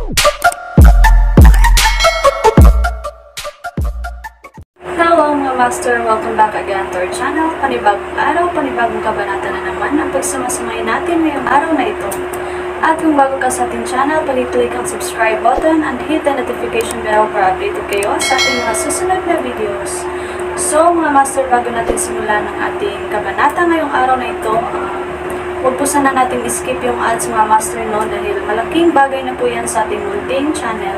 Hello mga master! Welcome back again to our channel. Panibagong araw, panibagong kabanata na naman ang pagsamasamayin natin ngayong araw na ito. At kung bago ka sa ating channel, pag-click ang subscribe button and hit the notification bell para updated kayo sa ating mga susunod na videos. So mga master, bago natin simulan ang ating kabanata ngayong araw na ito, huwag po sana natin skip yung ads mga master, no, dahil malaking bagay na po yan sa ating munting channel.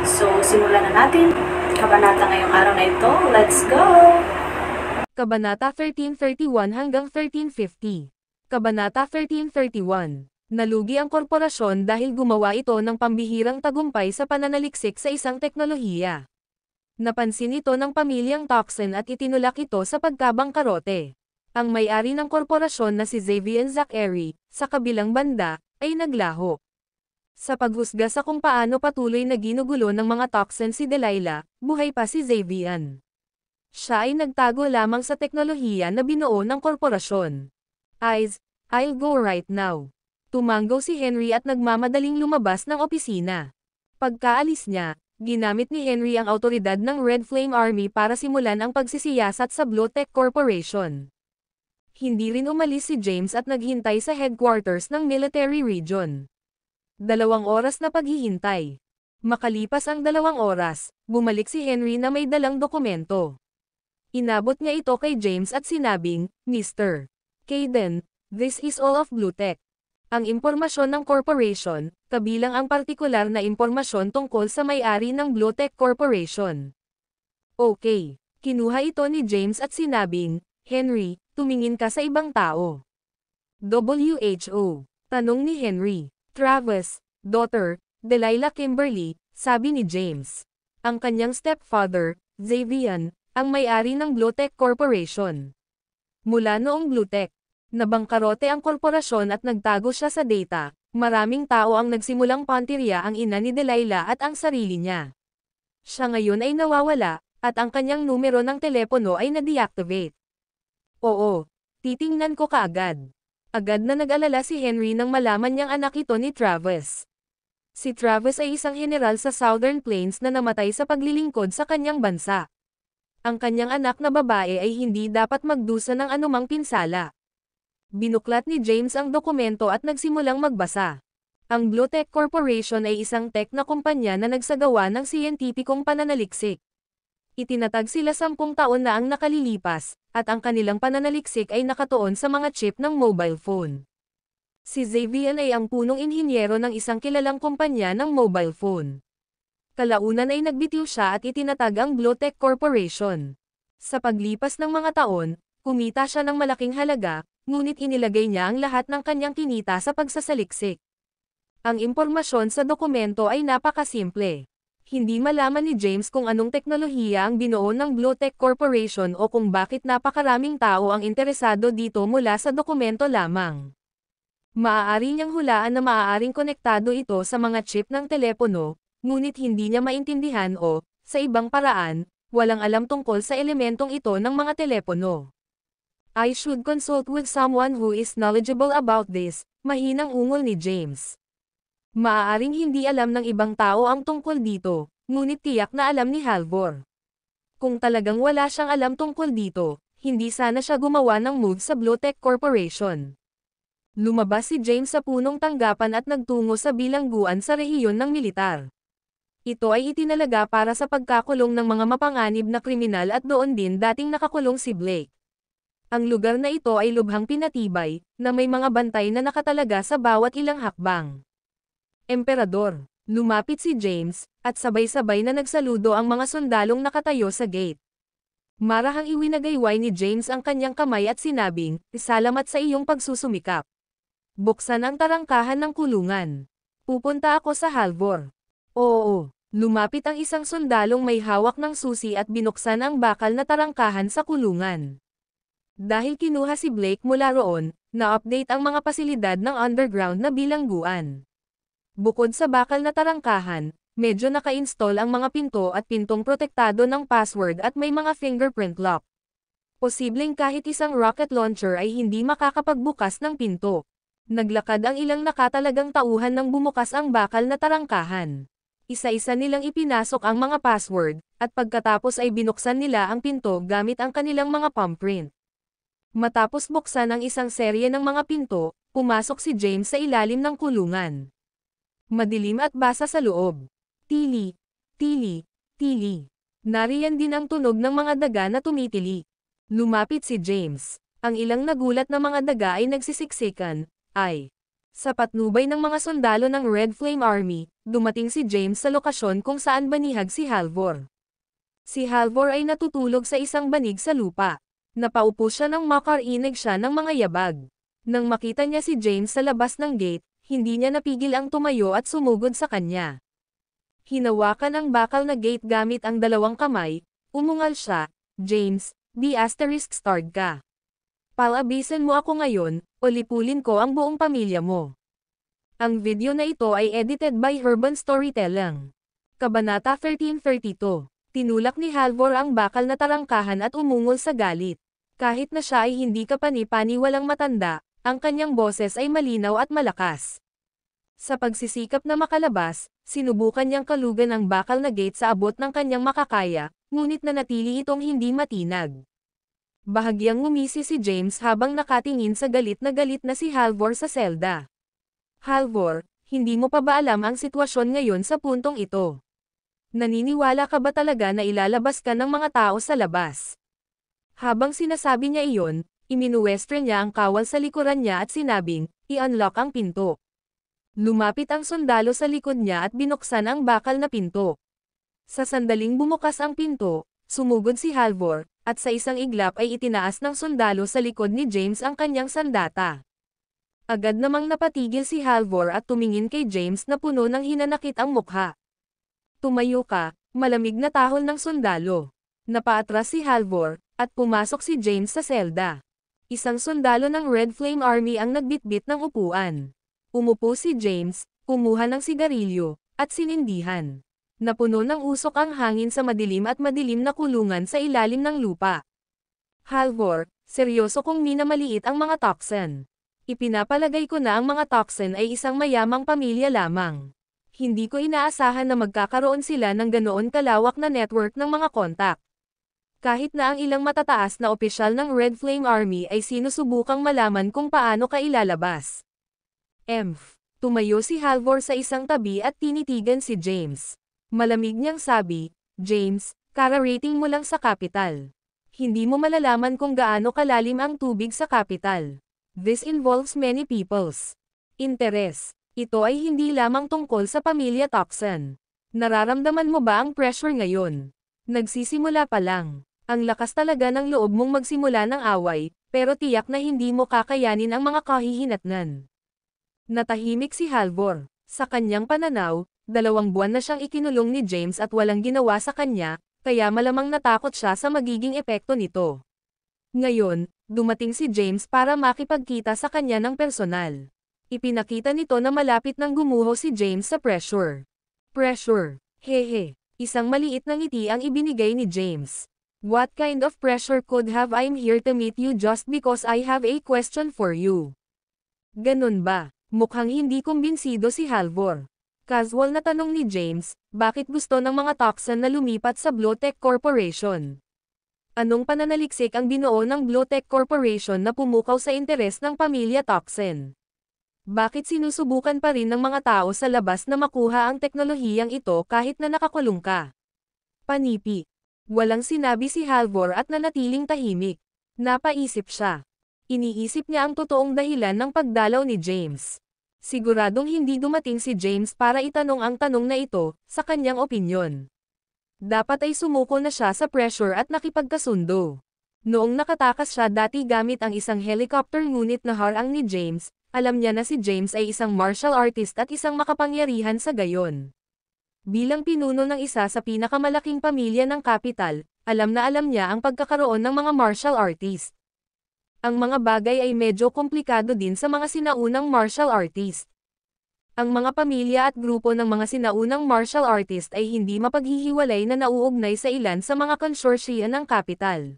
So simulan na natin kabanata ngayong araw na ito. Let's go! Kabanata 1331 hanggang 1350. Kabanata 1331. Nalugi ang korporasyon dahil gumawa ito ng pambihirang tagumpay sa pananaliksik sa isang teknolohiya. Napansin ito ng pamilyang Toxin at itinulak ito sa pagkabangkarote. Ang may-ari ng korporasyon na si Xavier Zachary, sa kabilang banda, ay naglaho. Sa paghusga sa kung paano patuloy na ginugulo ng mga Toxin si Delilah, buhay pa si Xavier. Siya ay nagtago lamang sa teknolohiya na binuo ng korporasyon. I'll go right now. Tumanggaw si Henry at nagmamadaling lumabas ng opisina. Pagkaalis niya, ginamit ni Henry ang awtoridad ng Red Flame Army para simulan ang pagsisiyasat sa Blue-Tech Corporation. Hindi rin umalis si James at naghintay sa headquarters ng military region. 2 oras na paghihintay. Makalipas ang 2 oras, bumalik si Henry na may dalang dokumento. Inabot niya ito kay James at sinabing, Mr. Caden, this is all of Blue-Tech. Ang impormasyon ng corporation, kabilang ang partikular na impormasyon tungkol sa may-ari ng Blue-Tech Corporation. Okay. Kinuha ito ni James at sinabing, Henry, tumingin ka sa ibang tao. WHO. Tanong ni Henry. Travis, daughter, Delilah Kimberly, sabi ni James. Ang kanyang stepfather, Xavier, ang may-ari ng Blue-Tech Corporation. Mula noong Blue-Tech, nabangkarote ang korporasyon at nagtago siya sa data, maraming tao ang nagsimulang pantirya ang ina ni Delilah at ang sarili niya. Siya ngayon ay nawawala, at ang kanyang numero ng telepono ay na-deactivate. Oo, titingnan ko kaagad. Agad na nag-alala si Henry nang malaman niyang anak ito ni Travis. Si Travis ay isang general sa Southern Plains na namatay sa paglilingkod sa kanyang bansa. Ang kanyang anak na babae ay hindi dapat magdusa ng anumang pinsala. Binuklat ni James ang dokumento at nagsimulang magbasa. Ang Blue-Tech Corporation ay isang tech na kumpanya na nagsagawa ng siyentipikong pananaliksik. Itinatag sila 10 taon na ang nakalilipas, at ang kanilang pananaliksik ay nakatuon sa mga chip ng mobile phone. Si Xavier ay ang punong inhinyero ng isang kilalang kumpanya ng mobile phone. Kalaunan ay nagbitiw siya at itinatag ang Blue-Tech Corporation. Sa paglipas ng mga taon, kumita siya ng malaking halaga, ngunit inilagay niya ang lahat ng kanyang kinita sa pagsasaliksik. Ang impormasyon sa dokumento ay napakasimple. Hindi malaman ni James kung anong teknolohiya ang binuo ng Blue-Tech Corporation o kung bakit napakaraming tao ang interesado dito mula sa dokumento lamang. Maaari niyang hulaan na maaaring konektado ito sa mga chip ng telepono, ngunit hindi niya maintindihan o, sa ibang paraan, walang alam tungkol sa elementong ito ng mga telepono. I should consult with someone who is knowledgeable about this, mahinang ungol ni James. Maaaring hindi alam ng ibang tao ang tungkol dito, ngunit tiyak na alam ni Halvor. Kung talagang wala siyang alam tungkol dito, hindi sana siya gumawa ng move sa Blue-Tech Corporation. Lumabas si James sa punong tanggapan at nagtungo sa bilangguan sa rehiyon ng militar. Ito ay itinalaga para sa pagkakulong ng mga mapanganib na kriminal at doon din dating nakakulong si Blake. Ang lugar na ito ay lubhang pinatibay, na may mga bantay na nakatalaga sa bawat ilang hakbang. Emperador, lumapit si James, at sabay-sabay na nagsaludo ang mga sundalong nakatayo sa gate. Marahang iwinagayway ni James ang kanyang kamay at sinabing, "Salamat sa iyong pagsusumikap. Buksan ang tarangkahan ng kulungan. Pupunta ako sa Halvor." Oo, lumapit ang isang sundalong may hawak ng susi at binuksan ang bakal na tarangkahan sa kulungan. Dahil kinuha si Blake mula roon, na-update ang mga pasilidad ng underground na bilangguan. Bukod sa bakal na tarangkahan, medyo naka-install ang mga pinto at pintong protektado ng password at may mga fingerprint lock. Posibleng kahit isang rocket launcher ay hindi makakapagbukas ng pinto. Naglakad ang ilang nakatalagang tauhan nang bumukas ang bakal na tarangkahan. Isa-isa nilang ipinasok ang mga password, at pagkatapos ay binuksan nila ang pinto gamit ang kanilang mga palm print. Matapos buksan ang isang serye ng mga pinto, pumasok si James sa ilalim ng kulungan. Madilim at basa sa loob. Tili, tili, tili. Nariyan din ang tunog ng mga daga na tumitili. Lumapit si James. Ang ilang nagulat na mga daga ay nagsisiksikan. Sa patnubay ng mga sundalo ng Red Flame Army, dumating si James sa lokasyon kung saan banihag si Halvor. Si Halvor ay natutulog sa isang banig sa lupa. Napaupo siya nang makarinig siya ng mga yabag. Nang makita niya si James sa labas ng gate, hindi niya napigil ang tumayo at sumugod sa kanya. Hinawakan ang bakal na gate gamit ang dalawang kamay, umungal siya, "James, *starred ka. Palabisan mo ako ngayon, o lipulin ko ang buong pamilya mo." Ang video na ito ay edited by Herban Storytelling. Kabanata 1332. Tinulak ni Halvor ang bakal na tarangkahan at umungol sa galit. Kahit na siya ay hindi kapani-pani walang matanda, ang kanyang boses ay malinaw at malakas. Sa pagsisikap na makalabas, sinubukan niyang kalugan ang bakal na gate sa abot ng kanyang makakaya, ngunit nanatili itong hindi matinag. Bahagyang ngumisi si James habang nakatingin sa galit na si Halvor sa selda. "Halvor, hindi mo pa ba alam ang sitwasyon ngayon sa puntong ito? Naniniwala ka ba talaga na ilalabas ka ng mga tao sa labas?" Habang sinasabi niya iyon, iminuwestre niya ang kawal sa likuran niya at sinabing, "I-unlock ang pinto." Lumapit ang sundalo sa likod niya at binuksan ang bakal na pinto. Sa sandaling bumukas ang pinto, sumugod si Halvor, at sa isang iglap ay itinaas ng sundalo sa likod ni James ang kanyang sandata. Agad namang napatigil si Halvor at tumingin kay James na puno ng hinanakit ang mukha. "Tumayo ka," malamig na tahol ng sundalo. Napaatras si Halvor, at pumasok si James sa selda. Isang sundalo ng Red Flame Army ang nagbitbit ng upuan. Umupo si James, kumuha ng sigarilyo, at sinindihan. Napuno ng usok ang hangin sa madilim na kulungan sa ilalim ng lupa. "Halvor, seryoso kong minamaliit ang mga toxin. Ipinapalagay ko na ang mga toxin ay isang mayamang pamilya lamang. Hindi ko inaasahan na magkakaroon sila ng ganoon kalawak na network ng mga kontak. Kahit na ang ilang matataas na opisyal ng Red Flame Army ay sinusubukang malaman kung paano ka ilalabas." Tumayo si Halvor sa isang tabi at tinitigan si James. Malamig niyang sabi, "James, kara-rating mo lang sa kapital. Hindi mo malalaman kung gaano kalalim ang tubig sa kapital. This involves many people's interest. Ito ay hindi lamang tungkol sa pamilya Toxin. Nararamdaman mo ba ang pressure ngayon? Nagsisimula pa lang. Ang lakas talaga ng loob mong magsimula ng away, pero tiyak na hindi mo kakayanin ang mga kahihinatnan." Natahimik si Halvor. Sa kanyang pananaw, 2 buwan na siyang ikinulong ni James at walang ginawa sa kanya, kaya malamang natakot siya sa magiging epekto nito. Ngayon, dumating si James para makipagkita sa kanya ng personal. Ipinakita nito na malapit nang gumuho si James sa pressure. "Pressure? Hehe." Isang maliit na ngiti ang ibinigay ni James. "What kind of pressure could have I'm here to meet you just because I have a question for you?" "Ganun ba?" Mukhang hindi kumbinsido si Halvor. Casual na tanong ni James, bakit gusto ng mga Toxin na lumipat sa Blotech Corporation? Anong pananaliksik ang binuo ng Blotech Corporation na pumukaw sa interes ng pamilya Toxin? Bakit sinusubukan pa rin ng mga tao sa labas na makuha ang teknolohiyang ito kahit na nakakulong ka? Panipi. Walang sinabi si Halvor at nanatiling tahimik. Napaisip siya. Iniisip niya ang totoong dahilan ng pagdalaw ni James. Siguradong hindi dumating si James para itanong ang tanong na ito, sa kanyang opinyon. Dapat ay sumuko na siya sa pressure at nakipagkasundo. Noong nakatakas siya dati gamit ang isang helicopter ngunit naharang ni James, alam niya na si James ay isang martial artist at isang makapangyarihan sa gayon. Bilang pinuno ng isa sa pinakamalaking pamilya ng kapital, alam na alam niya ang pagkakaroon ng mga martial artist. Ang mga bagay ay medyo komplikado din sa mga sinaunang martial artist. Ang mga pamilya at grupo ng mga sinaunang martial artist ay hindi mapaghihiwalay na nauugnay sa ilan sa mga konsorsya ng kapital.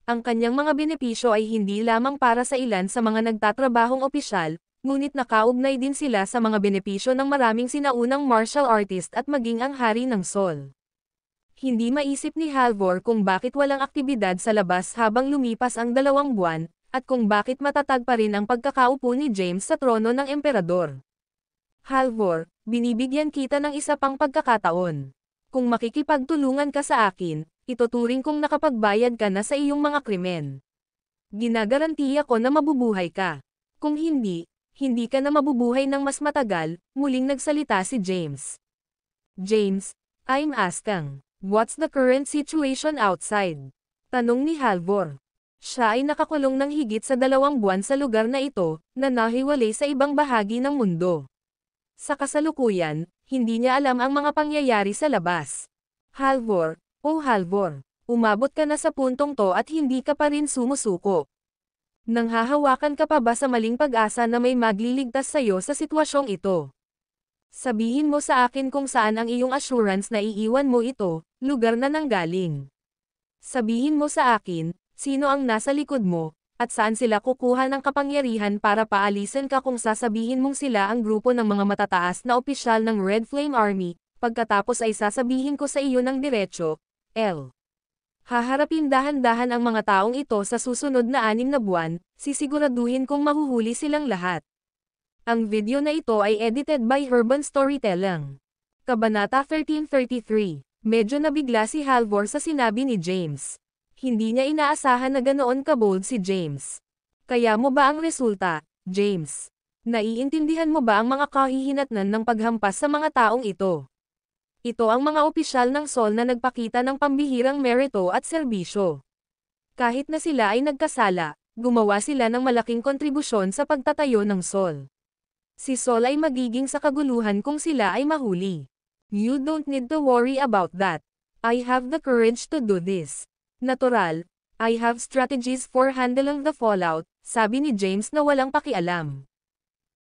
Ang kanyang mga benepisyo ay hindi lamang para sa ilan sa mga nagtatrabahong opisyal, ngunit nakaugnay din sila sa mga benepisyo ng maraming sinaunang martial artist at maging ang hari ng Sol. Hindi maisip ni Halvor kung bakit walang aktibidad sa labas habang lumipas ang 2 buwan, at kung bakit matatag pa rin ang pagkakaupo ni James sa trono ng emperador. Halvor, binibigyan kita ng isa pang pagkakataon. Kung makikipagtulungan ka sa akin, ituturing kong nakapagbayad ka na sa iyong mga krimen. Ginagarantiya ko na mabubuhay ka. Kung hindi, hindi ka na mabubuhay ng mas matagal, muling nagsalita si James. James, I'm asking, what's the current situation outside? Tanong ni Halvor. Siya ay nakakulong ng higit sa 2 buwan sa lugar na ito, na nahiwalay sa ibang bahagi ng mundo. Sa kasalukuyan, hindi niya alam ang mga pangyayari sa labas. Halvor, oh Halvor, umabot ka na sa puntong to at hindi ka pa rin sumusuko. Nanghahawakan ka pa ba sa maling pag-asa na may magliligtas sa'yo sa sitwasyong ito? Sabihin mo sa akin kung saan ang iyong assurance na iiwan mo ito, lugar na nanggaling. Sabihin mo sa akin, sino ang nasa likod mo, at saan sila kukuha ng kapangyarihan para paalisin ka kung sasabihin mong sila ang grupo ng mga matataas na opisyal ng Red Flame Army, pagkatapos ay sasabihin ko sa iyo ng diretso, L. Haharapin dahan-dahan ang mga taong ito sa susunod na 6 na buwan, sisiguraduhin kong mahuhuli silang lahat. Ang video na ito ay edited by Urban Storytelling. Kabanata 1333. Medyo nabigla si Halvor sa sinabi ni James. Hindi niya inaasahan na ganoon ka-bold si James. Kaya mo ba ang resulta, James? Naiintindihan mo ba ang mga kahihinatnan ng paghampas sa mga taong ito? Ito ang mga opisyal ng Sol na nagpakita ng pambihirang merito at serbisyo. Kahit na sila ay nagkasala, gumawa sila ng malaking kontribusyon sa pagtatayo ng Sol. Si Sol ay magiging sa kaguluhan kung sila ay mahuli. You don't need to worry about that. I have the courage to do this. Natural, I have strategies for handling the fallout, sabi ni James na walang pakialam.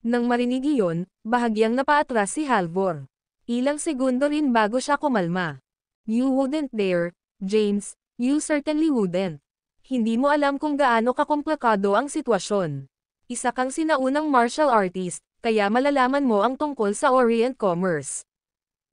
Nang marinig iyon, bahagyang napaatras si Halvor. Ilang segundo rin bago siya kumalma. You wouldn't dare, James, you certainly wouldn't. Hindi mo alam kung gaano kakomplikado ang sitwasyon. Isa kang sinaunang martial artist, kaya malalaman mo ang tungkol sa Orient Commerce.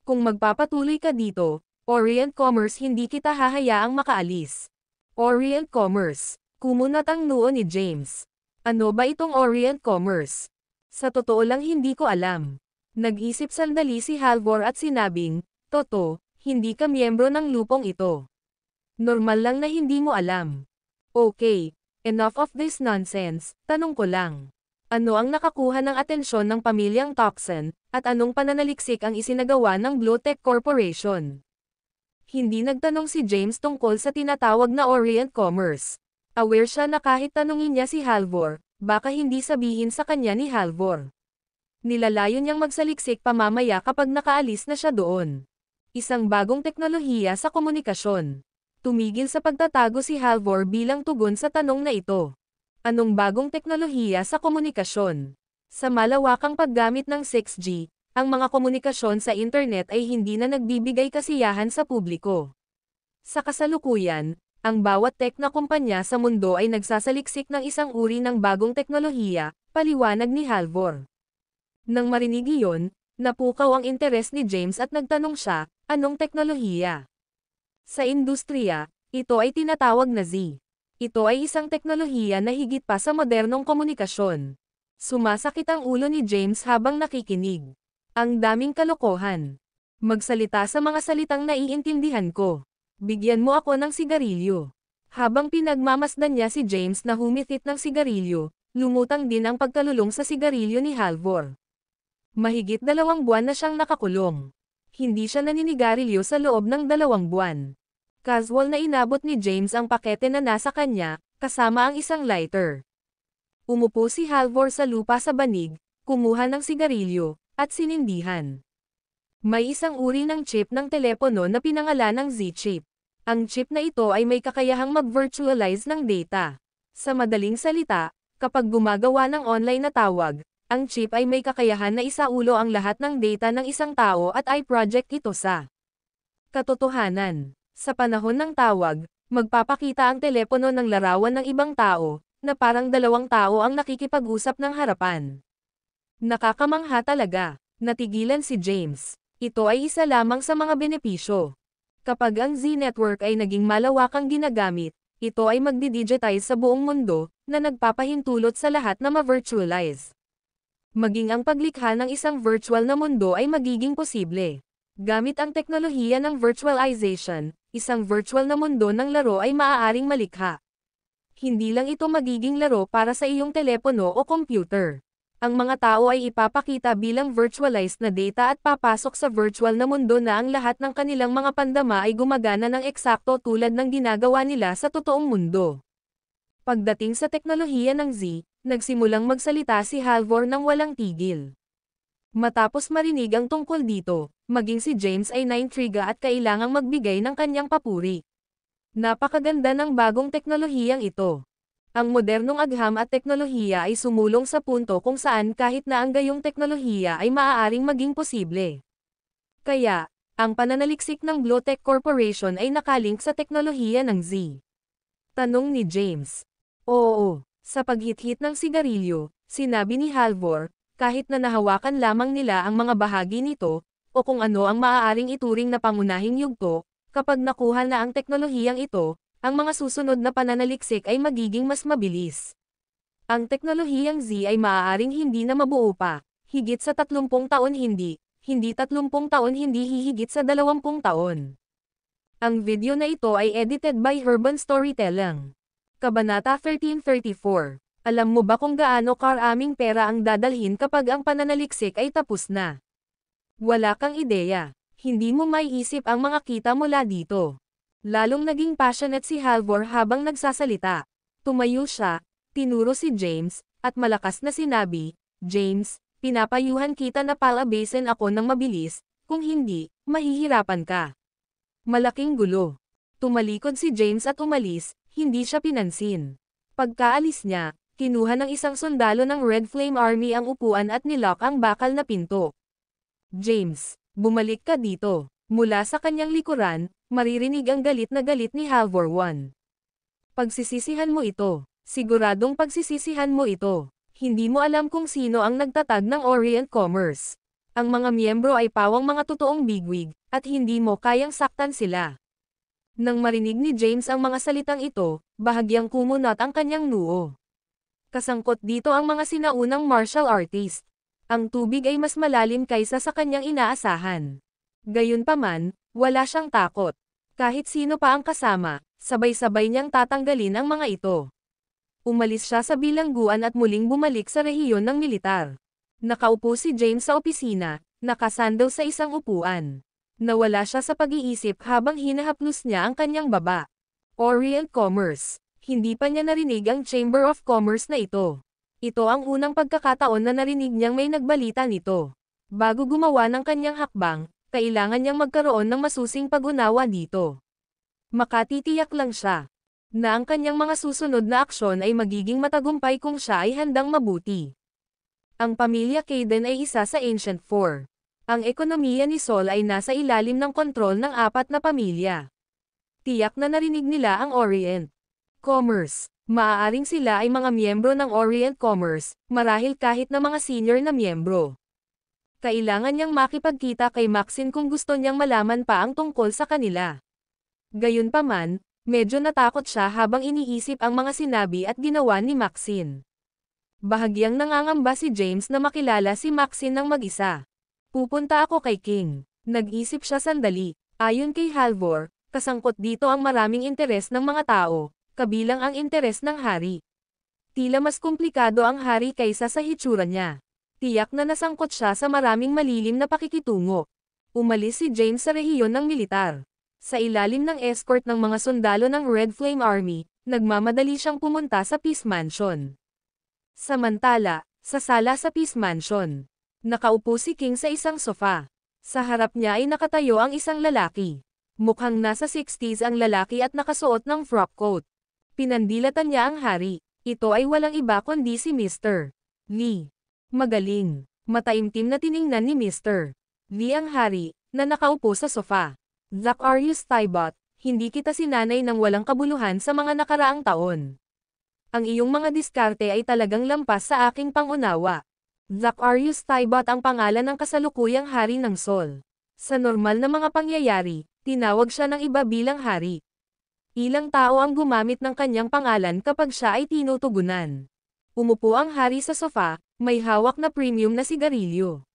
Kung magpapatuloy ka dito, Orient Commerce hindi kita hahayaang makaalis. Orient Commerce, kumunat ang noo ni James. Ano ba itong Orient Commerce? Sa totoo lang hindi ko alam. Nag-isip sandali si Halvor at sinabing, Toto, hindi ka miyembro ng lupong ito. Normal lang na hindi mo alam. Okay, enough of this nonsense, tanong ko lang. Ano ang nakakuha ng atensyon ng pamilyang Toxin, at anong pananaliksik ang isinagawa ng Blotech Corporation? Hindi nagtanong si James tungkol sa tinatawag na Orient Commerce. Aware siya na kahit tanungin niya si Halvor, baka hindi sabihin sa kanya ni Halvor. Nilalayo niyang magsaliksik pa mamaya kapag nakaalis na siya doon. Isang bagong teknolohiya sa komunikasyon. Tumigil sa pagtatago si Halvor bilang tugon sa tanong na ito. Anong bagong teknolohiya sa komunikasyon? Sa malawakang paggamit ng 6G, ang mga komunikasyon sa internet ay hindi na nagbibigay kasiyahan sa publiko. Sa kasalukuyan, ang bawat tech na kumpanya sa mundo ay nagsasaliksik ng isang uri ng bagong teknolohiya, paliwanag ni Halvor. Nang marinig iyon, napukaw ang interes ni James at nagtanong siya, anong teknolohiya? Sa industriya, ito ay tinatawag na Z. Ito ay isang teknolohiya na higit pa sa modernong komunikasyon. Sumasakit ang ulo ni James habang nakikinig. Ang daming kalokohan. Magsalita sa mga salitang naiintindihan ko. Bigyan mo ako ng sigarilyo. Habang pinagmamasdan niya si James na humithit ng sigarilyo, lumutang din ang pagkalulong sa sigarilyo ni Halvor. Mahigit 2 buwan na siyang nakakulong. Hindi siya naninigarilyo sa loob ng 2 buwan. Casual na inabot ni James ang pakete na nasa kanya, kasama ang isang lighter. Umupo si Halvor sa lupa sa banig, kumuha ng sigarilyo, at sinindihan. May isang uri ng chip ng telepono na pinangalan ng Z-chip. Ang chip na ito ay may kakayahang mag-virtualize ng data. Sa madaling salita, kapag gumagawa ng online na tawag, ang chip ay may kakayahan na isaulo ang lahat ng data ng isang tao at i-project ito sa katotohanan. Sa panahon ng tawag, magpapakita ang telepono ng larawan ng ibang tao, na parang 2 tao ang nakikipag-usap ng harapan. Nakakamangha talaga. Natigilan si James. Ito ay isa lamang sa mga benepisyo. Kapag ang Z network ay naging malawakang ginagamit, ito ay magdi-digitize sa buong mundo, na nagpapahintulot sa lahat na ma-virtualize. Maging ang paglikha ng isang virtual na mundo ay magiging posible. Gamit ang teknolohiya ng virtualization, isang virtual na mundo ng laro ay maaaring malikha. Hindi lang ito magiging laro para sa iyong telepono o computer. Ang mga tao ay ipapakita bilang virtualized na data at papasok sa virtual na mundo na ang lahat ng kanilang mga pandama ay gumagana ng eksakto tulad ng ginagawa nila sa totoong mundo. Pagdating sa teknolohiya ng Z, nagsimulang magsalita si Halvor ng walang tigil. Matapos marinig ang tungkol dito, maging si James ay naintriga at kailangang magbigay ng kanyang papuri. Napakaganda ng bagong teknolohiyang ito. Ang modernong agham at teknolohiya ay sumulong sa punto kung saan kahit na ang gayong teknolohiya ay maaaring maging posible. Kaya, ang pananaliksik ng Glotech Corporation ay nakalink sa teknolohiya ng Z. Tanong ni James. Oo, sa paghit-hit ng sigarilyo, sinabi ni Halvor, kahit na nahawakan lamang nila ang mga bahagi nito, o kung ano ang maaaring ituring na pangunahing yugto, kapag nakuha na ang teknolohiyang ito, ang mga susunod na pananaliksik ay magiging mas mabilis. Ang teknolohiyang Z ay maaaring hindi na mabuo pa, higit sa 30 taon hindi 30 taon hindi hihigit sa 20 taon. Ang video na ito ay edited by Urban Storytelling. Kabanata 1334. Alam mo ba kung gaano karaming pera ang dadalhin kapag ang pananaliksik ay tapos na? Wala kang ideya. Hindi mo maiisip ang mga kita mula dito. Lalong naging passionate si Halvor habang nagsasalita. Tumayo siya, tinuro si James, at malakas na sinabi, James, pinapayuhan kita na palabasin ako ng mabilis, kung hindi, mahihirapan ka. Malaking gulo. Tumalikod si James at umalis, hindi siya pinansin. Pagkaalis niya, kinuha ng isang sundalo ng Red Flame Army ang upuan at nilock ang bakal na pinto. James, bumalik ka dito. Mula sa kanyang likuran, maririnig ang galit ni Halvor 1. Pagsisisihan mo ito. Siguradong pagsisisihan mo ito. Hindi mo alam kung sino ang nagtatag ng Orient Commerce. Ang mga miyembro ay pawang mga totoong bigwig, at hindi mo kayang saktan sila. Nang marinig ni James ang mga salitang ito, bahagyang kumunat ang kanyang noo. Kasangkot dito ang mga sinaunang martial artist. Ang tubig ay mas malalim kaysa sa kanyang inaasahan. Gayunpaman, wala siyang takot. Kahit sino pa ang kasama, sabay-sabay niyang tatanggalin ang mga ito. Umalis siya sa bilangguan at muling bumalik sa rehiyon ng militar. Nakaupo si James sa opisina, nakasandal sa isang upuan. Nawala siya sa pag-iisip habang hinahaplos niya ang kanyang baba. Orient Commerce. Hindi pa niya narinig ang Chamber of Commerce na ito. Ito ang unang pagkakataon na narinig niyang may nagbalita nito. Bago gumawa ng kanyang hakbang, kailangan niyang magkaroon ng masusing pag-unawa dito. Makatitiyak lang siya na ang kanyang mga susunod na aksyon ay magiging matagumpay kung siya ay handang mabuti. Ang pamilya Caden ay isa sa Ancient Four. Ang ekonomiya ni Sol ay nasa ilalim ng kontrol ng 4 na pamilya. Tiyak na narinig nila ang Orient Commerce. Maaaring sila ay mga miyembro ng Orient Commerce, marahil kahit na mga senior na miyembro. Kailangan niyang makipagkita kay Maxine kung gusto niyang malaman pa ang tungkol sa kanila. Gayunpaman, medyo natakot siya habang iniisip ang mga sinabi at ginawa ni Maxine. Bahagyang nangangamba si James na makilala si Maxine ng mag-isa. Pupunta ako kay King. Nag-isip siya sandali. Ayon kay Halvor, kasangkot dito ang maraming interes ng mga tao, kabilang ang interes ng hari. Tila mas komplikado ang hari kaysa sa hitsura niya. Tiyak na nasangkot siya sa maraming malilim na pakikitungo. Umalis si James sa rehiyon ng militar. Sa ilalim ng escort ng mga sundalo ng Red Flame Army, nagmamadali siyang pumunta sa Peace Mansion. Samantala, sa sala sa Peace Mansion, nakaupo si King sa isang sofa. Sa harap niya ay nakatayo ang isang lalaki. Mukhang nasa 60s ang lalaki at nakasuot ng frock coat. Pinandilatan niya ang hari. Ito ay walang iba kundi si Mr. Lee. Magaling. Mataimtim na tiningnan ni Mr. Lee ang hari, na nakaupo sa sofa. Zacharias Tybot, hindi kita sinanay ng walang kabuluhan sa mga nakaraang taon. Ang iyong mga diskarte ay talagang lampas sa aking pangunawa. Zacharias Tybalt ang pangalan ng kasalukuyang hari ng Sol. Sa normal na mga pangyayari, tinawag siya ng iba bilang hari. Ilang tao ang gumamit ng kanyang pangalan kapag siya ay tinutugunan. Umupo ang hari sa sofa, may hawak na premium na sigarilyo.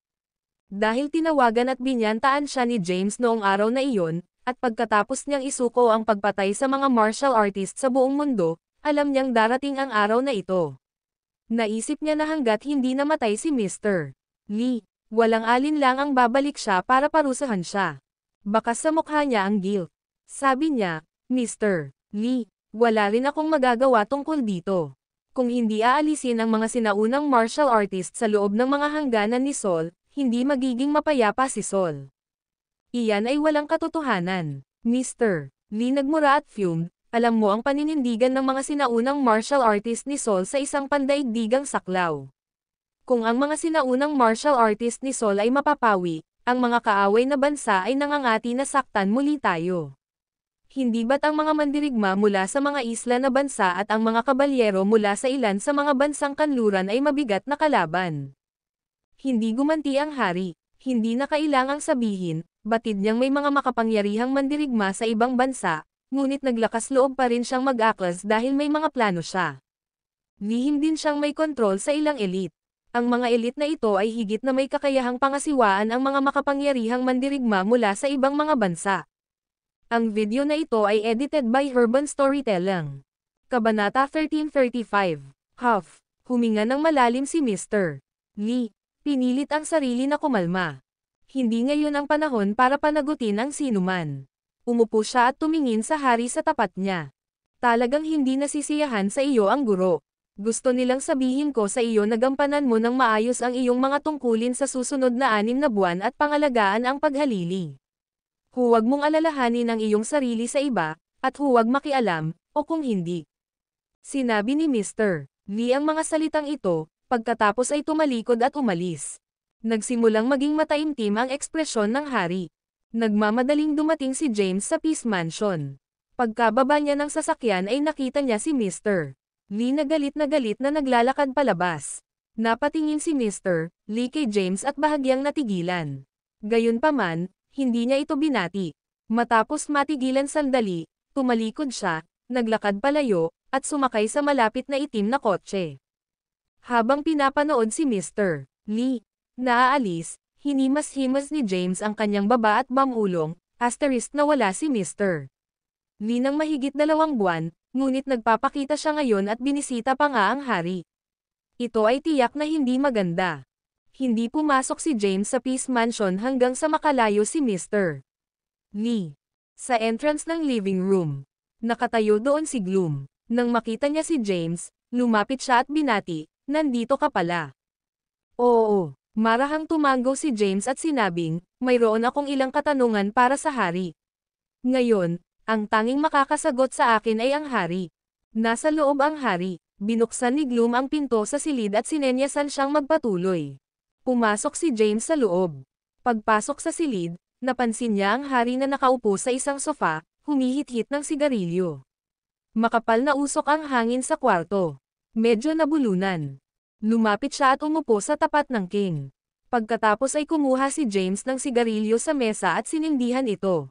Dahil tinawagan at binyantaan siya ni James noong araw na iyon, at pagkatapos niyang isuko ang pagpatay sa mga martial artist sa buong mundo, alam niyang darating ang araw na ito. Naisip niya na hanggat hindi namatay si Mr. Lee, walang alinlang ang babalik siya para parusahan siya. Baka sa mukha niya ang guilt. Sabi niya, Mr. Lee, wala rin akong magagawa tungkol dito. Kung hindi aalisin ang mga sinaunang martial artist sa loob ng mga hangganan ni Sol, hindi magiging mapayapa si Sol. Iyan ay walang katotohanan. Mr. Lee nagmura at fumed, alam mo ang paninindigan ng mga sinaunang martial artist ni Sol sa isang pandaigdigang saklaw. Kung ang mga sinaunang martial artist ni Sol ay mapapawi, ang mga kaaway na bansa ay nangangati na saktan muli tayo. Hindi ba't ang mga mandirigma mula sa mga isla na bansa at ang mga kabalyero mula sa ilan sa mga bansang kanluran ay mabigat na kalaban? Hindi gumanti ang hari, hindi na kailangang sabihin, batid niyang may mga makapangyarihang mandirigma sa ibang bansa, ngunit naglakas loob pa rin siyang mag-aklas dahil may mga plano siya. Lihim din siyang may kontrol sa ilang elite. Ang mga elite na ito ay higit na may kakayahang pangasiwaan ang mga makapangyarihang mandirigma mula sa ibang mga bansa. Ang video na ito ay edited by Urban Storytelling. Kabanata 1335. Huff. Huminga ng malalim si Mr. Lee. Pinilit ang sarili na kumalma. Hindi ngayon ang panahon para panagutin ang sinuman. Umupo siya at tumingin sa hari sa tapat niya. Talagang hindi nasisiyahan sa iyo ang guro. Gusto nilang sabihin ko sa iyo na gampanan mo ng maayos ang iyong mga tungkulin sa susunod na 6 na buwan at pangalagaan ang paghalili. Huwag mong alalahanin ang iyong sarili sa iba, at huwag makialam, o kung hindi. Sinabi ni Mr. Lee ang mga salitang ito, pagkatapos ay tumalikod at umalis. Nagsimulang maging mataimtim ang ekspresyon ng hari. Nagmamadaling dumating si James sa Peace Mansion. Pagkababa niya ng sasakyan ay nakita niya si Mr. Lee na galit na naglalakad palabas. Napatingin si Mr. Lee kay James at bahagyang natigilan. Gayunpaman, hindi niya ito binati. Matapos matigilan sandali, tumalikod siya, naglakad palayo, at sumakay sa malapit na itim na kotse. Habang pinapanood si Mr. Lee naaalis, hinimas-himas ni James ang kanyang baba at bamulong, asterisk na wala si Mr. Lee ng mahigit 2 buwan, ngunit nagpapakita siya ngayon at binisita pa nga ang hari. Ito ay tiyak na hindi maganda. Hindi pumasok si James sa Peace Mansion hanggang sa makalayo si Mr. Lee. Sa entrance ng living room, nakatayo doon si Gloom. Nang makita niya si James, lumapit siya at binati, "Nandito ka pala." Oo, marahang tumanggo si James at sinabing, "Mayroon akong ilang katanungan para sa hari." Ngayon, ang tanging makakasagot sa akin ay ang hari. Nasa loob ang hari. Binuksan ni Gloom ang pinto sa silid at sinenyasan siyang magpatuloy. Pumasok si James sa loob. Pagpasok sa silid, napansin niya ang hari na nakaupo sa isang sofa, humihit-hit ng sigarilyo. Makapal na usok ang hangin sa kwarto. Medyo nabulunan. Lumapit siya at umupo sa tapat ng king. Pagkatapos ay kumuha si James ng sigarilyo sa mesa at sinindihan ito.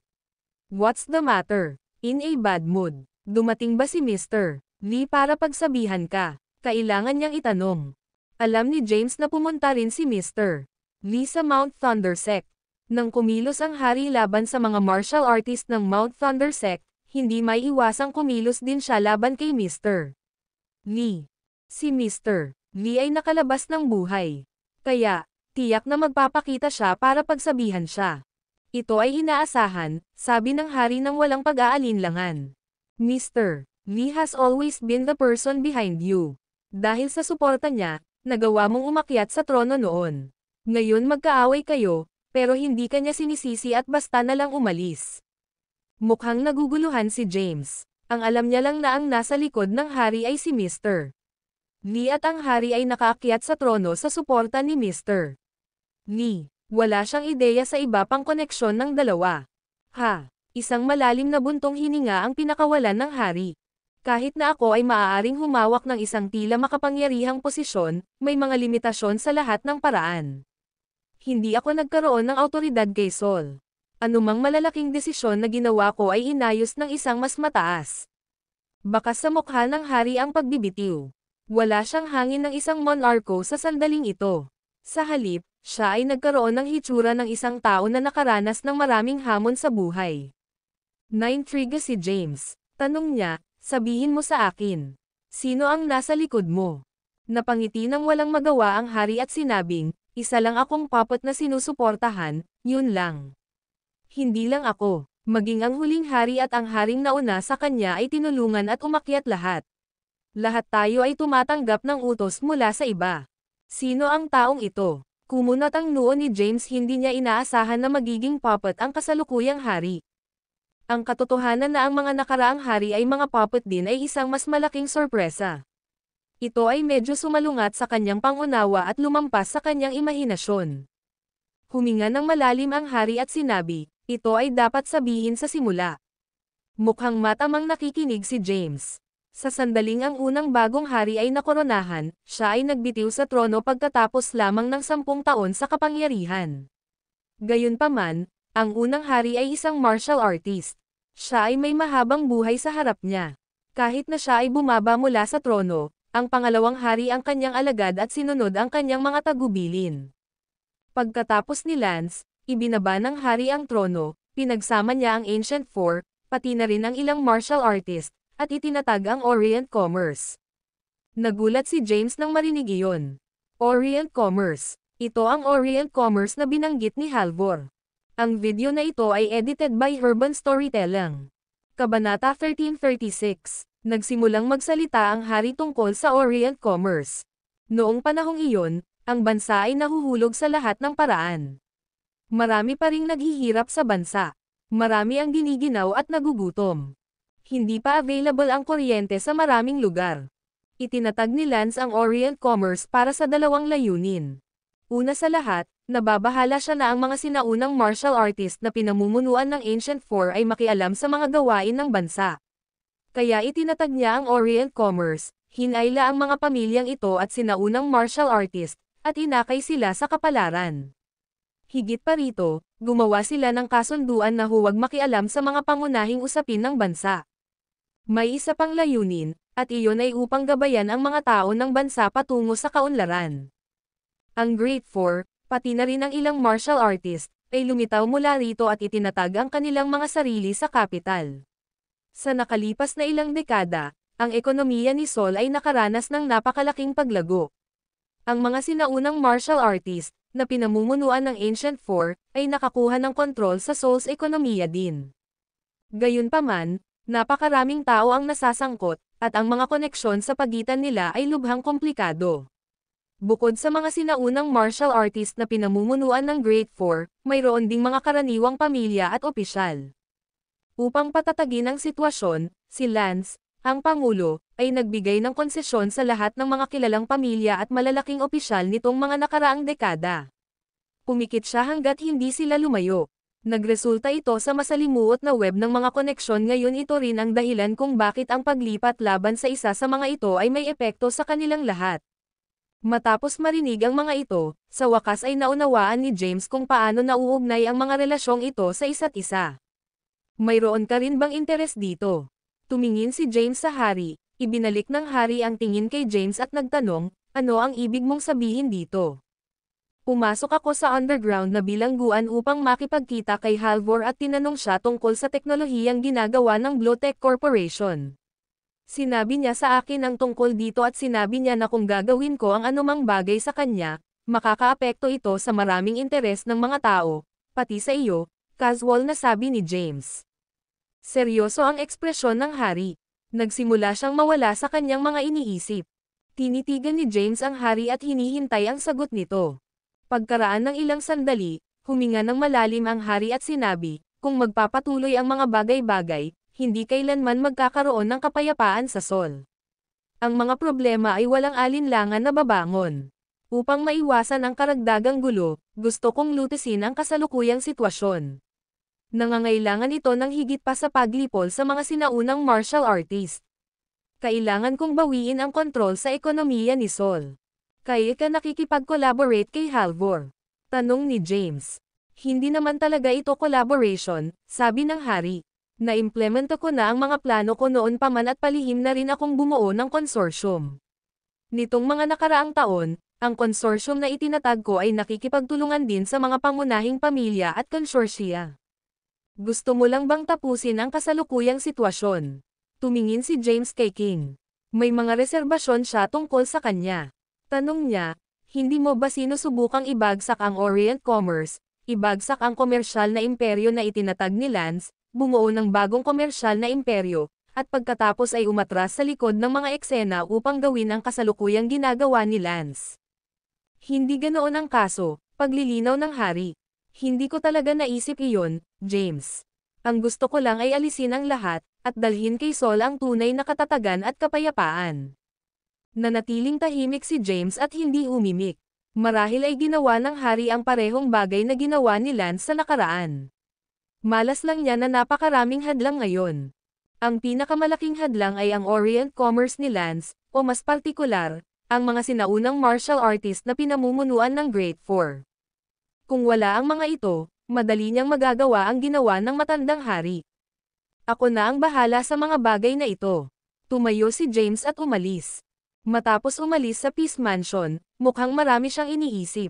"What's the matter? In a bad mood? Dumating ba si Mr. Lee para pagsabihan ka?" Kailangan niyang itanong. Alam ni James na pumunta rin si Mr. Lee sa Mount Thunder Sect. Nang kumilos ang hari laban sa mga martial artist ng Mount Thunder Sect, hindi may iwasang kumilos din siya laban kay Mr. Lee. Si Mr. Lee ay nakalabas ng buhay. Kaya, tiyak na magpapakita siya para pagsabihan siya. Ito ay inaasahan, sabi ng hari nang walang pag-aalinlangan. "Mr. Lee has always been the person behind you. Dahil sa suporta niya, nagawa mong umakyat sa trono noon. Ngayon magkaaway kayo, pero hindi ka niya sinisisi at basta na lang umalis." Mukhang naguguluhan si James. Ang alam niya lang na ang nasa likod ng hari ay si Mr. Lee at ang hari ay nakaakyat sa trono sa suporta ni Mr. Lee. Wala siyang ideya sa iba pang koneksyon ng dalawa. Isang malalim na buntong hininga ang pinakawalan ng hari. Kahit na ako ay maaaring humawak ng isang tila makapangyarihang posisyon, may mga limitasyon sa lahat ng paraan. Hindi ako nagkaroon ng awtoridad kay Sol. Anumang malalaking desisyon na ginawa ko ay inayos ng isang mas mataas. Baka sa mukha ng hari ang pagbibitiw. Wala siyang hangin ng isang monarko sa sandaling ito. Sa halip, siya ay nagkaroon ng hitsura ng isang tao na nakaranas ng maraming hamon sa buhay. Naintriga si James. Tanong niya, sabihin mo sa akin. Sino ang nasa likod mo? Napangiti ng walang magawa ang hari at sinabing, isa lang akong puppet na sinusuportahan, yun lang. Hindi lang ako, maging ang huling hari at ang haring nauna sa kanya ay tinulungan at umakyat lahat. Lahat tayo ay tumatanggap ng utos mula sa iba. Sino ang taong ito? Kumunat ang noo ni James, hindi niya inaasahan na magiging puppet ang kasalukuyang hari. Ang katotohanan na ang mga nakaraang hari ay mga puppet din ay isang mas malaking sorpresa. Ito ay medyo sumalungat sa kanyang pangunawa at lumampas sa kanyang imahinasyon. Huminga ng malalim ang hari at sinabi, ito ay dapat sabihin sa simula. Mukhang matamang nakikinig si James. Sa sandaling ang unang bagong hari ay nakoronahan, siya ay nagbitiw sa trono pagkatapos lamang ng 10 taon sa kapangyarihan. Gayunpaman, ang unang hari ay isang martial artist. Siya ay may mahabang buhay sa harap niya. Kahit na siya ay bumaba mula sa trono, ang pangalawang hari ang kanyang alagad at sinunod ang kanyang mga tagubilin. Pagkatapos ni Lance, ibinaba ng hari ang trono, pinagsama niya ang Ancient Four, pati na rin ang ilang martial artist, at itinatag ang Orient Commerce. Nagulat si James nang marinig iyon. Orient Commerce. Ito ang Orient Commerce na binanggit ni Halvor. Ang video na ito ay edited by Urban Storytelling. Kabanata 1336. Nagsimulang magsalita ang hari tungkol sa Orient Commerce. Noong panahong iyon, ang bansa ay nahuhulog sa lahat ng paraan. Marami pa ring naghihirap sa bansa. Marami ang giniginaw at nagugutom. Hindi pa available ang kuryente sa maraming lugar. Itinatag ni Lance ang Orient Commerce para sa dalawang layunin. Una sa lahat, nababahala siya na ang mga sinaunang martial artist na pinamumunuan ng Ancient Four ay makialam sa mga gawain ng bansa. Kaya itinatag niya ang Orient Commerce, hinayla ang mga pamilyang ito at sinaunang martial artist, at inakay sila sa kapalaran. Higit pa rito, gumawa sila ng kasunduan na huwag makialam sa mga pangunahing usapin ng bansa. May isa pang layunin, at iyon ay upang gabayan ang mga tao ng bansa patungo sa kaunlaran. Ang Great Four, pati na rin ang ilang martial artist, ay lumitaw mula rito at itinatag ang kanilang mga sarili sa kapital. Sa nakalipas na ilang dekada, ang ekonomiya ni Sol ay nakaranas ng napakalaking paglago. Ang mga sinaunang martial artist, na pinamumunuan ng Ancient Four, ay nakakuha ng kontrol sa Sol's ekonomiya din. Gayunpaman, napakaraming tao ang nasasangkot, at ang mga koneksyon sa pagitan nila ay lubhang komplikado. Bukod sa mga sinaunang martial artist na pinamumunuan ng Great Four, mayroon ding mga karaniwang pamilya at opisyal. Upang patatagin ang sitwasyon, si Lance, ang Pangulo, ay nagbigay ng konsesyon sa lahat ng mga kilalang pamilya at malalaking opisyal nitong mga nakaraang dekada. Pumikit siya hanggat hindi sila lumayo. Nagresulta ito sa masalimuot na web ng mga koneksyon, ngayon ito rin ang dahilan kung bakit ang paglipat laban sa isa sa mga ito ay may epekto sa kanilang lahat. Matapos marinig ang mga ito, sa wakas ay naunawaan ni James kung paano nauugnay ang mga relasyong ito sa isa't isa. Mayroon ka rin bang interes dito? Tumingin si James sa hari, ibinalik ng hari ang tingin kay James at nagtanong, ano ang ibig mong sabihin dito? Pumasok ako sa underground na bilangguan upang makipagkita kay Halvor at tinanong siya tungkol sa teknolohiyang ginagawa ng Blotech Corporation. Sinabi niya sa akin ang tungkol dito at sinabi niya na kung gagawin ko ang anumang bagay sa kanya, makakaapekto ito sa maraming interes ng mga tao, pati sa iyo, casual na sabi ni James. Seryoso ang ekspresyon ng hari. Nagsimula siyang mawala sa kanyang mga iniisip. Tinitigan ni James ang hari at hinihintay ang sagot nito. Pagkaraan ng ilang sandali, huminga ng malalim ang hari at sinabi, kung magpapatuloy ang mga bagay-bagay, hindi kailanman magkakaroon ng kapayapaan sa Sol. Ang mga problema ay walang alinlangan na babangon. Upang maiwasan ang karagdagang gulo, gusto kong lutisin ang kasalukuyang sitwasyon. Nangangailangan ito ng higit pa sa paglipol sa mga sinaunang martial artist. Kailangan kong bawiin ang kontrol sa ekonomiya ni Sol. Kaya ka nakikipag-collaborate kay Halvor? Tanong ni James. Hindi naman talaga ito collaboration, sabi ng hari. Na-implemento ko na ang mga plano ko noon pa man at palihim na rin akong bumuo ng consortium. Nitong mga nakaraang taon, ang consortium na itinatag ko ay nakikipagtulungan din sa mga pangunahing pamilya at konsorsiya. Gusto mo lang bang tapusin ang kasalukuyang sitwasyon? Tumingin si James kay King. May mga reserbasyon siya tungkol sa kanya. Tanong niya, hindi mo ba sinusubukang ibagsak ang Orient Commerce, ibagsak ang komersyal na imperyo na itinatag ni Lance, bumuo ng bagong komersyal na imperyo, at pagkatapos ay umatras sa likod ng mga eksena upang gawin ang kasalukuyang ginagawa ni Lance? Hindi ganoon ang kaso, paglilinaw ng hari. Hindi ko talaga naisip iyon, James. Ang gusto ko lang ay alisin ang lahat, at dalhin kay Sol ang tunay na katatagan at kapayapaan. Nanatiling tahimik si James at hindi umimik. Marahil ay ginawa ng hari ang parehong bagay na ginawa ni Lance sa nakaraan. Malas lang niya na napakaraming hadlang ngayon. Ang pinakamalaking hadlang ay ang Orient Commerce ni Lance, o mas partikular, ang mga sinaunang martial artist na pinamumunuan ng Great Four. Kung wala ang mga ito, madali niyang magagawa ang ginawa ng matandang hari. Ako na ang bahala sa mga bagay na ito. Tumayo si James at umalis. Matapos umalis sa Peace Mansion, mukhang marami siyang iniisip.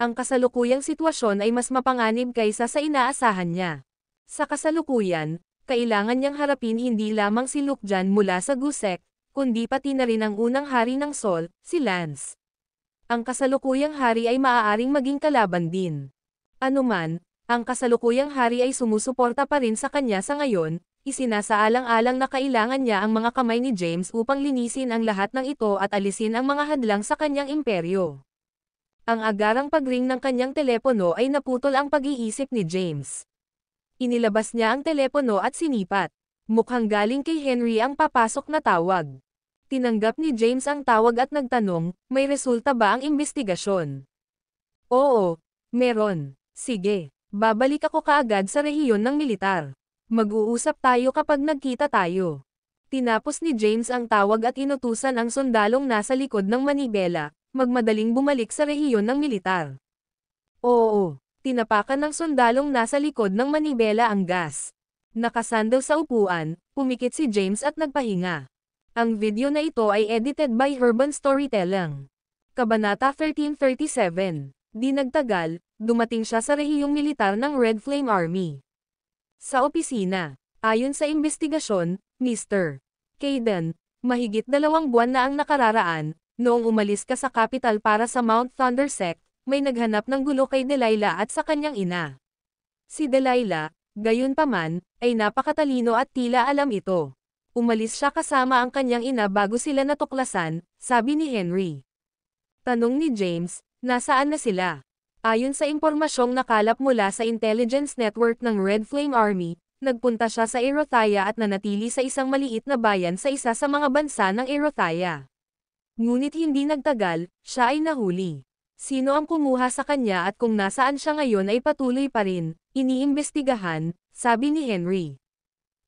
Ang kasalukuyang sitwasyon ay mas mapanganib kaysa sa inaasahan niya. Sa kasalukuyan, kailangan niyang harapin hindi lamang si Lukjan mula sa Gusek, kundi pati na rin ang unang hari ng Sol, si Lance. Ang kasalukuyang hari ay maaaring maging kalaban din. Anuman, ang kasalukuyang hari ay sumusuporta pa rin sa kanya sa ngayon, isinasaalang-alang na kailangan niya ang mga kamay ni James upang linisin ang lahat ng ito at alisin ang mga hadlang sa kanyang imperyo. Ang agarang pagring ng kanyang telepono ay naputol ang pag-iisip ni James. Inilabas niya ang telepono at sinipat. Mukhang galing kay Henry ang papasok na tawag. Tinanggap ni James ang tawag at nagtanong, may resulta ba ang imbestigasyon? Oo, meron. Sige, babalik ako kaagad sa rehiyon ng militar. Mag-uusap tayo kapag nagkita tayo. Tinapos ni James ang tawag at inutusan ang sundalong nasa likod ng manibela, magmadaling bumalik sa rehiyon ng militar. Oo, tinapakan ng sundalong nasa likod ng manibela ang gas. Nakasandal sa upuan, pumikit si James at nagpahinga. Ang video na ito ay edited by Urban Storytelling. Kabanata 1337. Di nagtagal, dumating siya sa rehiyong militar ng Red Flame Army. Sa opisina, ayon sa investigasyon, Mr. Caden, mahigit 2 buwan na ang nakararaan, noong umalis ka sa capital para sa Mount Thunder Sect, may naghanap ng gulo kay Delilah at sa kanyang ina. Si Delilah, gayunpaman, ay napakatalino at tila alam ito. Umalis siya kasama ang kanyang ina bago sila natuklasan, sabi ni Henry. Tanong ni James, nasaan na sila? Ayon sa impormasyong nakalap mula sa intelligence network ng Red Flame Army, nagpunta siya sa Erothaya at nanatili sa isang maliit na bayan sa isa sa mga bansa ng Erothaya. Ngunit hindi nagtagal, siya ay nahuli. Sino ang kumuha sa kanya at kung nasaan siya ngayon ay patuloy pa rin, iniimbestigahan, sabi ni Henry.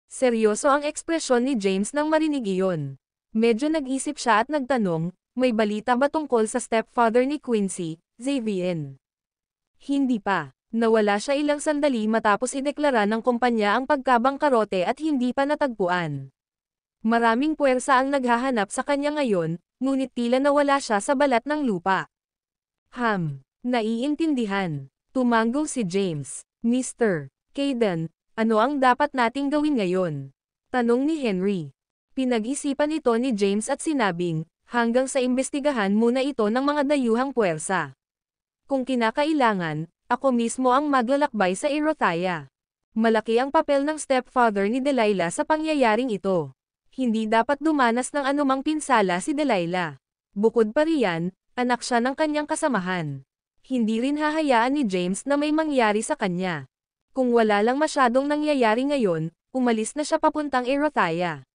Seryoso ang ekspresyon ni James nang marinig iyon. Medyo nag-isip siya at nagtanong, may balita ba tungkol sa stepfather ni Quincy, Xavier? Hindi pa. Nawala siya ilang sandali matapos ideklara ng kumpanya ang pagkabangkarote at hindi pa natagpuan. Maraming puwersa ang naghahanap sa kanya ngayon, ngunit tila nawala siya sa balat ng lupa. Naiintindihan. Tumango si James. Mr. Caden, ano ang dapat nating gawin ngayon? Tanong ni Henry. Pinag-isipan ito ni James at sinabing, hanggang sa imbestigahan muna ito ng mga dayuhang puwersa. Kung kinakailangan, ako mismo ang maglalakbay sa Erothaya. Malaki ang papel ng stepfather ni Delilah sa pangyayaring ito. Hindi dapat dumanas ng anumang pinsala si Delilah. Bukod pa riyan, anak siya ng kanyang kasamahan. Hindi rin hahayaan ni James na may mangyari sa kanya. Kung wala lang masyadong nangyayari ngayon, umalis na siya papuntang Erothaya.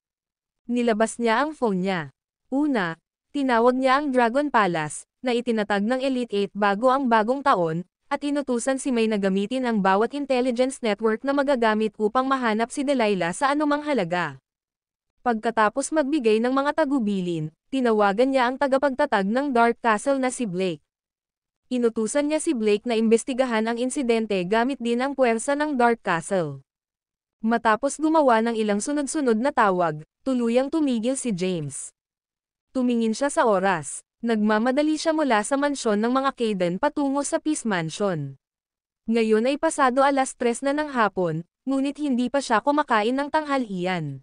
Nilabas niya ang phone niya. Una, tinawag niya ang Dragon Palace, na itinatag ng Elite 8 bago ang bagong taon, at inutusan si May na gamitin ang bawat intelligence network na magagamit upang mahanap si Delilah sa anumang halaga. Pagkatapos magbigay ng mga tagubilin, tinawagan niya ang tagapagtatag ng Dark Castle na si Blake. Inutusan niya si Blake na imbestigahan ang insidente gamit din ang puwersa ng Dark Castle. Matapos gumawa ng ilang sunod-sunod na tawag, tuluyang tumigil si James. Tumingin siya sa oras. Nagmamadali siya mula sa mansyon ng mga Kayden patungo sa Peace Mansion. Ngayon ay pasado 3:00 na ng hapon, ngunit hindi pa siya kumakain ng tanghalian.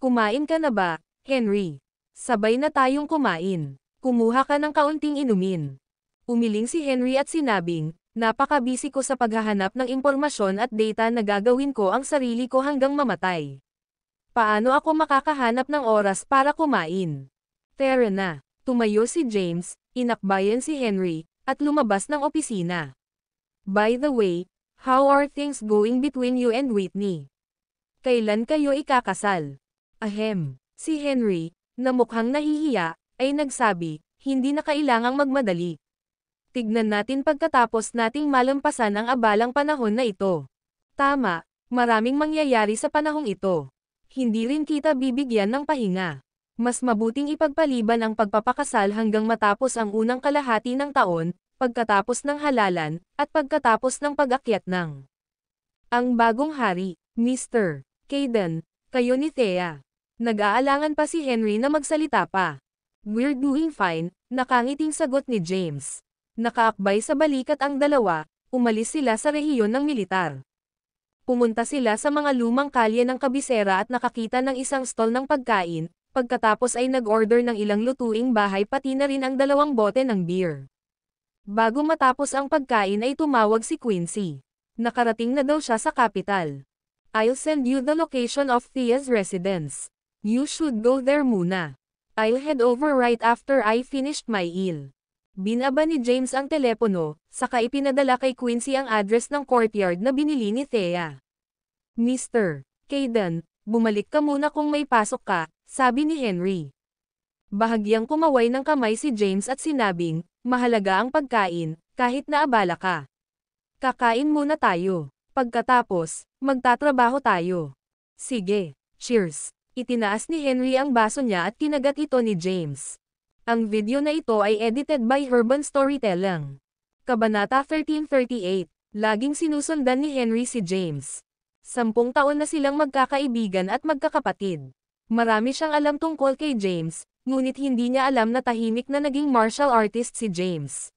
Kumain ka na ba, Henry? Sabay na tayong kumain. Kumuha ka ng kaunting inumin. Umiling si Henry at sinabing, napaka-busy ko sa paghahanap ng impormasyon at data na gagawin ko ang sarili ko hanggang mamatay. Paano ako makakahanap ng oras para kumain? Tara na. Tumayo si James, inakbayan si Henry, at lumabas ng opisina. By the way, how are things going between you and Whitney? Kailan kayo ikakasal? Ahem. Si Henry, na mukhang nahihiya, ay nagsabi, hindi na kailangang magmadali. Tignan natin pagkatapos nating malampasan ang abalang panahon na ito. Tama, maraming mangyayari sa panahong ito. Hindi rin kita bibigyan ng pahinga. Mas mabuting ipagpaliban ang pagpapakasal hanggang matapos ang unang kalahati ng taon, pagkatapos ng halalan, at pagkatapos ng pag-akyat ng ang bagong hari, Mr. Kayden, kayo ni Thea. Nag-aalangan pa si Henry na magsalita pa. We're doing fine, nakangiting sagot ni James. Nakaakbay sa balikat ang dalawa, umalis sila sa rehiyon ng militar. Pumunta sila sa mga lumang kalye ng kabisera at nakakita ng isang stall ng pagkain, pagkatapos ay nag-order ng ilang lutuing bahay pati na rin ang 2 bote ng beer. Bago matapos ang pagkain ay tumawag si Quincy. Nakarating na daw siya sa capital. I'll send you the location of Thea's residence. You should go there muna. I'll head over right after I finished my meal. Binaba ni James ang telepono, saka ipinadala kay Quincy ang address ng courtyard na binili ni Thea. Mr. Kayden, bumalik ka muna kung may pasok ka, sabi ni Henry. Bahagyang kumaway ng kamay si James at sinabing, mahalaga ang pagkain, kahit na abala ka. Kakain muna tayo. Pagkatapos, magtatrabaho tayo. Sige, cheers. Itinaas ni Henry ang baso niya at kinagat ito ni James. Ang video na ito ay edited by Urban Storytelling. Kabanata 1338, laging sinusundan ni Henry si James. 10 taon na silang magkakaibigan at magkakapatid. Marami siyang alam tungkol kay James, ngunit hindi niya alam na tahimik na naging martial artist si James.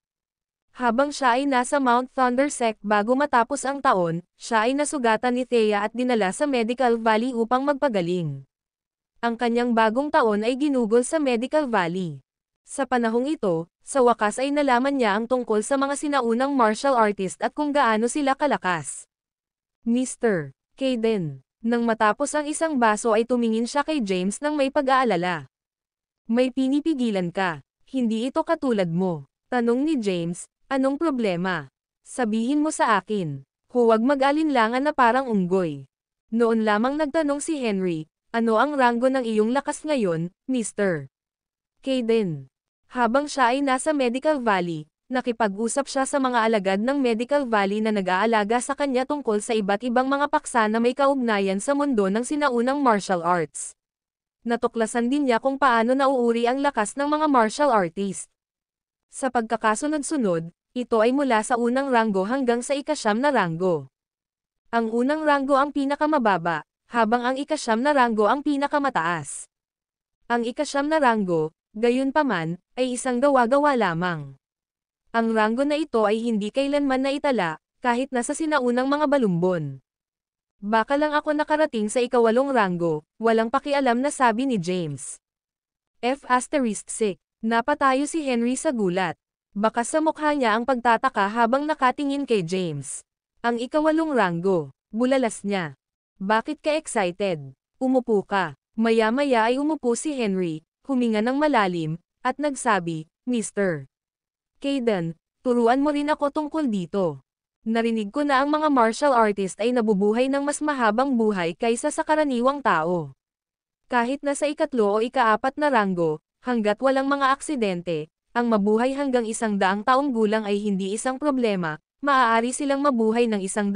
Habang siya ay nasa Mount Thunder Sect bago matapos ang taon, siya ay nasugatan ni Thea at dinala sa Medical Valley upang magpagaling. Ang kanyang bagong taon ay ginugol sa Medical Valley. Sa panahong ito, sa wakas ay nalaman niya ang tungkol sa mga sinaunang martial artist at kung gaano sila kalakas. Mr. Kayden. Nang matapos ang isang baso ay tumingin siya kay James nang may pag-aalala. May pinipigilan ka. Hindi ito katulad mo. Tanong ni James, anong problema? Sabihin mo sa akin. Huwag mag-alinlangan na parang unggoy. Noon lamang nagtanong si Henry, ano ang ranggo ng iyong lakas ngayon, Mr. Kayden? Habang siya ay nasa Medical Valley, nakipag-usap siya sa mga alagad ng Medical Valley na nag-aalaga sa kanya tungkol sa iba't ibang mga paksa na may kaugnayan sa mundo ng sinaunang martial arts. Natuklasan din niya kung paano nauuri ang lakas ng mga martial artist. Sa pagkakasunod-sunod, ito ay mula sa unang ranggo hanggang sa 9 na ranggo. Ang unang ranggo ang pinakamababa, habang ang 9 na ranggo ang pinakamataas. Ang 9 na ranggo, gayunpaman, ay isang gawa-gawa lamang. Ang ranggo na ito ay hindi kailanman naitala, kahit nasa sinaunang mga balumbon. Baka lang ako nakarating sa 8 ranggo, walang pakialam na sabi ni James. F***6. Napatayo si Henry sa gulat. Baka sa mukha niya ang pagtataka habang nakatingin kay James. Ang 8 ranggo, bulalas niya. Bakit ka excited? Umupo ka. Maya-maya ay umupo si Henry, huminga ng malalim, at nagsabi, Mr. Kayden, turuan mo rin ako tungkol dito. Narinig ko na ang mga martial artist ay nabubuhay ng mas mahabang buhay kaysa sa karaniwang tao. Kahit nasa 3 o 4 na ranggo, hanggat walang mga aksidente, ang mabuhay hanggang 100 taong gulang ay hindi isang problema, maaari silang mabuhay ng 150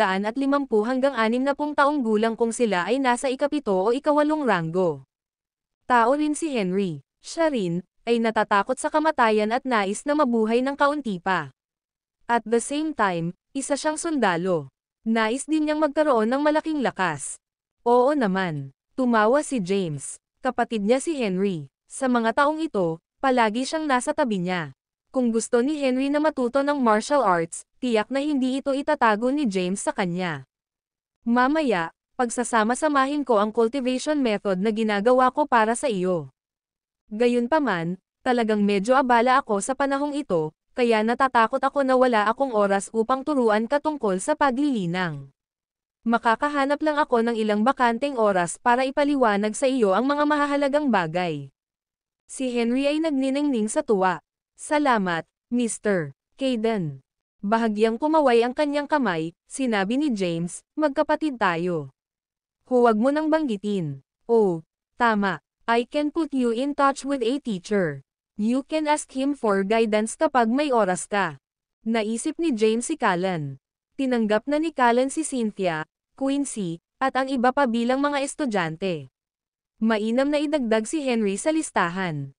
hanggang 60 taong gulang kung sila ay nasa 7 o 8 ranggo. Tao rin si Henry. Siya rin, ay natatakot sa kamatayan at nais na mabuhay ng kaunti pa. At the same time, isa siyang sundalo. Nais din niyang magkaroon ng malaking lakas. Oo naman. Tumawa si James. Kapatid niya si Henry. Sa mga taong ito, palagi siyang nasa tabi niya. Kung gusto ni Henry na matuto ng martial arts, tiyak na hindi ito itatago ni James sa kanya. Mamaya, pagsasama-samahin ko ang cultivation method na ginagawa ko para sa iyo. Gayunpaman, talagang medyo abala ako sa panahong ito, kaya natatakot ako na wala akong oras upang turuan ka tungkol sa paglilinang. Makakahanap lang ako ng ilang bakanteng oras para ipaliwanag sa iyo ang mga mahahalagang bagay. Si Henry ay nagniningning sa tuwa. Salamat, Mr. Caden. Bahagyang kumaway ang kanyang kamay, sinabi ni James, magkapatid tayo. Huwag mo nang banggitin. Oh, tama. I can put you in touch with a teacher. You can ask him for guidance kapag may oras ka. Naisip ni James si Callan. Tinanggap na ni Callan si Cynthia, Quincy, at ang iba pa bilang mga estudyante. Mainam na idagdag si Henry sa listahan.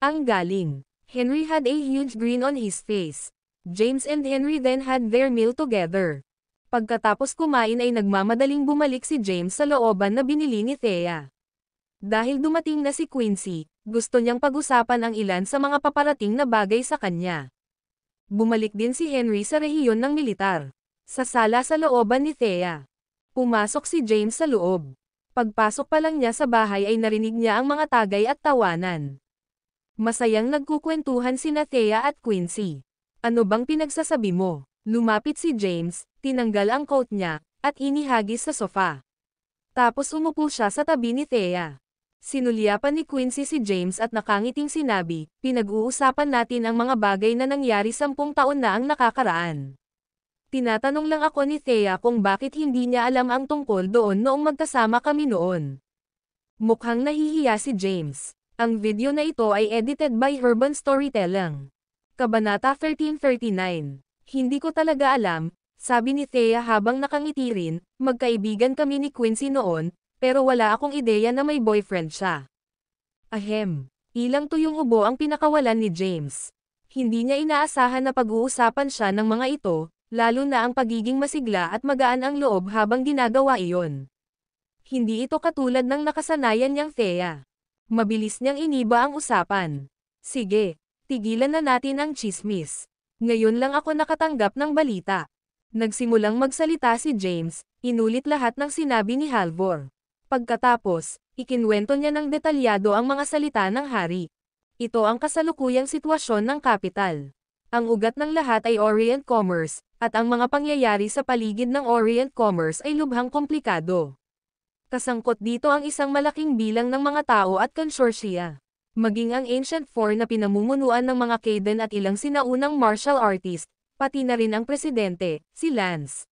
Ang galing. Henry had a huge grin on his face. James and Henry then had their meal together. Pagkatapos kumain ay nagmamadaling bumalik si James sa looban na binili ni Thea. Dahil dumating na si Quincy, gusto niyang pag-usapan ang ilan sa mga paparating na bagay sa kanya. Bumalik din si Henry sa rehiyon ng militar. Sa sala sa looban ni Thea. Pumasok si James sa loob. Pagpasok pa lang niya sa bahay ay narinig niya ang mga tagay at tawanan. Masayang nagkukwentuhan sina Thea at Quincy. Ano bang pinagsasabi mo? Lumapit si James, tinanggal ang coat niya, at inihagis sa sofa. Tapos umupo siya sa tabi ni Thea. Sinulyapan ni Quincy si James at nakangiting sinabi, pinag-uusapan natin ang mga bagay na nangyari 10 taon na ang nakakaraan. Tinatanong lang ako ni Thea kung bakit hindi niya alam ang tungkol doon noong magkasama kami noon. Mukhang nahihiya si James. Ang video na ito ay edited by Urban Storytelling. Kabanata 1339. Hindi ko talaga alam, sabi ni Thea habang nakangiti rin, magkaibigan kami ni Quincy noon, pero wala akong ideya na may boyfriend siya. Ahem. Ilang tuyong ubo ang pinakawalan ni James. Hindi niya inaasahan na pag-uusapan siya ng mga ito, lalo na ang pagiging masigla at magaan ang loob habang ginagawa iyon. Hindi ito katulad ng nakasanayan niyang Thea. Mabilis niyang iniba ang usapan. Sige, tigilan na natin ang chismis. Ngayon lang ako nakatanggap ng balita. Nagsimulang magsalita si James, inulit lahat ng sinabi ni Halvor. Pagkatapos, ikinwento niya ng detalyado ang mga salita ng hari. Ito ang kasalukuyang sitwasyon ng kapital. Ang ugat ng lahat ay Orient Commerce, at ang mga pangyayari sa paligid ng Orient Commerce ay lubhang komplikado. Kasangkot dito ang isang malaking bilang ng mga tao at konsorsiya. Maging ang Ancient Four na pinamumunuan ng mga Caden at ilang sinaunang martial artist, pati na rin ang presidente, si Lance.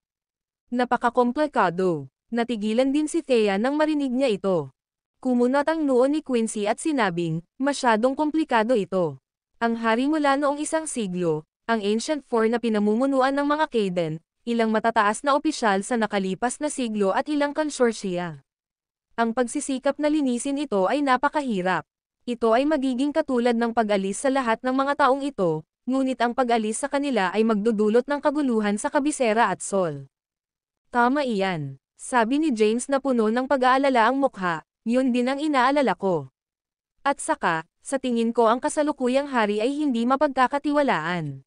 Napakakomplikado. Natigilan din si Thea nang marinig niya ito. Kumunat ang noo ni Quincy at sinabing, masyadong komplikado ito. Ang hari mula noong 1 siglo, ang Ancient Four na pinamumunuan ng mga Caden, ilang matataas na opisyal sa nakalipas na siglo at ilang konsorsiya. Ang pagsisikap na linisin ito ay napakahirap. Ito ay magiging katulad ng pag-alis sa lahat ng mga taong ito, ngunit ang pag-alis sa kanila ay magdudulot ng kaguluhan sa kabisera at Sol. Tama iyan. Sabi ni James na puno ng pag-aalala ang mukha, yun din ang inaalala ko. At saka, sa tingin ko ang kasalukuyang hari ay hindi mapagkakatiwalaan.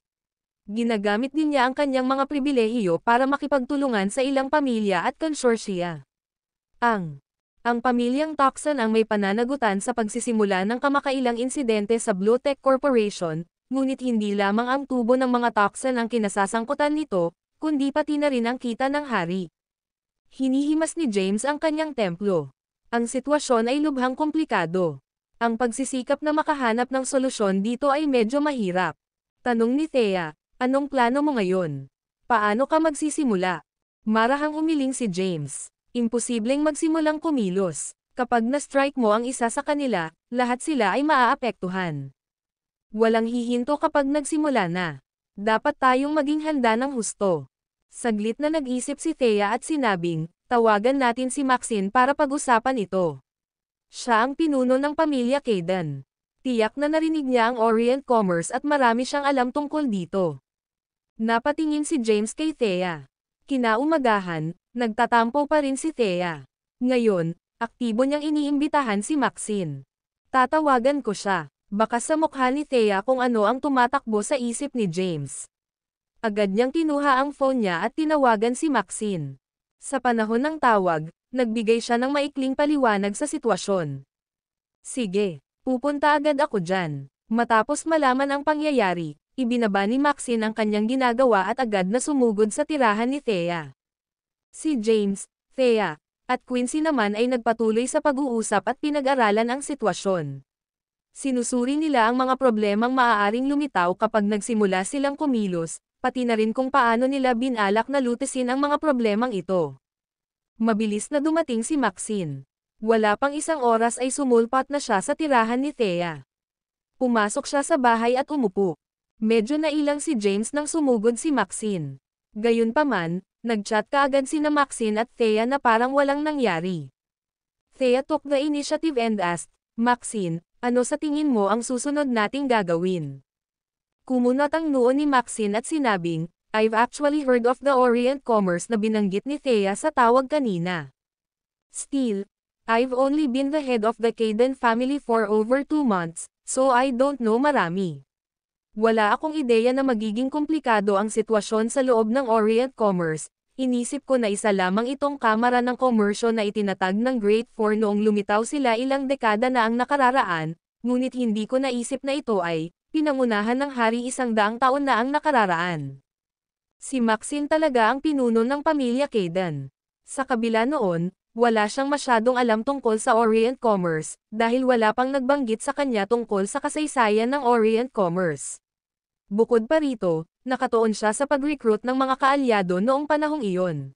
Ginagamit din niya ang kanyang mga pribilehiyo para makipagtulungan sa ilang pamilya at konsorsiya. Ang pamilyang Toxon ang may pananagutan sa pagsisimula ng kamakailang insidente sa Blue Tech Corporation, ngunit hindi lamang ang tubo ng mga Toxon ang kinasasangkutan nito, kundi pati na rin ang kita ng hari. Hinihimas ni James ang kanyang templo. Ang sitwasyon ay lubhang komplikado. Ang pagsisikap na makahanap ng solusyon dito ay medyo mahirap. Tanong ni Thea, anong plano mo ngayon? Paano ka magsisimula? Marahang umiling si James. Imposibleng magsimulang kumilos. Kapag na-strike mo ang isa sa kanila, lahat sila ay maaapektuhan. Walang hihinto kapag nagsimula na. Dapat tayong maging handa ng husto. Saglit na nag-isip si Thea at sinabing, tawagan natin si Maxine para pag-usapan ito. Siya ang pinuno ng pamilya Kayden. Tiyak na narinig niya ang Orient Commerce at marami siyang alam tungkol dito. Napatingin si James kay Thea. Kinaumagahan, nagtatampo pa rin si Thea. Ngayon, aktibo niyang iniimbitahan si Maxine. Tatawagan ko siya. Baka sa mukha ni Thea kung ano ang tumatakbo sa isip ni James. Agad niyang kinuha ang phone niya at tinawagan si Maxine. Sa panahon ng tawag, nagbigay siya ng maikling paliwanag sa sitwasyon. Sige, pupunta agad ako dyan. Matapos malaman ang pangyayari, ibinaba ni Maxine ang kanyang ginagawa at agad na sumugod sa tirahan ni Thea. Si James, Thea, at Quincy naman ay nagpatuloy sa pag-uusap at pinag-aralan ang sitwasyon. Sinusuri nila ang mga problemang maaaring lumitaw kapag nagsimula silang kumilos, pati na rin kung paano nila binalak na lutasin ang mga problemang ito. Mabilis na dumating si Maxine. Wala pang isang oras ay sumulpat na siya sa tirahan ni Thea. Pumasok siya sa bahay at umupo. Medyo nailang si James nang sumugod si Maxine. Gayunpaman, nag-chat kaagad sina Maxine at Thea na parang walang nangyari. Thea took the initiative and asked, "Maxine, ano sa tingin mo ang susunod nating gagawin?" Kumunot ang noo ni Maxine at sinabing, "I've actually heard of the Orient Commerce na binanggit ni Thea sa tawag kanina. Still, I've only been the head of the Kayden family for over 2 months, so I don't know marami. Wala akong ideya na magiging komplikado ang sitwasyon sa loob ng Orient Commerce. Inisip ko na isa lamang itong kamara ng komersyo na itinatag ng Great Four noong lumitaw sila ilang dekada na ang nakararaan, ngunit hindi ko naisip na ito ay pinangunahan ng hari 100 taon na ang nakararaan." Si Maxine talaga ang pinuno ng pamilya Kayden. Sa kabila noon, wala siyang masyadong alam tungkol sa Orient Commerce, dahil wala pang nagbanggit sa kanya tungkol sa kasaysayan ng Orient Commerce. Bukod pa rito, nakatuon siya sa pag-recruit ng mga kaalyado noong panahong iyon.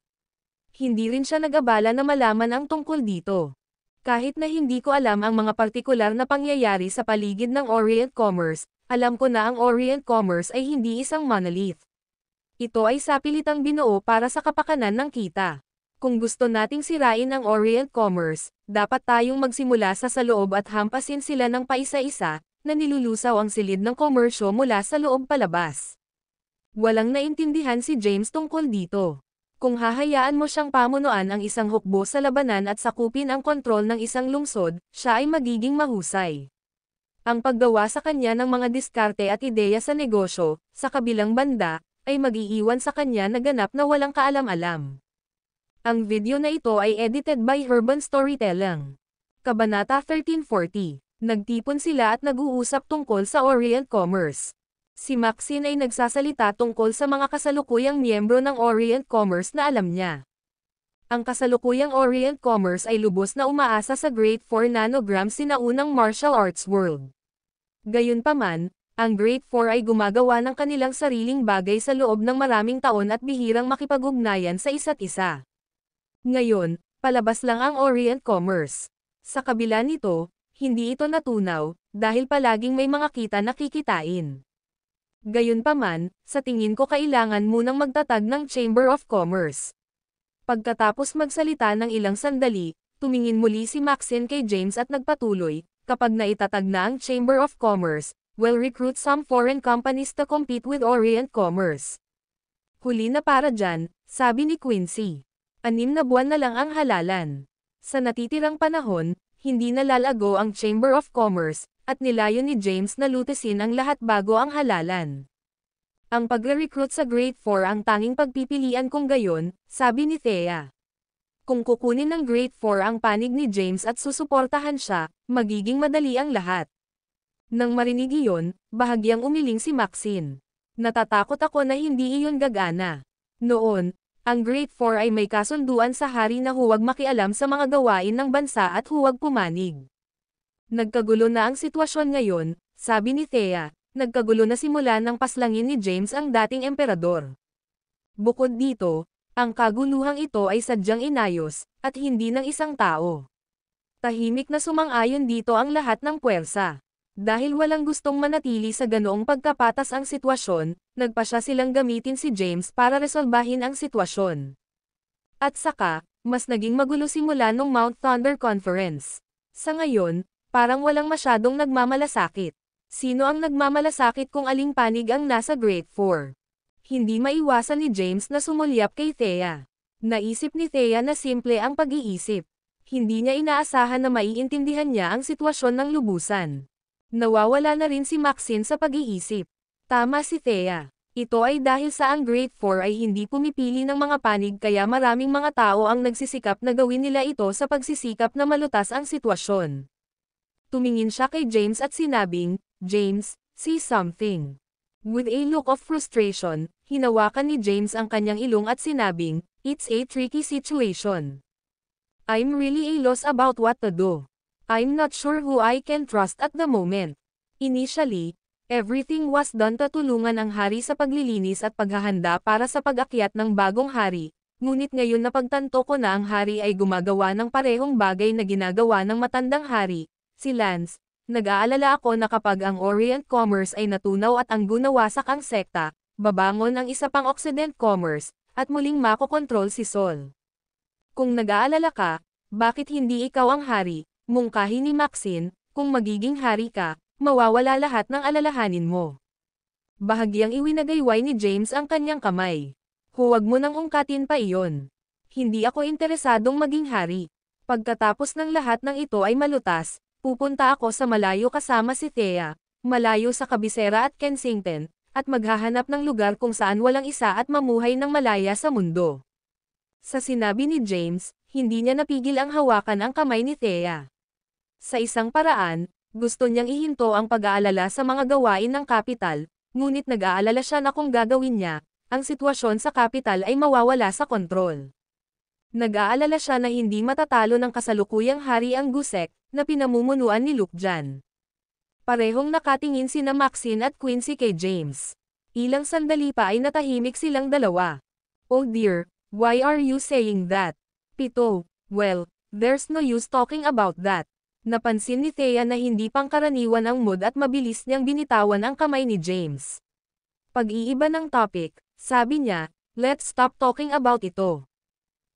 Hindi rin siya nag-abala na malaman ang tungkol dito. Kahit na hindi ko alam ang mga partikular na pangyayari sa paligid ng Orient Commerce, alam ko na ang Orient Commerce ay hindi isang monolith. Ito ay sapilitang binuo para sa kapakanan ng kita. Kung gusto nating sirain ang Orient Commerce, dapat tayong magsimula sa loob at hampasin sila ng paisa-isa, na nilulusaw ang silid ng komersyo mula sa loob palabas. Walang naintindihan si James tungkol dito. Kung hahayaan mo siyang pamunuan ang isang hukbo sa labanan at sakupin ang kontrol ng isang lungsod, siya ay magiging mahusay. Ang paggawa sa kanya ng mga diskarte at ideya sa negosyo, sa kabilang banda, ay mag-iiwan sa kanya na ganap na walang kaalam-alam. Ang video na ito ay edited by Urban Storytelling. Kabanata 1340. Nagtipon sila at nag-uusap tungkol sa Orient Commerce. Si Maxine ay nagsasalita tungkol sa mga kasalukuyang miyembro ng Orient Commerce na alam niya. Ang kasalukuyang Orient Commerce ay lubos na umaasa sa Great Four nanograms sinaunang martial arts world. Gayunpaman, ang Great Four ay gumagawa ng kanilang sariling bagay sa loob ng maraming taon at bihirang makipag-ugnayan sa isa't isa. Ngayon, palabas lang ang Orient Commerce. Sa kabila nito, hindi ito natunaw, dahil palaging may mga kita na kikitain. Gayunpaman, sa tingin ko kailangan munang magtatag ng Chamber of Commerce. Pagkatapos magsalita ng ilang sandali, tumingin muli si Maxine kay James at nagpatuloy, "Kapag naitatag na ang Chamber of Commerce, we'll recruit some foreign companies to compete with Orient Commerce." Huli na para dyan, sabi ni Quincy. 6 na buwan na lang ang halalan. Sa natitirang panahon, hindi na lalago ang Chamber of Commerce, at nilayon ni James na lutasin ang lahat bago ang halalan. Ang pagre-recruit sa Great Four ang tanging pagpipilian kung gayon, sabi ni Thea. Kung kukunin ng Great Four ang panig ni James at susuportahan siya, magiging madali ang lahat. Nang marinig iyon, bahagyang umiling si Maxine. Natatakot ako na hindi iyon gagana. Noon, ang Great Four ay may kasunduan sa hari na huwag makialam sa mga gawain ng bansa at huwag pumanig. Nagkagulo na ang sitwasyon ngayon, sabi ni Thea, nagkagulo na simula ng paslangin ni James ang dating emperador. Bukod dito, ang kaguluhang ito ay sadyang inayos, at hindi ng isang tao. Tahimik na sumang-ayon dito ang lahat ng puwersa. Dahil walang gustong manatili sa ganoong pagkapatas ang sitwasyon, nagpasya silang gamitin si James para resolbahin ang sitwasyon. At saka, mas naging magulo simula nung Mount Thunder Conference. Sa ngayon, parang walang masyadong nagmamalasakit. Sino ang nagmamalasakit kung aling panig ang nasa grade 4? Hindi maiwasan ni James na sumulyap kay Thea. Naisip ni Thea na simple ang pag-iisip. Hindi niya inaasahan na maiintindihan niya ang sitwasyon ng lubusan. Nawawala na rin si Maxine sa pag-iisip. Tama si Thea. Ito ay dahil sa ang grade 4 ay hindi pumipili ng mga panig kaya maraming mga tao ang nagsisikap na gawin nila ito sa pagsisikap na malutas ang sitwasyon. Tumingin siya kay James at sinabing, "James, see something." With a look of frustration, hinawakan ni James ang kanyang ilong at sinabing, "It's a tricky situation. I'm really a loss about what to do. I'm not sure who I can trust at the moment." Initially, everything was done to tulungan ang hari sa paglilinis at paghahanda para sa pag-akyat ng bagong hari, ngunit ngayon napagtanto ko na ang hari ay gumagawa ng parehong bagay na ginagawa ng matandang hari, si Lance. Nag-aalala ako na kapag ang Orient Commerce ay natunaw at ang gunawasak ang sekta, babangon ang isa pang Occident Commerce, at muling makokontrol si Sol. Kung nag-aalala ka, bakit hindi ikaw ang hari? Mungkahi ni Maxine, kung magiging hari ka, mawawala lahat ng alalahanin mo. Bahagyang iwinagayway ni James ang kanyang kamay. Huwag mo nang ungkatin pa iyon. Hindi ako interesadong maging hari. Pagkatapos ng lahat ng ito ay malutas, pupunta ako sa malayo kasama si Thea, malayo sa Kabisera at Kensington, at maghahanap ng lugar kung saan walang isa at mamuhay ng malaya sa mundo. Sa sinabi ni James, hindi niya napigil ang hawakan ang kamay ni Thea. Sa isang paraan, gusto niyang ihinto ang pag-aalala sa mga gawain ng kapital, ngunit nag-aalala siya na kung gagawin niya, ang sitwasyon sa kapital ay mawawala sa kontrol. Nag-aalala siya na hindi matatalo ng kasalukuyang hari ang Gusek, na pinamumunuan ni Luke Jan. Parehong nakatingin sina Maxine at Quincy kay James. Ilang sandali pa ay natahimik silang dalawa. "Oh dear, why are you saying that?" "Pito, well, there's no use talking about that." Napansin ni Thea na hindi pangkaraniwan ang mood at mabilis niyang binitawan ang kamay ni James. Pag-iiba ng topic, sabi niya, "Let's stop talking about ito.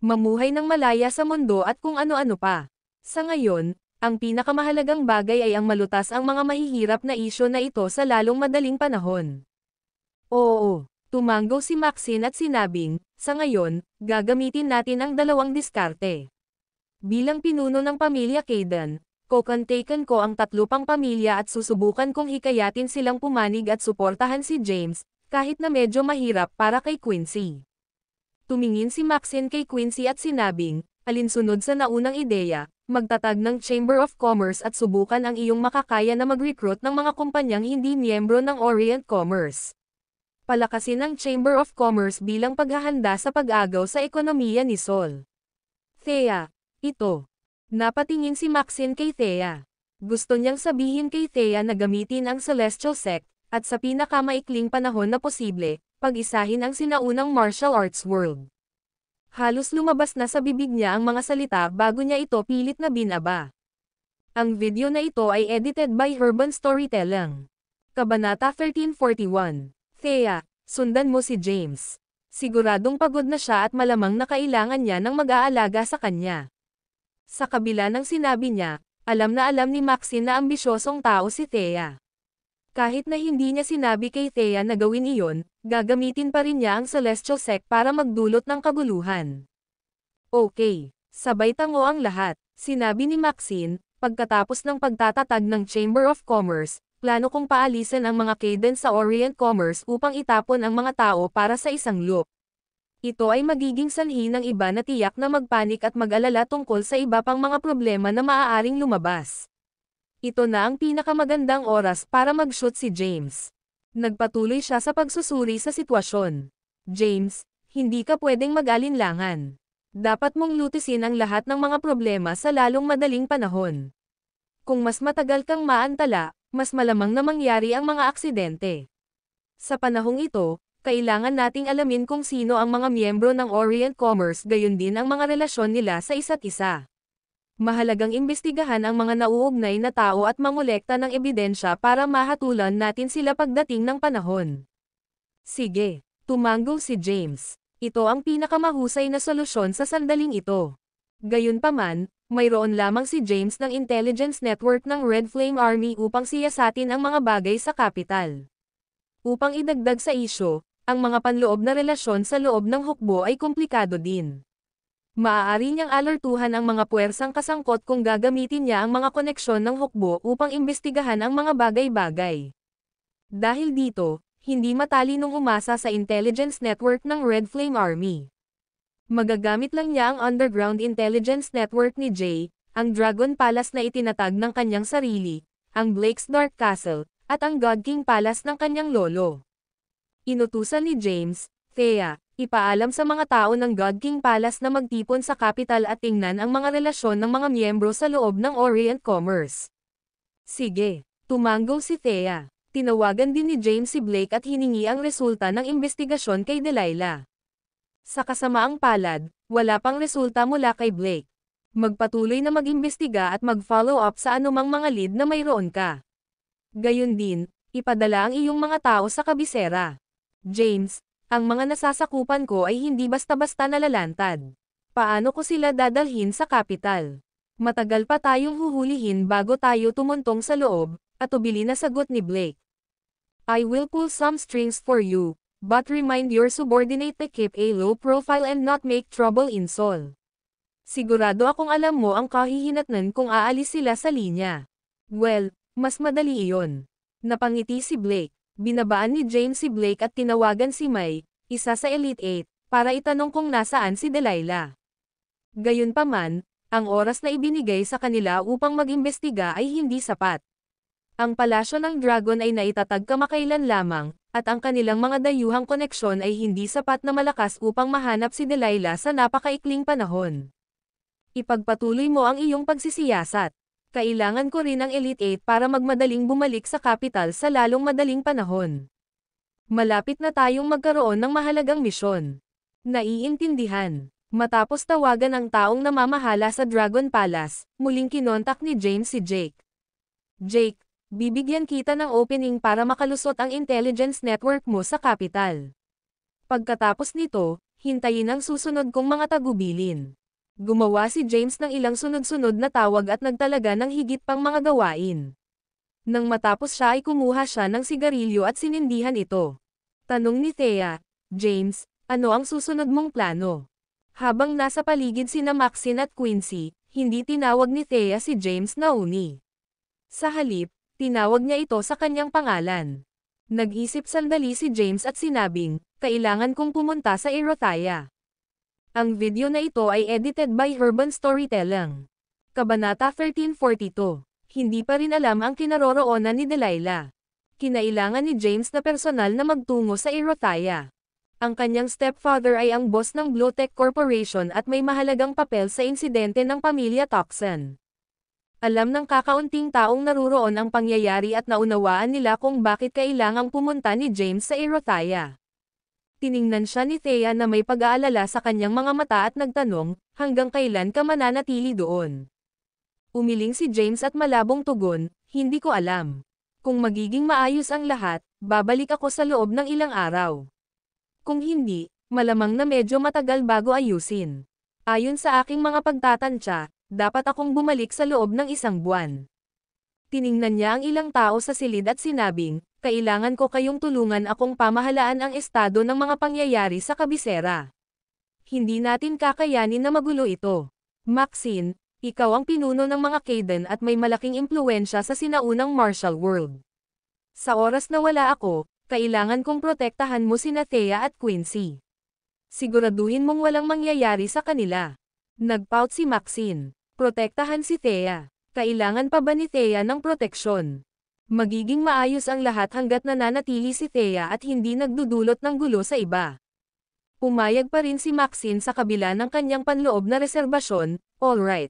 Mamuhay ng malaya sa mundo at kung ano-ano pa." Sa ngayon, ang pinakamahalagang bagay ay ang malutas ang mga mahihirap na isyo na ito sa lalong madaling panahon. Oo, tumango si Maxine at sinabing, "Sa ngayon, gagamitin natin ang dalawang diskarte." Bilang pinuno ng pamilya Kayden, kukontaken ko ang 3 pang pamilya at susubukan kong hikayatin silang pumanig at suportahan si James, kahit na medyo mahirap para kay Quincy. Tumingin si Maxine kay Quincy at sinabing, "Alinsunod sa naunang ideya, magtatag ng Chamber of Commerce at subukan ang iyong makakaya na mag-recruit ng mga kumpanyang hindi miyembro ng Orient Commerce. Palakasin ang Chamber of Commerce bilang paghahanda sa pag-agaw sa ekonomiya ni Sol." "Thea, ito." Napatingin si Maxine kay Thea. Gusto niyang sabihin kay Thea na gamitin ang Celestial Sect, at sa pinakamaikling panahon na posible, pag-isahin ang sinaunang martial arts world. Halos lumabas na sa bibig niya ang mga salita bago niya ito pilit na binaba. Ang video na ito ay edited by Urban Storytelling. Kabanata 1341. Thea, sundan mo si James. Siguradong pagod na siya at malamang na kailangan niya ng mag-aalaga sa kanya. Sa kabila ng sinabi niya, alam na alam ni Maxine na ambisyosong tao si Thea. Kahit na hindi niya sinabi kay Thea na gawin iyon, gagamitin pa rin niya ang Celestial Sect para magdulot ng kaguluhan. "Okay, sabay tango ang lahat," sinabi ni Maxine, pagkatapos ng pagtatatag ng Chamber of Commerce. "Plano kong paalisin ang mga Kayden sa Orient Commerce upang itapon ang mga tao para sa isang loop. Ito ay magiging sanhi ng iba na tiyak na magpanik at mag-alala tungkol sa iba pang mga problema na maaaring lumabas. Ito na ang pinakamagandang oras para mag-shoot si James." Nagpatuloy siya sa pagsusuri sa sitwasyon. "James, hindi ka pwedeng mag-alinlangan. Dapat mong lutisin ang lahat ng mga problema sa lalong madaling panahon. Kung mas matagal kang maantala, mas malamang na mangyari ang mga aksidente. Sa panahong ito, kailangan nating alamin kung sino ang mga miyembro ng Orient Commerce gayon din ang mga relasyon nila sa isa't isa. Mahalagang imbestigahan ang mga nauugnay na tao at mangolekta ng ebidensya para mahatulan natin sila pagdating ng panahon." "Sige," tumango si James. "Ito ang pinakamahusay na solusyon sa sandaling ito. Gayunpaman, Mayroon lamang si James ng intelligence network ng Red Flame Army upang siyasatin ang mga bagay sa kapital. Upang idagdag sa isyo, ang mga panloob na relasyon sa loob ng hukbo ay komplikado din. Maaari niyang alertuhan ang mga puwersang kasangkot kung gagamitin niya ang mga koneksyon ng hukbo upang imbestigahan ang mga bagay-bagay. Dahil dito, hindi matalinong umasa sa intelligence network ng Red Flame Army. Magagamit lang niya ang underground intelligence network ni Jay, ang Dragon Palace na itinatag ng kanyang sarili, ang Blake's Dark Castle, at ang God King Palace ng kanyang lolo. Inutusan ni James, Thea, ipaalam sa mga tao ng God King Palace na magtipon sa capital at tingnan ang mga relasyon ng mga miyembro sa loob ng Orient Commerce. Sige, tumango si Thea. Tinawagan din ni James si Blake at hiningi ang resulta ng investigasyon kay Delilah. Sa kasamaang palad, wala pang resulta mula kay Blake. Magpatuloy na mag-imbestiga at mag-follow up sa anumang mga lead na mayroon ka. Gayun din, ipadala ang iyong mga tao sa kabisera. James, ang mga nasasakupan ko ay hindi basta-basta nalalantad. Paano ko sila dadalhin sa kapital? Matagal pa tayong huhulihin bago tayo tumuntong sa loob, at ubili na sagot ni Blake. I will pull some strings for you. But remind your subordinate to keep a low profile and not make trouble in Seoul. Sigurado akong alam mo ang kahihinatnan kung aalis sila sa linya. Well, mas madali iyon. Napangiti si Blake. Binabaan ni James si Blake at tinawagan si Mai, isa sa Elite 8, para itanong kung nasaan si Delilah. Gayunpaman, ang oras na ibinigay sa kanila upang mag-imbestiga ay hindi sapat. Ang palasyo ng Dragon ay naitatag kamakailan lamang, at ang kanilang mga dayuhang koneksyon ay hindi sapat na malakas upang mahanap si Delilah sa napakaikling panahon. Ipagpatuloy mo ang iyong pagsisiyasat. Kailangan ko rin ang Elite 8 para magmadaling bumalik sa capital sa lalong madaling panahon. Malapit na tayong magkaroon ng mahalagang misyon. Naiintindihan. Matapos tawagan ang taong namamahala sa Dragon Palace, muling kinontak ni James si Jake. Jake, bibigyan kita ng opening para makalusot ang intelligence network mo sa kapital. Pagkatapos nito, hintayin ang susunod kong mga tagubilin. Gumawa si James ng ilang sunod-sunod na tawag at nagtalaga ng higit pang mga gawain. Nang matapos siya ay kumuha siya ng sigarilyo at sinindihan ito. Tanong ni Thea, James, ano ang susunod mong plano? Habang nasa paligid sina Maxine at Quincy, hindi tinawag ni Thea si James na Uni. Sa halip, tinawag niya ito sa kanyang pangalan. Nag-isip sandali si James at sinabing, kailangan kong pumunta sa Erothaya. Ang video na ito ay edited by Urban Storytelling. Kabanata 1342. Hindi pa rin alam ang kinaroroonan ni Delilah. Kinailangan ni James na personal na magtungo sa Erothaya. Ang kanyang stepfather ay ang boss ng Blotech Corporation at may mahalagang papel sa insidente ng pamilya Toxin. Alam ng kakaunting taong naruroon ang pangyayari at naunawaan nila kung bakit kailangang pumunta ni James sa Erothaya. Tiningnan siya ni Thea na may pag-aalala sa kanyang mga mata at nagtanong, hanggang kailan ka mananatili doon? Umiling si James at malabong tugon, hindi ko alam. Kung magiging maayos ang lahat, babalik ako sa loob ng ilang araw. Kung hindi, malamang na medyo matagal bago ayusin. Ayon sa aking mga pagtatansya, dapat akong bumalik sa loob ng 1 buwan. Tiningnan niya ang ilang tao sa silid at sinabing, kailangan ko kayong tulungan akong pamahalaan ang estado ng mga pangyayari sa kabisera. Hindi natin kakayanin na magulo ito. Maxine, ikaw ang pinuno ng mga Kaden at may malaking impluwensya sa sinaunang martial world. Sa oras na wala ako, kailangan kong protektahan mo sina Thea at Quincy. Siguraduhin mong walang mangyayari sa kanila. Nagpout si Maxine. Protektahan si Thea. Kailangan pa ba ni Thea ng proteksyon? Magiging maayos ang lahat hanggat nananatili si Thea at hindi nagdudulot ng gulo sa iba. Pumayag pa rin si Maxine sa kabila ng kanyang panloob na reserbasyon, alright.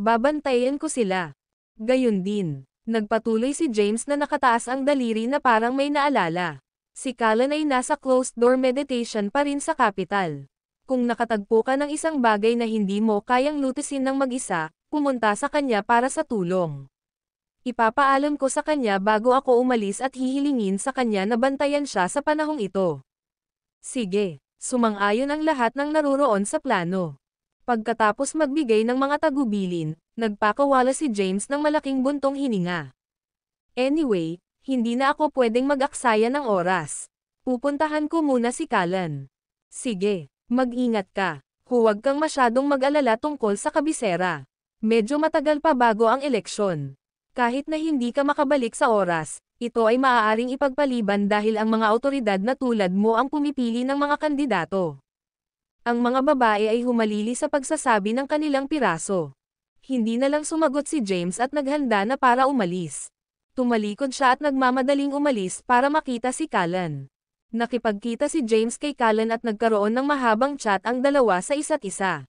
Babantayan ko sila. Gayun din, nagpatuloy si James na nakataas ang daliri na parang may naalala. Si Callan ay nasa closed-door meditation pa rin sa kapital. Kung nakatagpo ka ng isang bagay na hindi mo kayang lutisin ng mag-isa, pumunta sa kanya para sa tulong. Ipapaalam ko sa kanya bago ako umalis at hihilingin sa kanya na bantayan siya sa panahong ito. Sige, sumang-ayon ang lahat ng naruroon sa plano. Pagkatapos magbigay ng mga tagubilin, nagpakawala si James ng malaking buntong hininga. Anyway, hindi na ako pwedeng mag-aksaya ng oras. Pupuntahan ko muna si Callan. Sige, mag-ingat ka. Huwag kang masyadong mag-alala tungkol sa kabisera. Medyo matagal pa bago ang eleksyon. Kahit na hindi ka makabalik sa oras, ito ay maaaring ipagpaliban dahil ang mga awtoridad na tulad mo ang pumipili ng mga kandidato. Ang mga babae ay humalili sa pagsasabi ng kanilang piraso. Hindi na lang sumagot si James at naghanda na para umalis. Tumalikod siya at nagmamadaling umalis para makita si Callan. Nakipagkita si James kay Callan at nagkaroon ng mahabang chat ang dalawa sa isa't isa.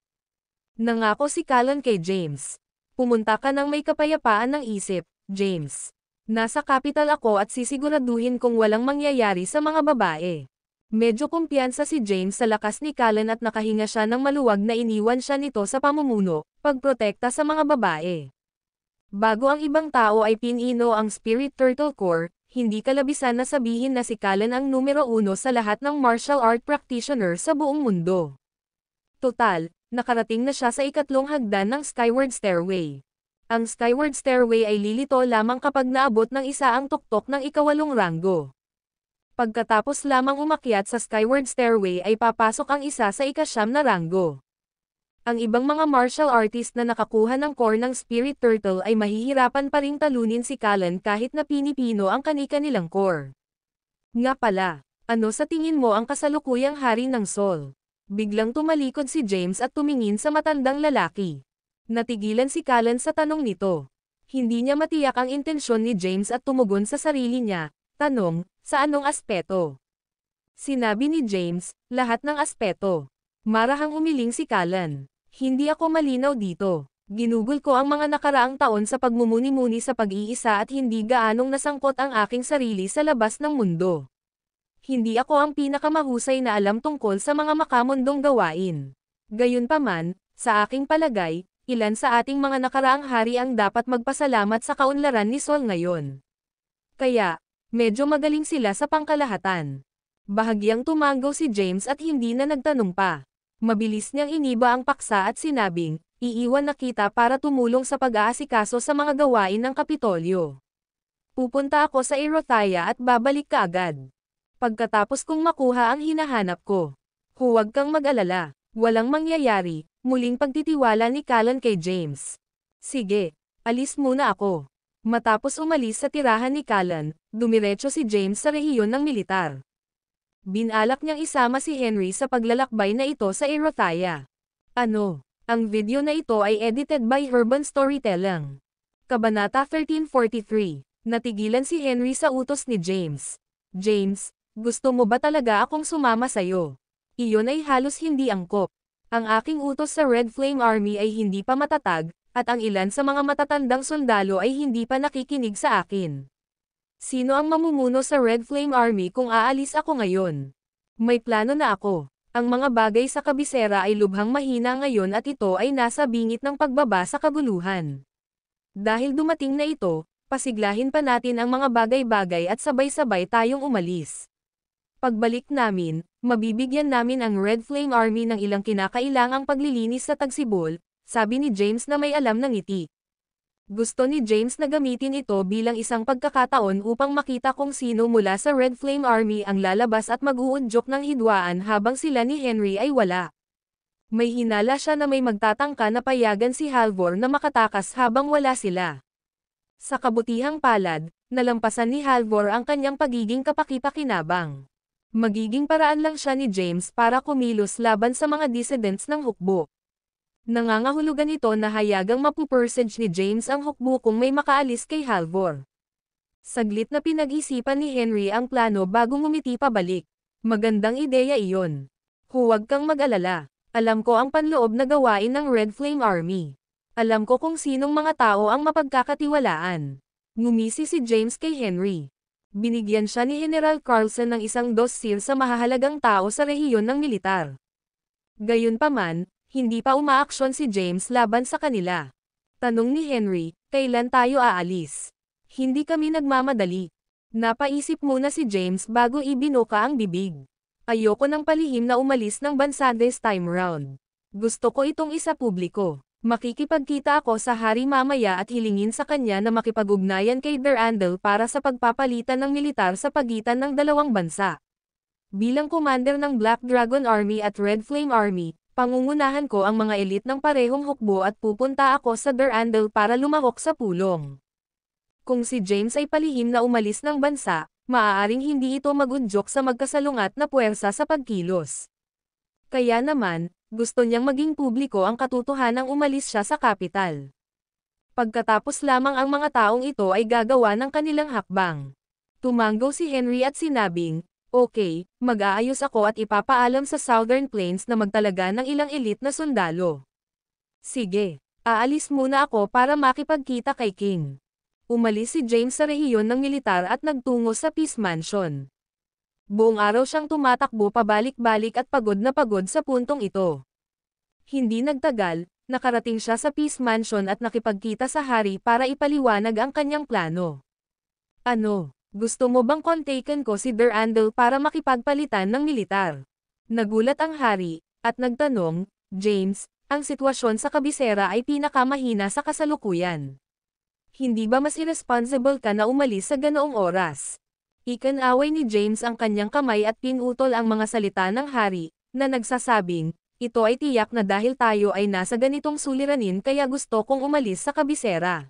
Nangako si Callan kay James. Pumunta ka ng may kapayapaan ng isip, James. Nasa capital ako at sisiguraduhin kung walang mangyayari sa mga babae. Medyo kumpiyansa si James sa lakas ni Callan at nakahinga siya ng maluwag na iniwan siya nito sa pamumuno, pagprotekta sa mga babae. Bago ang ibang tao ay pinino ang Spirit Turtle Corps, hindi kalabisan na sabihin na si Callan ang numero 1 sa lahat ng martial art practitioner sa buong mundo. Total, nakarating na siya sa ikatlong hagdan ng Skyward Stairway. Ang Skyward Stairway ay lilito lamang kapag naabot ng isa ang tuktok ng ika-8 ranggo. Pagkatapos lamang umakyat sa Skyward Stairway ay papasok ang isa sa ika-9 na ranggo. Ang ibang mga martial artist na nakakuha ng core ng Spirit Turtle ay mahihirapan pa ring talunin si Callan kahit na pinipino ang kani-kanilang core. Nga pala, ano sa tingin mo ang kasalukuyang hari ng Sol? Biglang tumalikod si James at tumingin sa matandang lalaki. Natigilan si Callan sa tanong nito. Hindi niya matiyak ang intensyon ni James at tumugon sa sarili niya, tanong, sa anong aspeto? Sinabi ni James, lahat ng aspeto. Marahang umiling si Callan. Hindi ako malinaw dito. Ginugol ko ang mga nakaraang taon sa pagmumuni-muni sa pag-iisa at hindi gaanong nasangkot ang aking sarili sa labas ng mundo. Hindi ako ang pinakamahusay na alam tungkol sa mga makamundong gawain. Gayunpaman, sa aking palagay, ilan sa ating mga nakaraang hari ang dapat magpasalamat sa kaunlaran ni Sol ngayon. Kaya, medyo magaling sila sa pangkalahatan. Bahagyang tumango si James at hindi na nagtanong pa. Mabilis niyang iniba ang paksa at sinabing, iiwan na kita para tumulong sa pag-aasikaso sa mga gawain ng Kapitolyo. Pupunta ako sa Erothia at babalik ka agad. Pagkatapos kong makuha ang hinahanap ko. Huwag kang mag-alala, walang mangyayari, muling pagtitiwala ni Callan kay James. Sige, alis muna ako. Matapos umalis sa tirahan ni Callan, dumiretso si James sa rehiyon ng militar. Binalak niyang isama si Henry sa paglalakbay na ito sa Erothia. Ano? Ang video na ito ay edited by Urban Storytelling. Kabanata 1343. Natigilan si Henry sa utos ni James. James, gusto mo ba talaga akong sumama sa'yo? Iyon ay halos hindi angkop. Ang aking utos sa Red Flame Army ay hindi pa matatag, at ang ilan sa mga matatandang sundalo ay hindi pa nakikinig sa akin. Sino ang mamumuno sa Red Flame Army kung aalis ako ngayon? May plano na ako. Ang mga bagay sa kabisera ay lubhang mahina ngayon at ito ay nasa bingit ng pagbaba sa kaguluhan. Dahil dumating na ito, pasiglahin pa natin ang mga bagay-bagay at sabay-sabay tayong umalis. Pagbalik namin, mabibigyan namin ang Red Flame Army ng ilang kinakailangang paglilinis sa Tagsibol, sabi ni James na may alam ng ngiti. Gusto ni James na gamitin ito bilang isang pagkakataon upang makita kung sino mula sa Red Flame Army ang lalabas at mag-uudyok ng hidwaan habang sila ni Henry ay wala. May hinala siya na may magtatangka na payagan si Halvor na makatakas habang wala sila. Sa kabutihang palad, nalampasan ni Halvor ang kanyang pagiging kapaki-pakinabang. Magiging paraan lang siya ni James para kumilos laban sa mga dissidents ng hukbo. Nangangahulugan ito na hayagang mapupersage ni James ang hukbo kung may makaalis kay Halvor. Saglit na pinag-isipan ni Henry ang plano bago ngumiti pabalik. Magandang ideya iyon. Huwag kang mag-alala. Alam ko ang panloob na gawain ng Red Flame Army. Alam ko kung sinong mga tao ang mapagkakatiwalaan. Ngumisi si James kay Henry. Binigyan siya ni General Carlson ng isang dossier sa mahahalagang tao sa rehiyon ng militar. Gayunpaman, hindi pa umaaksyon si James laban sa kanila. Tanong ni Henry, kailan tayo aalis? Hindi kami nagmamadali. Napaisip muna si James bago ibinuka ang bibig. Ayoko ng palihim na umalis ng bansa this time round. Gusto ko itong isa publiko. Makikipagkita ako sa hari mamaya at hilingin sa kanya na makipag-ugnayan kay Durandal para sa pagpapalitan ng militar sa pagitan ng dalawang bansa. Bilang commander ng Black Dragon Army at Red Flame Army, pangungunahan ko ang mga elite ng parehong hukbo at pupunta ako sa Durandal para lumahok sa pulong. Kung si James ay palihim na umalis ng bansa, maaaring hindi ito magunjok sa magkasalungat na puwersa sa pagkilos. Kaya naman, gusto niyang maging publiko ang katotohanang umalis siya sa kapital. Pagkatapos lamang ang mga taong ito ay gagawa ng kanilang hakbang. Tumanggo si Henry at sinabing, "Okay, mag-aayos ako at ipapaalam sa Southern Plains na magtalaga ng ilang elite na sundalo. Sige, aalis muna ako para makipagkita kay King." Umalis si James sa rehiyon ng militar at nagtungo sa Peace Mansion. Buong araw siyang tumatakbo pabalik-balik at pagod na pagod sa puntong ito. Hindi nagtagal, nakarating siya sa Peace Mansion at nakipagkita sa hari para ipaliwanag ang kanyang plano. "Ano, gusto mo bang kontaken ko si Durandal para makipagpalitan ng militar?" Nagulat ang hari, at nagtanong, "James, ang sitwasyon sa kabisera ay pinakamahina sa kasalukuyan. Hindi ba mas irresponsible ka na umalis sa ganoong oras?" Ikinaway ni James ang kanyang kamay at pinutol ang mga salita ng hari, na nagsasabing, "Ito ay tiyak na dahil tayo ay nasa ganitong suliranin kaya gusto kong umalis sa kabisera.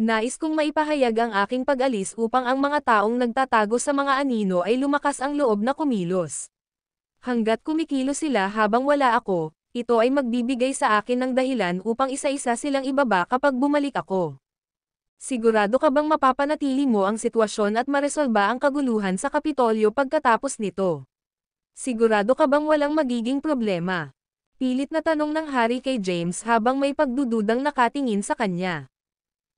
Nais kong maipahayag ang aking pag-alis upang ang mga taong nagtatago sa mga anino ay lumakas ang loob na kumilos. Hanggat kumikilos sila habang wala ako, ito ay magbibigay sa akin ng dahilan upang isa-isa silang ibaba kapag bumalik ako. Sigurado ka bang mapapanatili mo ang sitwasyon at maresolba ang kaguluhan sa Kapitolyo pagkatapos nito? Sigurado ka bang walang magiging problema?" Pilit na tanong ng hari kay James habang may pagdududang nakatingin sa kanya.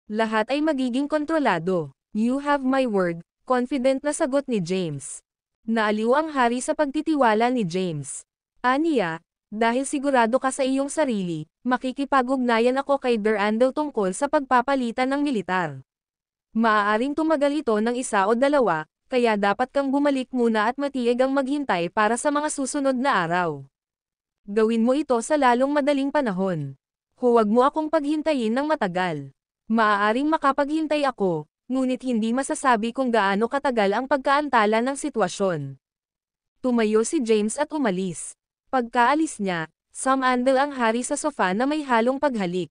"Lahat ay magiging kontrolado. You have my word," confident na sagot ni James. Naaliw ang hari sa pagtitiwala ni James. Aniya, "Dahil sigurado ka sa iyong sarili, makikipag-ugnayan ako kay Durandal tungkol sa pagpapalitan ng militar. Maaaring tumagal ito ng 1 o 2, kaya dapat kang bumalik muna at matiyak ang maghintay para sa mga susunod na araw. Gawin mo ito sa lalong madaling panahon. Huwag mo akong paghintayin ng matagal. Maaaring makapaghintay ako, ngunit hindi masasabi kung gaano katagal ang pagkaantala ng sitwasyon." Tumayo si James at umalis. Pagkaalis niya, sumandal ang hari sa sofa na may halong paghalik.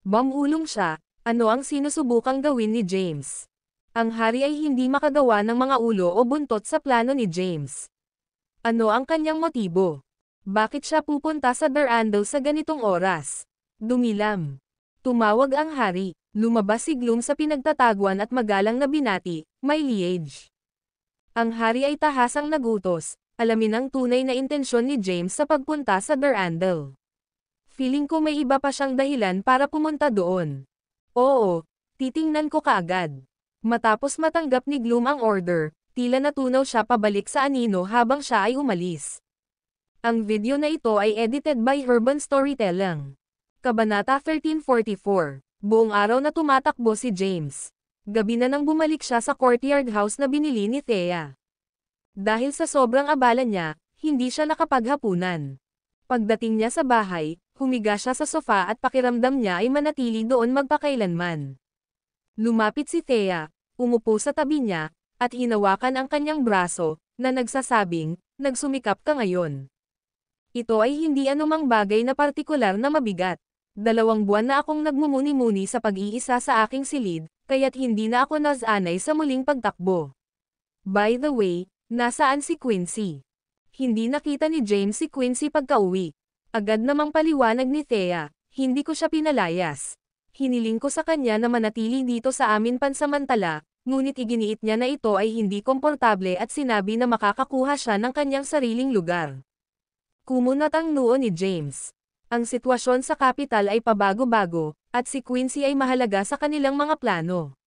Bumulong siya, ano ang sinusubukang gawin ni James? Ang hari ay hindi makagawa ng mga ulo o buntot sa plano ni James. Ano ang kanyang motibo? Bakit siya pupunta sa Durandal sa ganitong oras? Dumilam. Tumawag ang hari, lumabas si Gloom sa pinagtataguan at magalang na binati, "My liege." Ang hari ay tahasang nagutos, alamin ang tunay na intensyon ni James sa pagpunta sa Durandal. "Feeling ko may iba pa siyang dahilan para pumunta doon." "Oo, titingnan ko kaagad." Matapos matanggap ni Gloom ang order, tila natunaw siya pabalik sa anino habang siya ay umalis. Ang video na ito ay edited by Urban Storytelling. Kabanata 1344. Buong araw na tumatakbo si James. Gabi na nang bumalik siya sa courtyard house na binili ni Thea. Dahil sa sobrang abala niya, hindi siya nakapaghapunan. Pagdating niya sa bahay, humiga siya sa sofa at pakiramdam niya ay manatili doon magpakailanman. Lumapit si Thea, umupo sa tabi niya, at hinawakan ang kanyang braso, na nagsasabing, "Nagsumikap ka ngayon. Ito ay hindi anumang bagay na partikular na mabigat. 2 buwan na akong nagmumuni-muni sa pag-iisa sa aking silid, kaya't hindi na ako nasanay sa muling pagtakbo. By the way, nasaan si Quincy?" Hindi nakita ni James si Quincy pagka-uwi. Agad namang paliwanag ni Thea, "Hindi ko siya pinalayas. Hiniling ko sa kanya na manatili dito sa amin pansamantala, ngunit iginiit niya na ito ay hindi komportable at sinabi na makakakuha siya ng kanyang sariling lugar." Kumunat ang noo ni James. Ang sitwasyon sa kapital ay pabago-bago, at si Quincy ay mahalaga sa kanilang mga plano.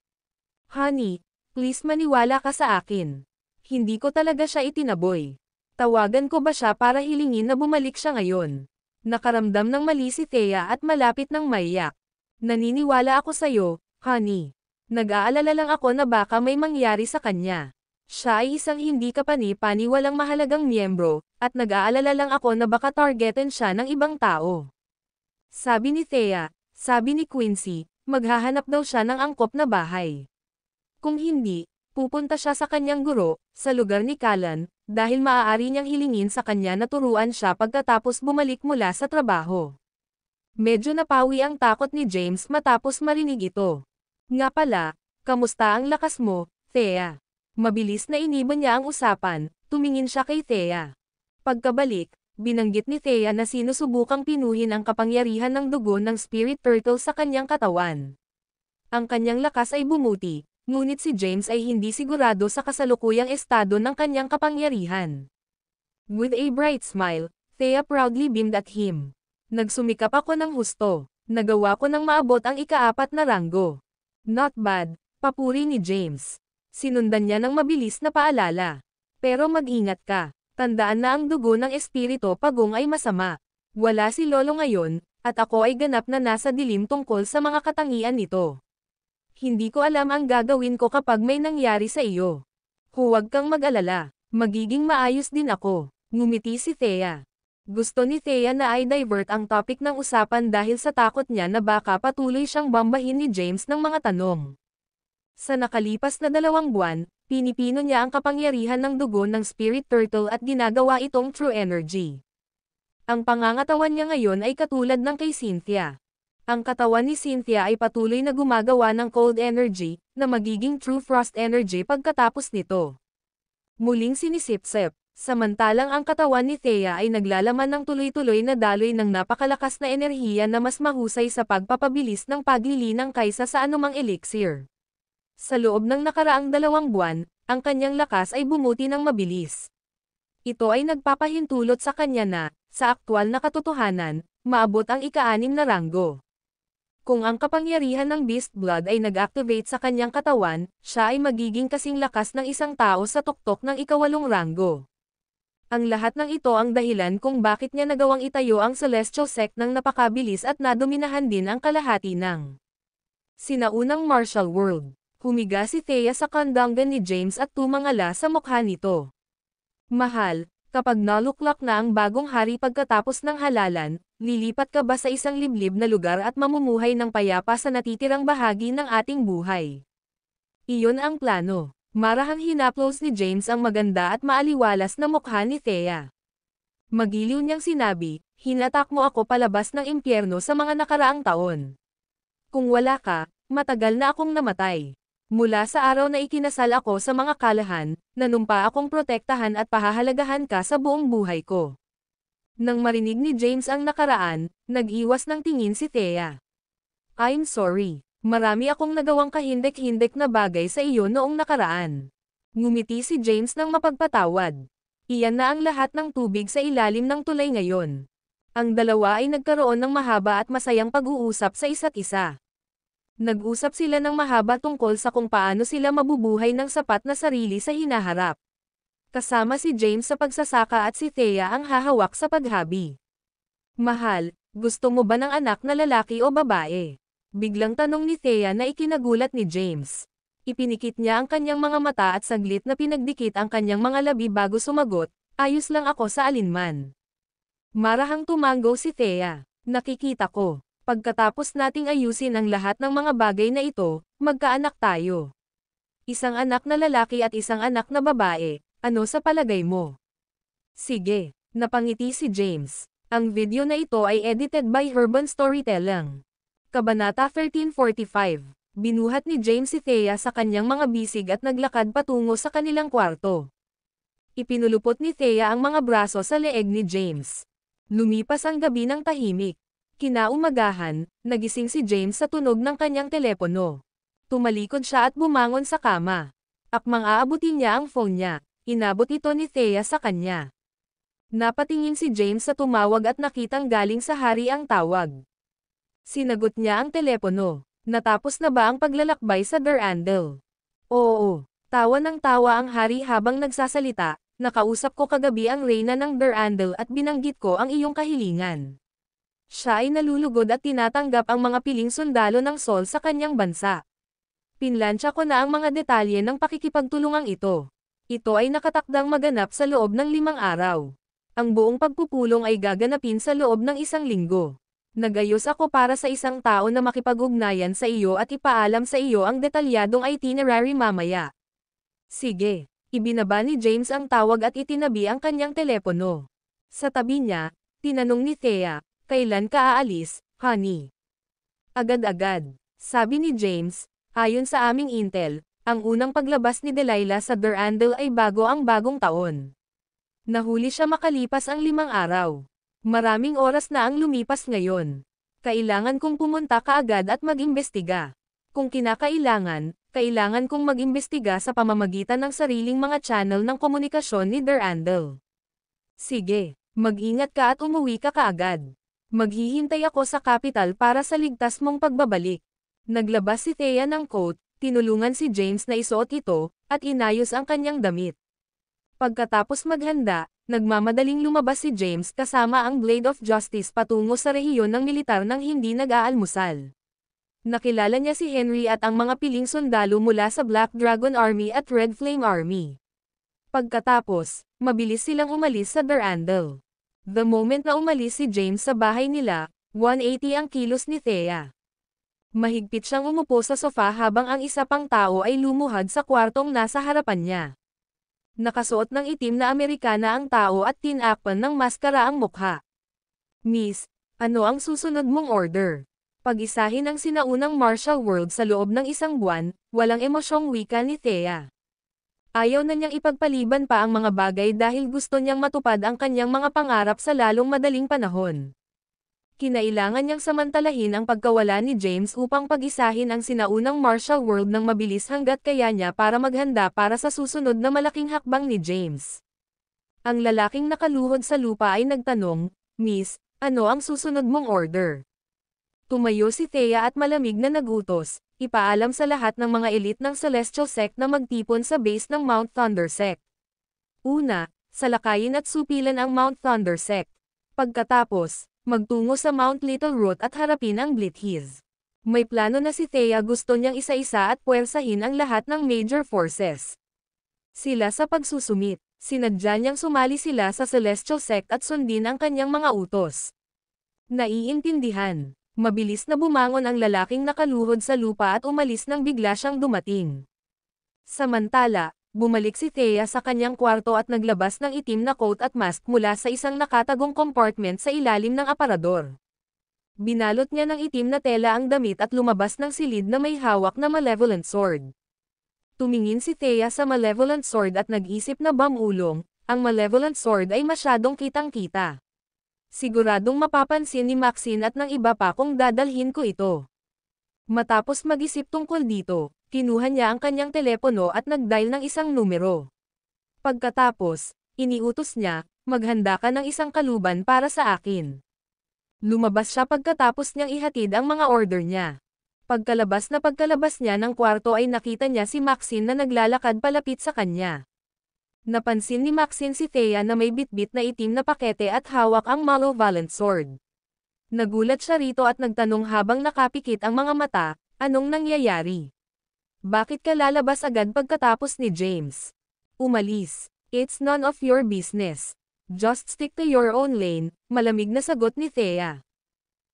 "Honey, please maniwala ka sa akin. Hindi ko talaga siya itinaboy. Tawagan ko ba siya para hilingin na bumalik siya ngayon?" Nakaramdam ng mali si Thea at malapit ng maiyak. "Naniniwala ako sa'yo, honey. Nag-aalala lang ako na baka may mangyari sa kanya. Siya ay isang hindi kapani-paniwalang mahalagang miyembro, At nag-aalala lang ako na baka targetin siya ng ibang tao. Sabi ni Thea. Sabi ni Quincy, maghahanap daw siya ng angkop na bahay. Kung hindi, pupunta siya sa kanyang guro, sa lugar ni Callan, dahil maaari niyang hilingin sa kanya na turuan siya pagkatapos bumalik mula sa trabaho. Medyo napawi ang takot ni James matapos marinig ito. Nga pala, kamusta ang lakas mo, Thea? Mabilis na iniba niya ang usapan, tumingin siya kay Thea. Pagkabalik, binanggit ni Thea na sinusubukang pinuhin ang kapangyarihan ng dugo ng Spirit Turtle sa kanyang katawan. Ang kanyang lakas ay bumuti, ngunit si James ay hindi sigurado sa kasalukuyang estado ng kanyang kapangyarihan. With a bright smile, Thea proudly beamed at him. Nagsumikap ako ng husto. Nagawa ko ng maabot ang ika-4 na ranggo. Not bad, papuri ni James. Sinundan niya ng mabilis na paalala. Pero mag-ingat ka. Tandaan na ang dugo ng espirito pagong ay masama. Wala si Lolo ngayon, at ako ay ganap na nasa dilim tungkol sa mga katangian nito. Hindi ko alam ang gagawin ko kapag may nangyari sa iyo. Huwag kang mag-alala. Magiging maayos din ako. Ngumiti si Thea. Gusto ni Thea na ay divert ang topic ng usapan dahil sa takot niya na baka patuloy siyang bambahin ni James ng mga tanong. Sa nakalipas na 2 buwan, pinipino niya ang kapangyarihan ng dugo ng Spirit Turtle at ginagawa itong true energy. Ang pangangatawan niya ngayon ay katulad ng kay Cynthia. Ang katawan ni Cynthia ay patuloy na gumagawa ng cold energy, na magiging true frost energy pagkatapos nito. Muling sinisip-sip, samantalang ang katawan ni Thea ay naglalaman ng tuloy-tuloy na daloy ng napakalakas na enerhiya na mas mahusay sa pagpapabilis ng paglilinang kaysa sa anumang elixir. Sa loob ng nakaraang 2 buwan, ang kanyang lakas ay bumuti ng mabilis. Ito ay nagpapahintulot sa kanya na, sa aktwal na katotohanan, maabot ang ika-6 na ranggo. Kung ang kapangyarihan ng Beast Blood ay nag-activate sa kanyang katawan, siya ay magiging kasing lakas ng isang tao sa tuktok ng ika-8 ranggo. Ang lahat ng ito ang dahilan kung bakit niya nagawang itayo ang Celestial Sect ng napakabilis at nadominahan din ang kalahati ng sinaunang martial world. Humiga si Thea sa kandangan ni James at tumangala sa mukha nito. Mahal, kapag naluklak na ang bagong hari pagkatapos ng halalan, lilipat ka ba sa isang liblib na lugar at mamumuhay ng payapa sa natitirang bahagi ng ating buhay? Iyon ang plano. Marahang hinaplos ni James ang maganda at maaliwalas na mukha ni Thea. Magiliw niyang sinabi, hinatak mo ako palabas ng impyerno sa mga nakaraang taon. Kung wala ka, matagal na akong namatay. Mula sa araw na ikinasal ako sa mga kalahan, nanumpa akong protektahan at pahahalagahan ka sa buong buhay ko. Nang marinig ni James ang nakaraan, nag-iwas ng tingin si Thea. I'm sorry. Marami akong nagawang kahindek-hindek na bagay sa iyo noong nakaraan. Ngumiti si James ng mapagpatawad. Iyan na ang lahat ng tubig sa ilalim ng tulay ngayon. Ang dalawa ay nagkaroon ng mahaba at masayang pag-uusap sa isa't isa. Nag-usap sila ng mahaba tungkol sa kung paano sila mabubuhay ng sapat na sarili sa hinaharap. Kasama si James sa pagsasaka at si Thea ang hahawak sa paghabi. Mahal, gusto mo ba ng anak na lalaki o babae? Biglang tanong ni Thea na ikinagulat ni James. Ipinikit niya ang kanyang mga mata at saglit na pinagdikit ang kanyang mga labi bago sumagot, ayos lang ako sa alinman. Marahang tumango si Thea. Nakikita ko. Pagkatapos nating ayusin ang lahat ng mga bagay na ito, magkaanak tayo. Isang anak na lalaki at isang anak na babae, ano sa palagay mo? Sige, napangiti si James. Ang video na ito ay edited by Urban Storytelling. Kabanata 1345. Binuhat ni James si Thea sa kanyang mga bisig at naglakad patungo sa kanilang kwarto. Ipinulupot ni Thea ang mga braso sa leeg ni James. Lumipas ang gabi ng tahimik. Kinaumagahan, nagising si James sa tunog ng kanyang telepono. Tumalikod siya at bumangon sa kama. Akmang aabutin niya ang phone niya, inabot ito ni Thea sa kanya. Napatingin si James sa tumawag at nakitang galing sa hari ang tawag. Sinagot niya ang telepono. Natapos na ba ang paglalakbay sa Durandal? Oo. Tawa ng tawa ang hari habang nagsasalita. Nakausap ko kagabi ang reyna ng Durandal at binanggit ko ang iyong kahilingan. Siya ay nalulugod at tinatanggap ang mga piling sundalo ng Sol sa kanyang bansa. Pinlansya ko na ang mga detalye ng pakikipagtulungang ito. Ito ay nakatakdang maganap sa loob ng 5 araw. Ang buong pagpupulong ay gaganapin sa loob ng 1 linggo. Nagayos ako para sa isang tao na makipag-ugnayan sa iyo at ipaalam sa iyo ang detalyadong itinerary mamaya. Sige. Ibinaba ni James ang tawag at itinabi ang kanyang telepono. Sa tabi niya, tinanong ni Thea, kailan ka aalis, honey? Agad-agad. Sabi ni James, ayon sa aming intel, ang unang paglabas ni Delilah sa Durandal ay bago ang bagong taon. Nahuli siya makalipas ang 5 araw. Maraming oras na ang lumipas ngayon. Kailangan kong pumunta kaagad at mag-imbestiga. Kung kinakailangan, kailangan kong mag-imbestiga sa pamamagitan ng sariling mga channel ng komunikasyon ni Durandal. Sige, mag-ingat ka at umuwi ka kaagad. Maghihintay ako sa kapital para sa ligtas mong pagbabalik. Naglabas si Thea ng coat, tinulungan si James na isuot ito, at inayos ang kanyang damit. Pagkatapos maghanda, nagmamadaling lumabas si James kasama ang Blade of Justice patungo sa rehiyon ng militar nang hindi nag-aalmusal. Nakilala niya si Henry at ang mga piling sundalo mula sa Black Dragon Army at Red Flame Army. Pagkatapos, mabilis silang umalis sa Durandal. The moment na umalis si James sa bahay nila, 180 ang kilos ni Thea. Mahigpit siyang umupo sa sofa habang ang isa pang tao ay lumuhad sa kwartong nasa harapan niya. Nakasuot ng itim na Amerikana ang tao at tinakpan ng maskara ang mukha. Miss, ano ang susunod mong order? Pag-isahin ang sinaunang martial world sa loob ng 1 buwan, walang emosyong wika ni Thea. Ayaw na niyang ipagpaliban pa ang mga bagay dahil gusto niyang matupad ang kanyang mga pangarap sa lalong madaling panahon. Kinailangan niyang samantalahin ang pagkawala ni James upang pag-isahin ang sinaunang martial world ng mabilis hanggat kaya niya para maghanda para sa susunod na malaking hakbang ni James. Ang lalaking nakaluhod sa lupa ay nagtanong, Miss, ano ang susunod mong order? Tumayo si Thea at malamig na nagutos, ipaalam sa lahat ng mga elite ng Celestial Sect na magtipon sa base ng Mount Thunder Sect. Una, salakayin at supilan ang Mount Thunder Sect. Pagkatapos, magtungo sa Mount Little Root at harapin ang Blithiz. May plano na si Thea, gusto niyang isa-isa at puwersahin ang lahat ng major forces. Sila sa pagsusumit, sinadya niyang sumali sila sa Celestial Sect at sundin ang kanyang mga utos. Naiintindihan. Mabilis na bumangon ang lalaking nakaluhod sa lupa at umalis nang bigla siyang dumating. Samantala, bumalik si Thea sa kanyang kwarto at naglabas ng itim na coat at mask mula sa isang nakatagong compartment sa ilalim ng aparador. Binalot niya ng itim na tela ang damit at lumabas ng silid na may hawak na malevolent sword. Tumingin si Thea sa malevolent sword at nag-isip na bamulong, ang malevolent sword ay masyadong kitang-kita. Siguradong mapapansin ni Maxine at ng iba pa kung dadalhin ko ito. Matapos mag-isip tungkol dito, kinuha niya ang kanyang telepono at nag-dial ng isang numero. Pagkatapos, iniutos niya, maghanda ka ng isang kaluban para sa akin. Lumabas siya pagkatapos niyang ihatid ang mga order niya. Pagkalabas niya ng kwarto ay nakita niya si Maxine na naglalakad palapit sa kanya. Napansin ni Maxine si Thea na may bitbit na itim na pakete at hawak ang malevolent sword. Nagulat siya rito at nagtanong habang nakapikit ang mga mata, anong nangyayari? Bakit ka lalabas agad pagkatapos ni James? Umalis. It's none of your business. Just stick to your own lane, malamig na sagot ni Thea.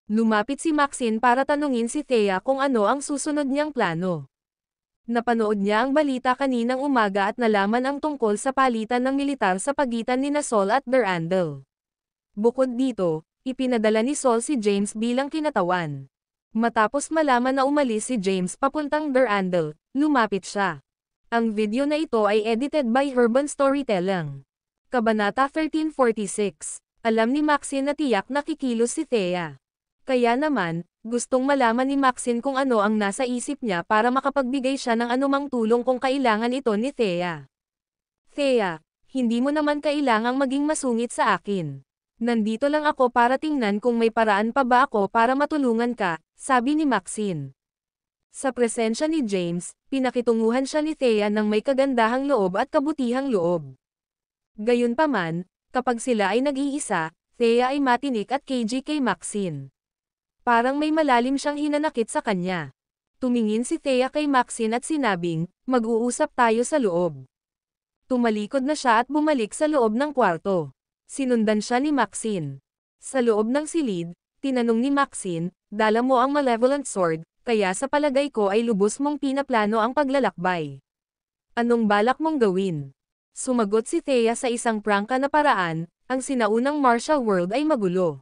Lumapit si Maxine para tanungin si Thea kung ano ang susunod niyang plano. Napanood niya ang balita kaninang umaga at nalaman ang tungkol sa palitan ng militar sa pagitan ni Sol at Durandal. Bukod dito, ipinadala ni Sol si James bilang kinatawan. Matapos malaman na umalis si James papuntang Durandal, lumapit siya. Ang video na ito ay edited by Urban Storytelling. Kabanata 1346. Alam ni Maxine na tiyak na kikilos si Thea. Kaya naman, gustong malaman ni Maxine kung ano ang nasa isip niya para makapagbigay siya ng anumang tulong kung kailangan ito ni Thea. Thea, hindi mo naman kailangang maging masungit sa akin. Nandito lang ako para tingnan kung may paraan pa ba ako para matulungan ka, sabi ni Maxine. Sa presensya ni James, pinakitunguhan siya ni Thea ng may kagandahang loob at kabutihang loob. Gayunpaman, kapag sila ay nag-iisa, Thea ay matinik at cagey kay Maxine. Parang may malalim siyang hinanakit sa kanya. Tumingin si Thea kay Maxine at sinabing, mag-uusap tayo sa loob. Tumalikod na siya at bumalik sa loob ng kwarto. Sinundan siya ni Maxine. Sa loob ng silid, tinanong ni Maxine, dala mo ang malevolent sword, kaya sa palagay ko ay lubos mong pinaplano ang paglalakbay. Anong balak mong gawin? Sumagot si Thea sa isang prangka na paraan, ang sinaunang martial world ay magulo.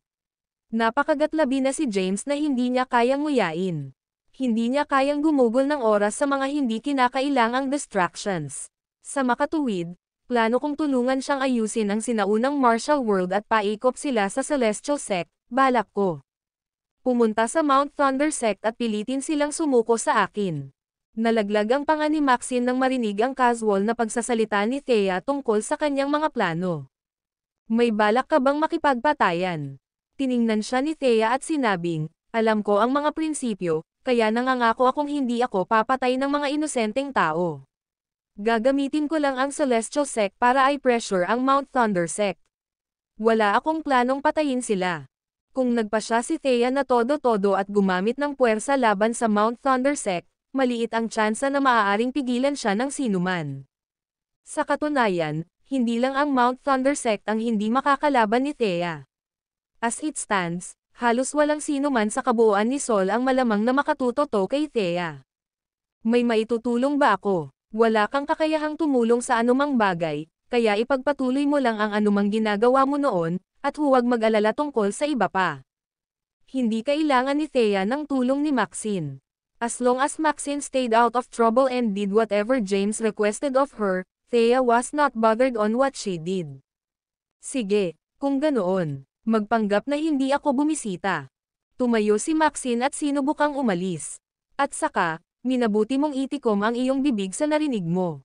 Napakagatlabi na si James na hindi niya kayang nguyain. Hindi niya kayang gumugol ng oras sa mga hindi kinakailangang distractions. Sa makatuwid, plano kong tulungan siyang ayusin ang sinaunang martial world at paikop sila sa Celestial Sect, balak ko. Pumunta sa Mount Thunder Sect at pilitin silang sumuko sa akin. Nalaglag ang panga ni Maxine nang marinig ang casual na pagsasalita ni Thea tungkol sa kanyang mga plano. May balak ka bang makipagpatayan? Tiningnan siya ni Thea at sinabing, alam ko ang mga prinsipyo, kaya nangangako akong hindi ako papatay ng mga inosenteng tao. Gagamitin ko lang ang Celestial Sect para i-pressure ang Mount Thunder Sect. Wala akong planong patayin sila. Kung nagpasya si Thea na todo-todo at gumamit ng puwersa laban sa Mount Thunder Sect, maliit ang tsansa na maaaring pigilan siya ng sinuman. Sa katunayan, hindi lang ang Mount Thunder Sect ang hindi makakalaban ni Thea. As it stands, halos walang sinuman sa kabuuan ni Sol ang malamang na makatutoto kay Thea. May maitutulong ba ako? Wala kang kakayahang tumulong sa anumang bagay, kaya ipagpatuloy mo lang ang anumang ginagawa mo noon, at huwag mag-alala tungkol sa iba pa. Hindi kailangan ni Thea ng tulong ni Maxine. As long as Maxine stayed out of trouble and did whatever James requested of her, Thea was not bothered on what she did. Sige, kung ganoon, magpanggap na hindi ako bumisita. Tumayo si Maxine at sinubukang umalis. At saka, minabuti mong itikom ang iyong bibig sa narinig mo.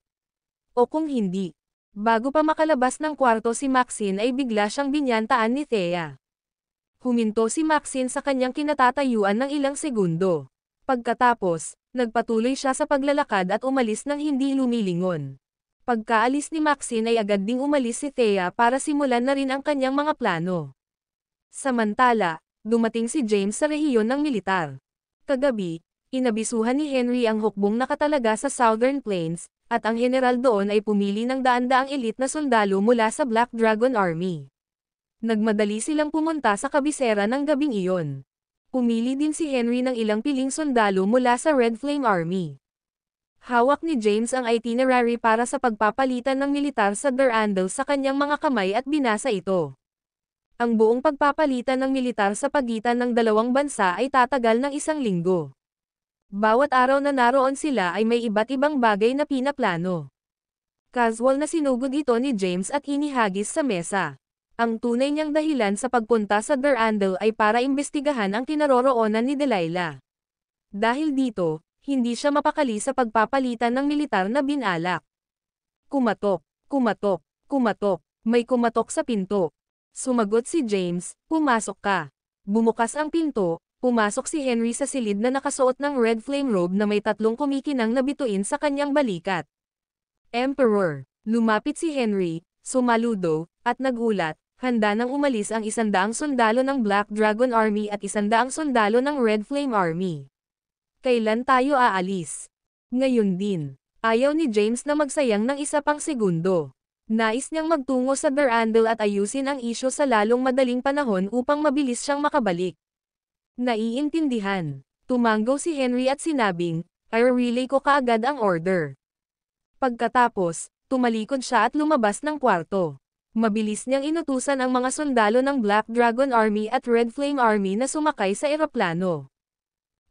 O kung hindi, bago pa makalabas ng kwarto si Maxine ay bigla siyang binyantaan ni Thea. Huminto si Maxine sa kanyang kinatatayuan ng ilang segundo. Pagkatapos, nagpatuloy siya sa paglalakad at umalis ng hindi lumilingon. Pagkaalis ni Maxine ay agad ding umalis si Thea para simulan na rin ang kanyang mga plano. Samantala, dumating si James sa rehiyon ng militar. Kagabi, inabisuhan ni Henry ang hukbong nakatalaga sa Southern Plains, at ang general doon ay pumili ng daan-daang elite na sundalo mula sa Black Dragon Army. Nagmadali silang pumunta sa kabisera ng gabing iyon. Pumili din si Henry ng ilang piling sundalo mula sa Red Flame Army. Hawak ni James ang itinerary para sa pagpapalitan ng militar sa Durandal sa kanyang mga kamay at binasa ito. Ang buong pagpapalitan ng militar sa pagitan ng dalawang bansa ay tatagal ng 1 linggo. Bawat araw na naroon sila ay may iba't ibang bagay na pinaplano. Casual na sinugod ito ni James at inihagis sa mesa. Ang tunay niyang dahilan sa pagpunta sa Durandal ay para imbestigahan ang kinaroroonan ni Delilah. Dahil dito, hindi siya mapakali sa pagpapalitan ng militar na binalak. Kumatok, kumatok, kumatok, may kumatok sa pinto. Sumagot si James, pumasok ka. Bumukas ang pinto. Pumasok si Henry sa silid na nakasuot ng red flame robe na may 3 kumikinang na bituin sa kanyang balikat. Emperor! Lumapit si Henry, sumaludo, at nagulat, handa nang umalis ang 100 sundalo ng Black Dragon Army at 100 sundalo ng Red Flame Army. Kailan tayo aalis? Ngayon din. Ayaw ni James na magsayang ng 1 pang segundo. Nais niyang magtungo sa Durandal at ayusin ang isyu sa lalong madaling panahon upang mabilis siyang makabalik. Naiintindihan. Tumanggaw si Henry at sinabing, i-relay ko kaagad ang order. Pagkatapos, tumalikod siya at lumabas ng kwarto. Mabilis niyang inutusan ang mga sundalo ng Black Dragon Army at Red Flame Army na sumakay sa eroplano.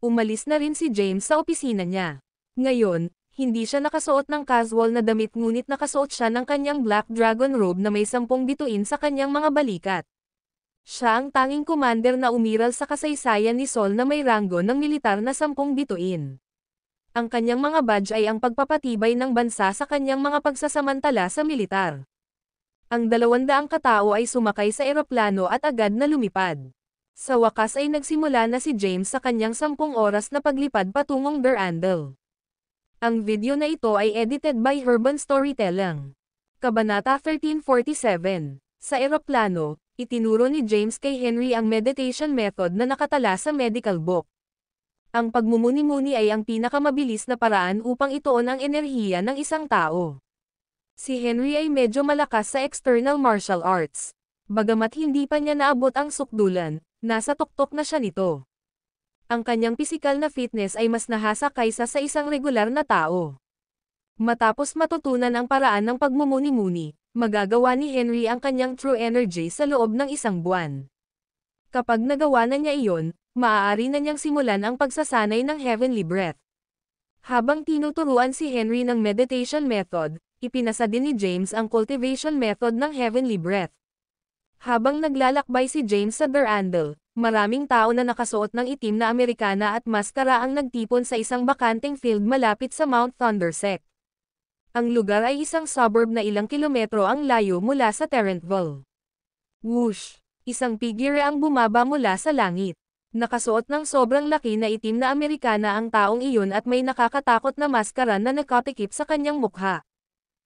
Umalis na rin si James sa opisina niya. Ngayon, hindi siya nakasuot ng casual na damit ngunit nakasuot siya ng kanyang Black Dragon robe na may 10 bituin sa kanyang mga balikat. Siya ang tanging commander na umiral sa kasaysayan ni Sol na may ranggo ng militar na 10 bituin. Ang kanyang mga badge ay ang pagpapatibay ng bansa sa kanyang mga pagsasamantala sa militar. Ang 200 katao ay sumakay sa eroplano at agad na lumipad. Sa wakas ay nagsimula na si James sa kanyang 10 oras na paglipad patungong Durandal. Ang video na ito ay edited by Urban Storytelling. Kabanata 1347. Sa eroplano, itinuro ni James kay Henry ang meditation method na nakatala sa medical book. Ang pagmumuni-muni ay ang pinakamabilis na paraan upang ituon ang enerhiya ng isang tao. Si Henry ay medyo malakas sa external martial arts. Bagamat hindi pa niya naabot ang sukdulan, nasa tuktok na siya nito. Ang kanyang pisikal na fitness ay mas nahasa kaysa sa isang regular na tao. Matapos matutunan ang paraan ng pagmumuni-muni, magagawa ni Henry ang kanyang true energy sa loob ng 1 buwan. Kapag nagawa na niya iyon, maaari na niyang simulan ang pagsasanay ng heavenly breath. Habang tinuturuan si Henry ng meditation method, ipinasa din ni James ang cultivation method ng heavenly breath. Habang naglalakbay si James sa Durandal, maraming tao na nakasuot ng itim na Amerikana at maskara ang nagtipon sa isang bakanteng field malapit sa Mount Thundersect. Ang lugar ay isang suburb na ilang kilometro ang layo mula sa Terrentville. Whoosh! Isang figure ang bumaba mula sa langit. Nakasuot ng sobrang laki na itim na Amerikana ang taong iyon at may nakakatakot na maskara na nakatikip sa kanyang mukha.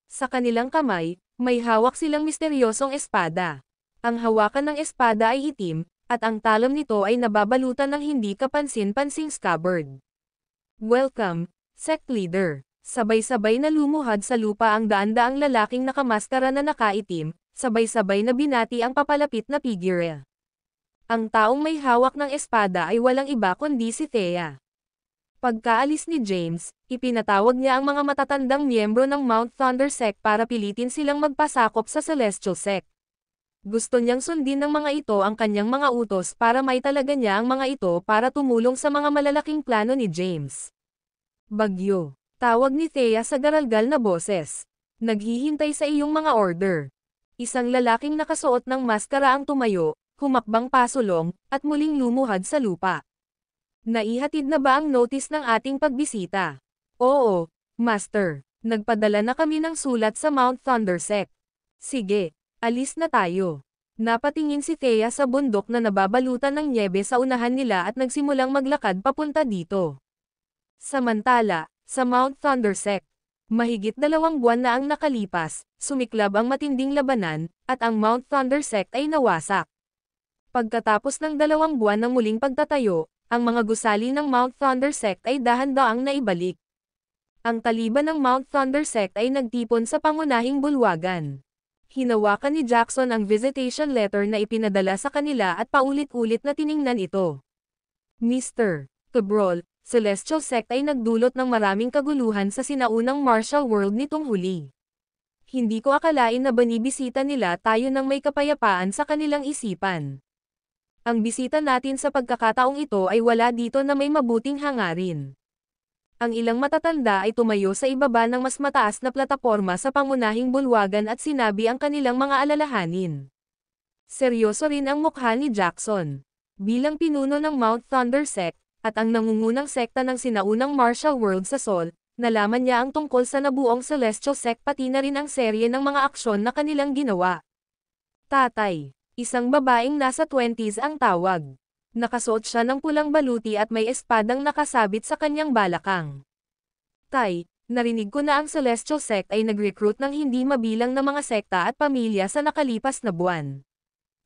Sa kanilang kamay, may hawak silang misteryosong espada. Ang hawakan ng espada ay itim, at ang talon nito ay nababalutan ng hindi kapansin-pansing scabbard. Welcome, sect leader. Sabay-sabay na lumuhad sa lupa ang daan-daang lalaking nakamaskara na nakaitim, sabay-sabay na binati ang papalapit na figure. Ang taong may hawak ng espada ay walang iba kundi si Thea. Pagkaalis ni James, ipinatawag niya ang mga matatandang miyembro ng Mount Thunder Sect para pilitin silang magpasakop sa Celestial Sect. Gusto niyang sundin ng mga ito ang kanyang mga utos para maitalaga niya ang mga ito para tumulong sa mga malalaking plano ni James. Bagyo. Tawag ni Thea sa garalgal na boses. Naghihintay sa iyong mga order. Isang lalaking nakasuot ng maskara ang tumayo, humakbang pasulong, at muling lumuhad sa lupa. Naihatid na ba ang notice ng ating pagbisita? Oo, Master. Nagpadala na kami ng sulat sa Mount Thundersect. Sige. Alis na tayo. Napatingin si Thea sa bundok na nababalutan ng nyebe sa unahan nila at nagsimulang maglakad papunta dito. Samantala, sa Mount Thundersect, mahigit 2 buwan na ang nakalipas, sumiklab ang matinding labanan, at ang Mount Thundersect ay nawasak. Pagkatapos ng 2 buwan ng muling pagtatayo, ang mga gusali ng Mount Thundersect ay dahan-daang naibalik. Ang taliban ng Mount Thundersect ay nagtipon sa pangunahing bulwagan. Hinawakan ni Jackson ang visitation letter na ipinadala sa kanila at paulit-ulit na tiningnan ito. Mr. Cabral, Celestial Sect ay nagdulot ng maraming kaguluhan sa sinaunang martial world nitong huli. Hindi ko akalain na banibisita nila tayo ng may kapayapaan sa kanilang isipan. Ang bisita natin sa pagkakataong ito ay wala dito na may mabuting hangarin. Ang ilang matatanda ay tumayo sa ibaba ng mas mataas na plataporma sa pangunahing bulwagan at sinabi ang kanilang mga alalahanin. Seryoso rin ang mukha ni Jackson. Bilang pinuno ng Mount Thunder Sect, at ang nangungunang sekta ng sinaunang martial world sa Sol, nalaman niya ang tungkol sa nabuong Celestial Sect pati na rin ang serye ng mga aksyon na kanilang ginawa. Tatay, isang babaeng nasa 20s ang tawag. Nakasuot siya ng pulang baluti at may espadang nakasabit sa kanyang balakang. Tay, narinig ko na ang Celestial Sect ay nag-recruit ng hindi mabilang na mga sekta at pamilya sa nakalipas na buwan.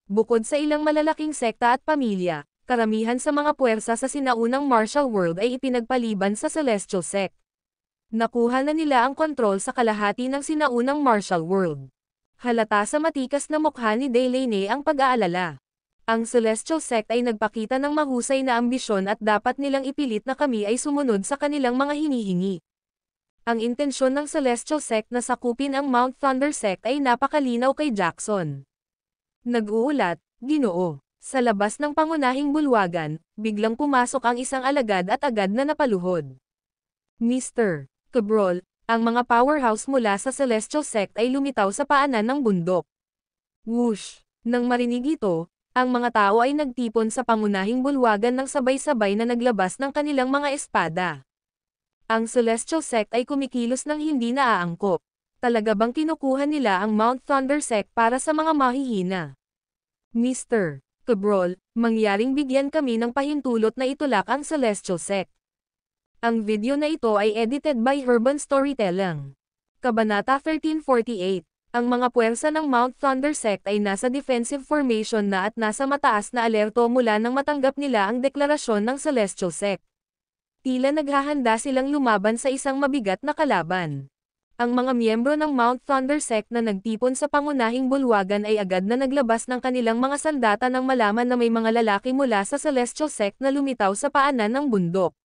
Bukod sa ilang malalaking sekta at pamilya, karamihan sa mga puwersa sa sinaunang martial world ay ipinagpaliban sa Celestial Sect. Nakuha na nila ang kontrol sa kalahati ng sinaunang martial world. Halata sa matikas na mukha ni Delaney ang pag-aalala. Ang Celestial Sect ay nagpakita ng mahusay na ambisyon at dapat nilang ipilit na kami ay sumunod sa kanilang mga hinihingi. Ang intensyon ng Celestial Sect na sakupin ang Mount Thunder Sect ay napakalinaw kay Jackson. Nag-uulat, Ginoo. Sa labas ng pangunahing bulwagan, biglang pumasok ang isang alagad at agad na napaluhod. Mr. Cabral, ang mga powerhouse mula sa Celestial Sect ay lumitaw sa paanan ng bundok. Whoosh! Nang marinig ito, ang mga tao ay nagtipon sa pangunahing bulwagan ng sabay-sabay na naglabas ng kanilang mga espada. Ang Celestial Sect ay kumikilos ng hindi naaangkop. Talaga bang kinukuha nila ang Mount Thunder Sect para sa mga mahihina? Mr. Cabral, mangyaring bigyan kami ng pahintulot na itulak ang Celestial Sect. Ang video na ito ay edited by Urban Storytelling. Kabanata 1348. Ang mga puwersa ng Mount Thunder Sect ay nasa defensive formation na at nasa mataas na alerto mula nang matanggap nila ang deklarasyon ng Celestial Sect. Tila naghahanda silang lumaban sa isang mabigat na kalaban. Ang mga miyembro ng Mount Thunder Sect na nagtipon sa pangunahing bulwagan ay agad na naglabas ng kanilang mga sandata nang malaman na may mga lalaki mula sa Celestial Sect na lumitaw sa paanan ng bundok.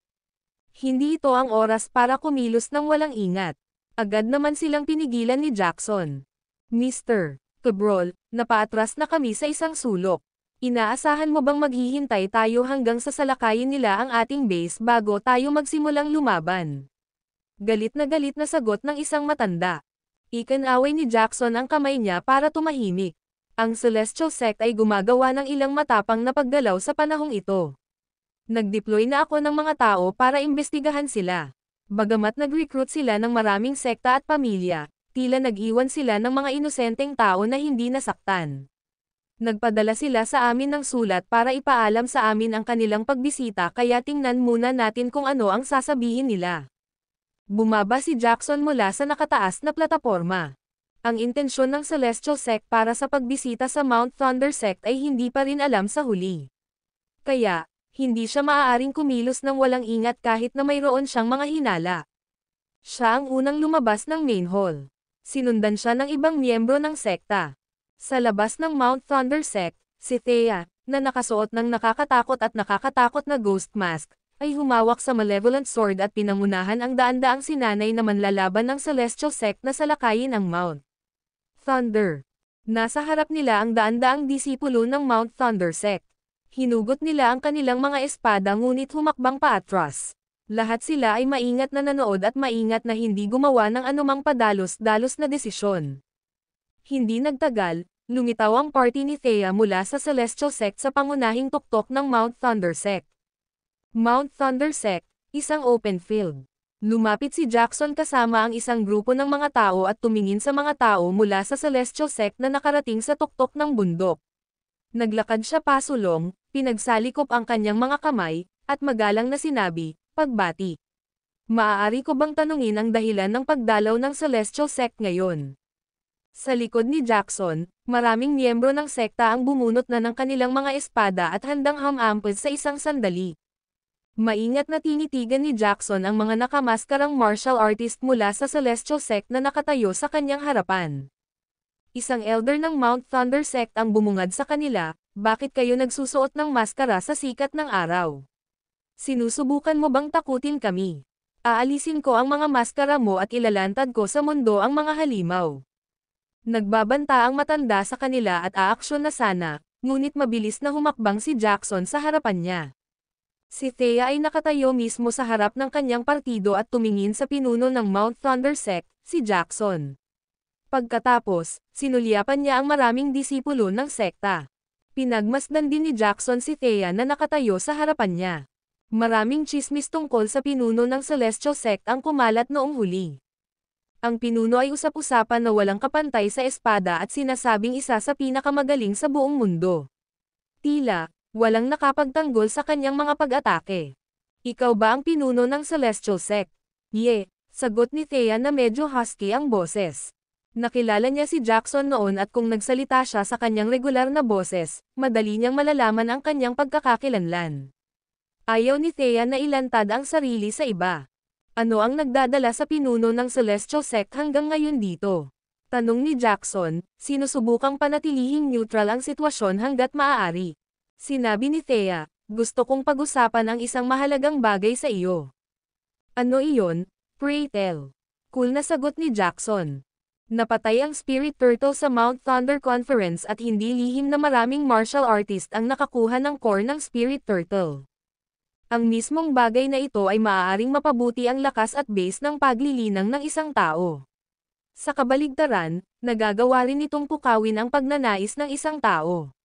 Hindi ito ang oras para kumilos ng walang ingat. Agad naman silang pinigilan ni Jackson. Mr. Cabral, napaatras na kami sa isang sulok. Inaasahan mo bang maghihintay tayo hanggang sa salakayin nila ang ating base bago tayo magsimulang lumaban? Galit na sagot ng isang matanda. Ikinaway ni Jackson ang kamay niya para tumahimik. Ang Celestial Sect ay gumagawa ng ilang matapang na paggalaw sa panahong ito. Nag-deploy na ako ng mga tao para imbestigahan sila. Bagamat nag-recruit sila ng maraming sekta at pamilya, tila nag-iwan sila ng mga inosenteng tao na hindi nasaktan. Nagpadala sila sa amin ng sulat para ipaalam sa amin ang kanilang pagbisita kaya tingnan muna natin kung ano ang sasabihin nila. Bumaba si Jackson mula sa nakataas na plataporma. Ang intensyon ng Celestial Sect para sa pagbisita sa Mount Thunder Sect ay hindi pa rin alam sa huli. Kaya, hindi siya maaaring kumilos ng walang ingat kahit na mayroon siyang mga hinala. Siya ang unang lumabas ng main hall. Sinundan siya ng ibang miyembro ng sekta. Sa labas ng Mount Thunder Sect, si Thea, na nakasuot ng nakakatakot na ghost mask, ay humawak sa malevolent sword at pinangunahan ang daan-daang sinanay na manlalaban ng Celestial Sect na salakayin ang Mount Thunder. Nasa harap nila ang daan-daang disipulo ng Mount Thunder Sect. Hinugot nila ang kanilang mga espada ngunit humakbang paatras. Lahat sila ay maingat na nanood at maingat na hindi gumawa ng anumang padalos-dalos na desisyon. Hindi nagtagal, lumitaw ang party ni Thea mula sa Celestial Sect sa pangunahing tuktok ng Mount Thunder Sect. Mount Thunder Sect, isang open field. Lumapit si Jackson kasama ang isang grupo ng mga tao at tumingin sa mga tao mula sa Celestial Sect na nakarating sa tuktok ng bundok. Naglakad siya pasulong, pinagsalikop ang kanyang mga kamay, at magalang na sinabi, pagbati. Maaari ko bang tanungin ang dahilan ng pagdalaw ng Celestial Sect ngayon? Sa likod ni Jackson, maraming miyembro ng sekta ang bumunot na ng kanilang mga espada at handang hamampes sa isang sandali. Maingat na tinitigan ni Jackson ang mga nakamaskarang martial artist mula sa Celestial Sect na nakatayo sa kanyang harapan. Isang elder ng Mount Thunder Sect ang bumungad sa kanila, bakit kayo nagsusuot ng maskara sa sikat ng araw? Sinusubukan mo bang takutin kami? Aalisin ko ang mga maskara mo at ilalantad ko sa mundo ang mga halimaw. Nagbabanta ang matanda sa kanila at aaksyon na sana, ngunit mabilis na humakbang si Jackson sa harapan niya. Si Thea ay nakatayo mismo sa harap ng kanyang partido at tumingin sa pinuno ng Mount Thunder Sect, si Jackson. Pagkatapos, sinulyapan niya ang maraming disipulo ng sekta. Pinagmasdan din ni Jackson si Thea na nakatayo sa harapan niya. Maraming tsismis tungkol sa pinuno ng Celestial Sect ang kumalat noong huli. Ang pinuno ay usap-usapan na walang kapantay sa espada at sinasabing isa sa pinakamagaling sa buong mundo. Tila, walang nakapagtanggol sa kanyang mga pag-atake. Ikaw ba ang pinuno ng Celestial Sect? Ye, sagot ni Thea na medyo husky ang boses. Nakilala niya si Jackson noon at kung nagsalita siya sa kanyang regular na boses, madali niyang malalaman ang kanyang pagkakakilanlan. Ayaw ni Thea na ilantad ang sarili sa iba. Ano ang nagdadala sa pinuno ng Celestial Sect hanggang ngayon dito? Tanong ni Jackson, sinusubukang panatilihing neutral ang sitwasyon hanggat maaari. Sinabi ni Thea, gusto kong pag-usapan ang isang mahalagang bagay sa iyo. Ano iyon? Pray tell. Cool na sagot ni Jackson. Napatay ang Spirit Turtle sa Mount Thunder Conference at hindi lihim na maraming martial artist ang nakakuha ng core ng Spirit Turtle. Ang mismong bagay na ito ay maaaring mapabuti ang lakas at base ng paglilinang ng isang tao. Sa kabaligtaran, nagagawa rin itong pukawin ang pagnanais ng isang tao.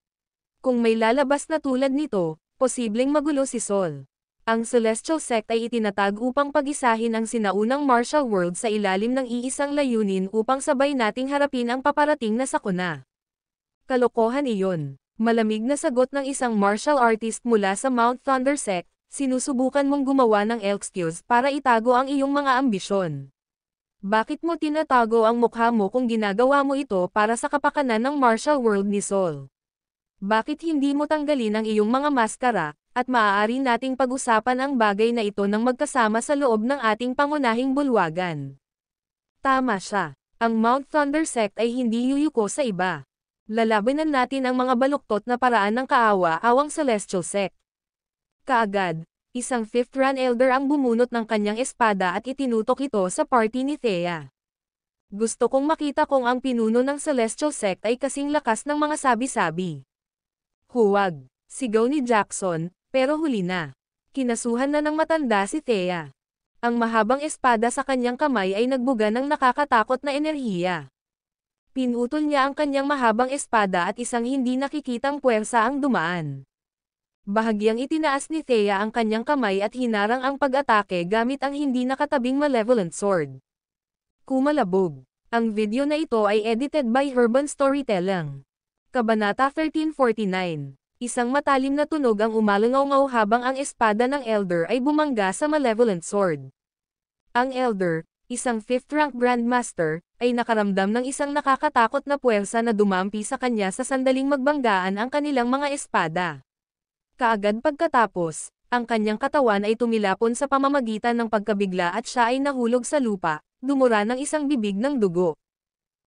Kung may lalabas na tulad nito, posibleng magulo si Sol. Ang Celestial Sect ay itinatag upang pag-isahin ang sinaunang martial world sa ilalim ng iisang layunin upang sabay nating harapin ang paparating na sakuna. Kalokohan iyon. Malamig na sagot ng isang martial artist mula sa Mount Thunder Sect, sinusubukan mong gumawa ng excuse para itago ang iyong mga ambisyon. Bakit mo tinatago ang mukha mo kung ginagawa mo ito para sa kapakanan ng martial world ni Sol? Bakit hindi mo tanggalin ang iyong mga maskara, at maaari nating pag-usapan ang bagay na ito nang magkasama sa loob ng ating pangunahing bulwagan? Tama siya. Ang Mount Thunder Sect ay hindi yuyuko sa iba. Lalabanan natin ang mga baluktot na paraan ng kaawa-awang Celestial Sect. Kaagad, isang 5th Run Elder ang bumunot ng kanyang espada at itinutok ito sa party ni Thea. Gusto kong makita kung ang pinuno ng Celestial Sect ay kasing lakas ng mga sabi-sabi. Huwag, sigaw ni Jackson, pero huli na. Kinasuhan na ng matanda si Thea. Ang mahabang espada sa kanyang kamay ay nagbuga ng nakakatakot na enerhiya. Pinutol niya ang kanyang mahabang espada at isang hindi nakikitang puwersa ang dumaan. Bahagyang itinaas ni Thea ang kanyang kamay at hinarang ang pag-atake gamit ang hindi nakatabing malevolent sword. Kumalabog. Ang video na ito ay edited by Urban Storytelling. Kabanata 1349. Isang matalim na tunog ang umalangaw-ngaw habang ang espada ng Elder ay bumangga sa malevolent sword. Ang Elder, isang 5th rank Grandmaster, ay nakaramdam ng isang nakakatakot na puwersa na dumampi sa kanya sa sandaling magbanggaan ang kanilang mga espada. Kaagad pagkatapos, ang kanyang katawan ay tumilapon sa pamamagitan ng pagkabigla at siya ay nahulog sa lupa, dumura ng isang bibig ng dugo.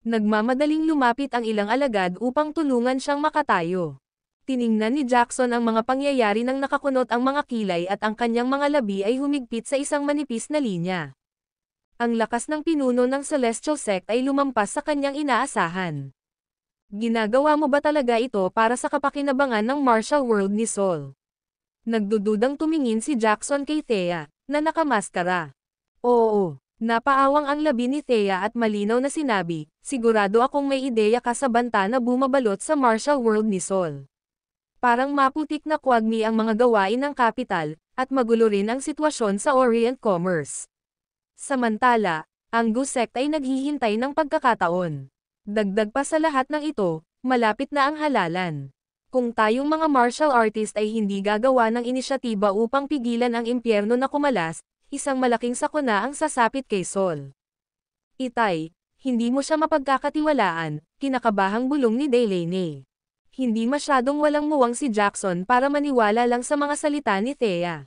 Nagmamadaling lumapit ang ilang alagad upang tulungan siyang makatayo. Tiningnan ni Jackson ang mga pangyayari nang nakakunot ang mga kilay at ang kanyang mga labi ay humigpit sa isang manipis na linya. Ang lakas ng pinuno ng Celestial Sect ay lumampas sa kanyang inaasahan. Ginagawa mo ba talaga ito para sa kapakinabangan ng martial world ni Sol? Nagdududang tumingin si Jackson kay Thea, na nakamaskara. Oo, napaawang ang labi ni Thea at malinaw na sinabi, sigurado akong may ideya ka sa banta na bumabalot sa martial world ni Sol. Parang maputik na kwagmi ang mga gawain ng kapital, at magulo rin ang sitwasyon sa Orient Commerce. Samantala, ang Gu Sect ay naghihintay ng pagkakataon. Dagdag pa sa lahat ng ito, malapit na ang halalan. Kung tayong mga martial artist ay hindi gagawa ng inisyatiba upang pigilan ang impyerno na kumalas, isang malaking sakuna ang sasapit kay Sol. Itay, hindi mo siya mapagkakatiwalaan, kinakabahang bulong ni Delaney. Hindi masyadong walang muwang si Jackson para maniwala lang sa mga salita ni Thea.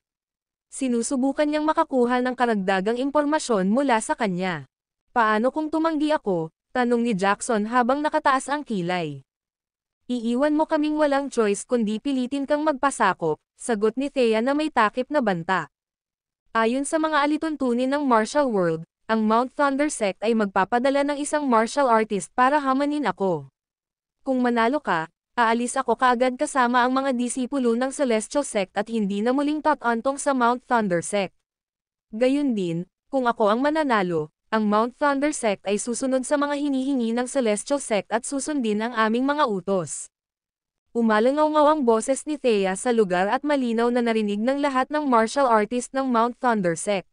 Sinusubukan niyang makakuha ng karagdagang impormasyon mula sa kanya. Paano kung tumanggi ako? Tanong ni Jackson habang nakataas ang kilay. Iiwan mo kaming walang choice kundi pilitin kang magpasakop, sagot ni Thea na may takip na banta. Ayon sa mga alituntunin ng martial world, ang Mount Thunder Sect ay magpapadala ng isang martial artist para hamanin ako. Kung manalo ka, aalis ako kaagad kasama ang mga disipulo ng Celestial Sect at hindi na muling tatantong sa Mount Thunder Sect. Gayun din, kung ako ang mananalo, ang Mount Thunder Sect ay susunod sa mga hinihingi ng Celestial Sect at susundin ang aming mga utos. Umalangaw-ngaw ang boses ni Thea sa lugar at malinaw na narinig ng lahat ng martial artist ng Mount Thunder Sect.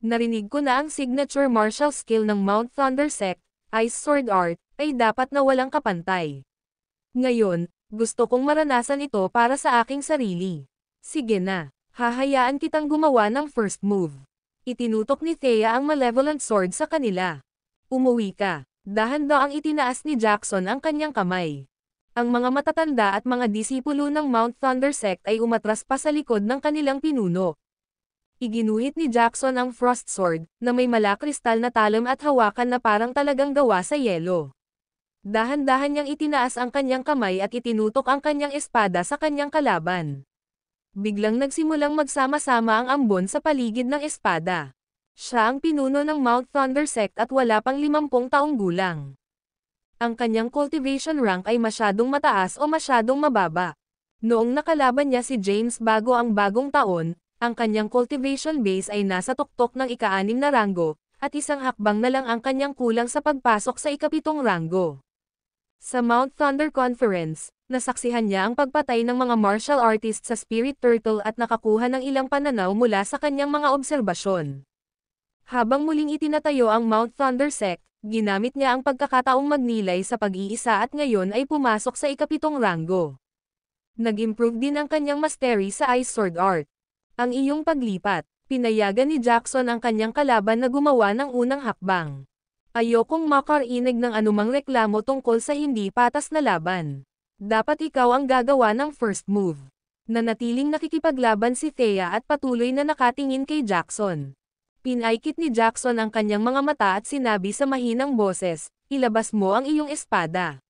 Narinig ko na ang signature martial skill ng Mount Thunder Sect, Ice Sword Art, ay dapat na walang kapantay. Ngayon, gusto kong maranasan ito para sa aking sarili. Sige na, hahayaan kitang gumawa ng first move. Itinutok ni Thea ang malevolent sword sa kanila. Umuwi ka. Dahan-daang itinaas ni Jackson ang kanyang kamay. Ang mga matatanda at mga disipulo ng Mount Thunder Sect ay umatras pa sa likod ng kanilang pinuno. Iginuhit ni Jackson ang Frost Sword, na may malakristal na talam at hawakan na parang talagang gawa sa yelo. Dahan-dahan niyang itinaas ang kanyang kamay at itinutok ang kanyang espada sa kanyang kalaban. Biglang nagsimulang magsama-sama ang ambon sa paligid ng espada. Siya ang pinuno ng Mount Thunder Sect at wala pang 50 taong gulang. Ang kanyang cultivation rank ay masyadong mataas o masyadong mababa. Noong nakalaban niya si James bago ang bagong taon, ang kanyang cultivation base ay nasa tuktok ng ika-6 na ranggo, at isang hakbang na lang ang kanyang kulang sa pagpasok sa ika-7 ranggo. Sa Mount Thunder Conference, nasaksihan niya ang pagpatay ng mga martial artist sa Spirit Turtle at nakakuha ng ilang pananaw mula sa kanyang mga obserbasyon. Habang muling itinatayo ang Mount Thunder Sect, ginamit niya ang pagkakataong magnilay sa pag-iisa at ngayon ay pumasok sa ika-7 ranggo. Nag-improve din ang kanyang mastery sa Ice Sword Art. Ang iyong paglipat, pinayagan ni Jackson ang kanyang kalaban na gumawa ng unang hakbang. Ayokong makarinig ng anumang reklamo tungkol sa hindi patas na laban. Dapat ikaw ang gagawa ng first move. Nanatiling nakikipaglaban si Thea at patuloy na nakatingin kay Jackson. Pinaikit ni Jackson ang kanyang mga mata at sinabi sa mahinang boses, ilabas mo ang iyong espada.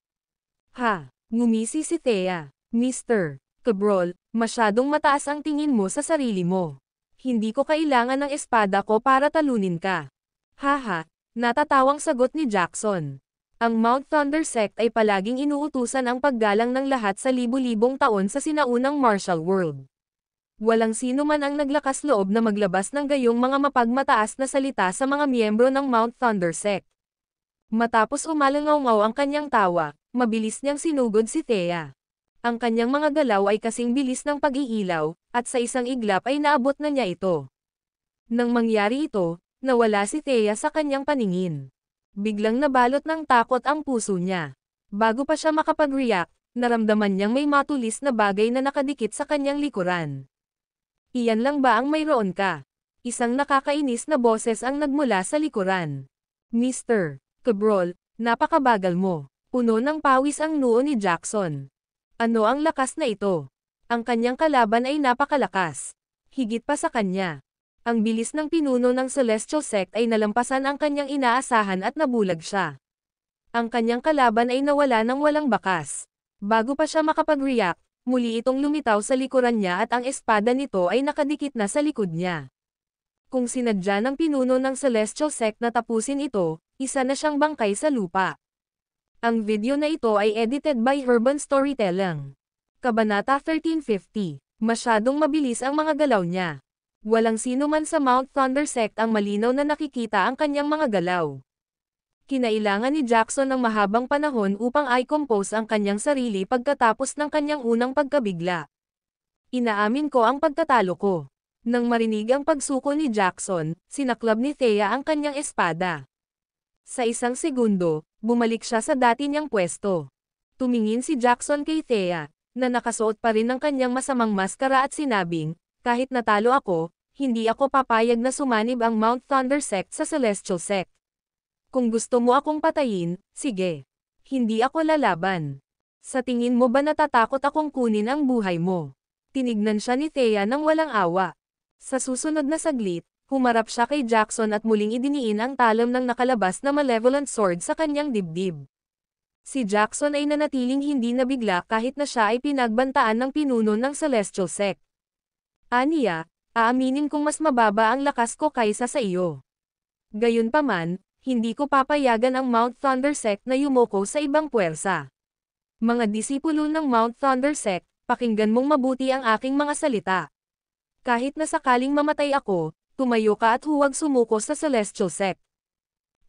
Ha! Ngumisi si Thea. Mr. Cabral, masyadong mataas ang tingin mo sa sarili mo. Hindi ko kailangan ng espada ko para talunin ka. Haha, natatawang sagot ni Jackson. Ang Mount Thunder Sect ay palaging inuutusan ang paggalang ng lahat sa libu-libong taon sa sinaunang martial world. Walang sino man ang naglakas loob na maglabas ng gayong mga mapagmataas na salita sa mga miyembro ng Mount Thunder Sect. Matapos umalangaw-ngaw ang kanyang tawa, mabilis niyang sinugod si Thea. Ang kanyang mga galaw ay kasing bilis ng pag-iilaw, at sa isang iglap ay naabot na niya ito. Nang mangyari ito, nawala si Thea sa kanyang paningin. Biglang nabalot ng takot ang puso niya. Bago pa siya makapag-react, naramdaman niyang may matulis na bagay na nakadikit sa kanyang likuran. Iyan lang ba ang mayroon ka? Isang nakakainis na boses ang nagmula sa likuran. Mr. Cabral, napakabagal mo. Puno ng pawis ang noo ni Jackson. Ano ang lakas na ito? Ang kanyang kalaban ay napakalakas. Higit pa sa kanya. Ang bilis ng pinuno ng Celestial Sect ay nalampasan ang kanyang inaasahan at nabulag siya. Ang kanyang kalaban ay nawala ng walang bakas. Bago pa siya makapag-react, muli itong lumitaw sa likuran niya at ang espada nito ay nakadikit na sa likod niya. Kung sinadya ng pinuno ng Celestial Sect na tapusin ito, isa na siyang bangkay sa lupa. Ang video na ito ay edited by Urban Storytelling. Kabanata 1350. Masyadong mabilis ang mga galaw niya. Walang sino man sa Mount Thunder Sect ang malinaw na nakikita ang kanyang mga galaw. Kinailangan ni Jackson ng mahabang panahon upang i-compose ang kanyang sarili pagkatapos ng kanyang unang pagkabigla. Inaamin ko ang pagkatalo ko. Nang marinig ang pagsuko ni Jackson, sinaklab ni Thea ang kanyang espada. Sa isang segundo, bumalik siya sa dati niyang pwesto. Tumingin si Jackson kay Thea, na nakasuot pa rin ng kanyang masamang maskara at sinabing, kahit natalo ako, hindi ako papayag na sumanib ang Mount Thunder Sect sa Celestial Sect. Kung gusto mo akong patayin, sige. Hindi ako lalaban. Sa tingin mo ba natatakot akong kunin ang buhay mo? Tinignan siya ni Thea nang walang awa. Sa susunod na saglit, humarap siya kay Jackson at muling idiniin ang talam ng nakalabas na malevolent sword sa kanyang dibdib. Si Jackson ay nanatiling hindi nabigla kahit na siya ay pinagbantaan ng pinuno ng Celestial Sect. Aniya, aaminin kong mas mababa ang lakas ko kaysa sa iyo. Gayunpaman, hindi ko papayagan ang Mount Thunder Sect na yumoko sa ibang puwersa. Mga disipulo ng Mount Thunder Sect, pakinggan mong mabuti ang aking mga salita. Kahit na sakaling mamatay ako, tumayo ka at huwag sumuko sa Celestial Sect.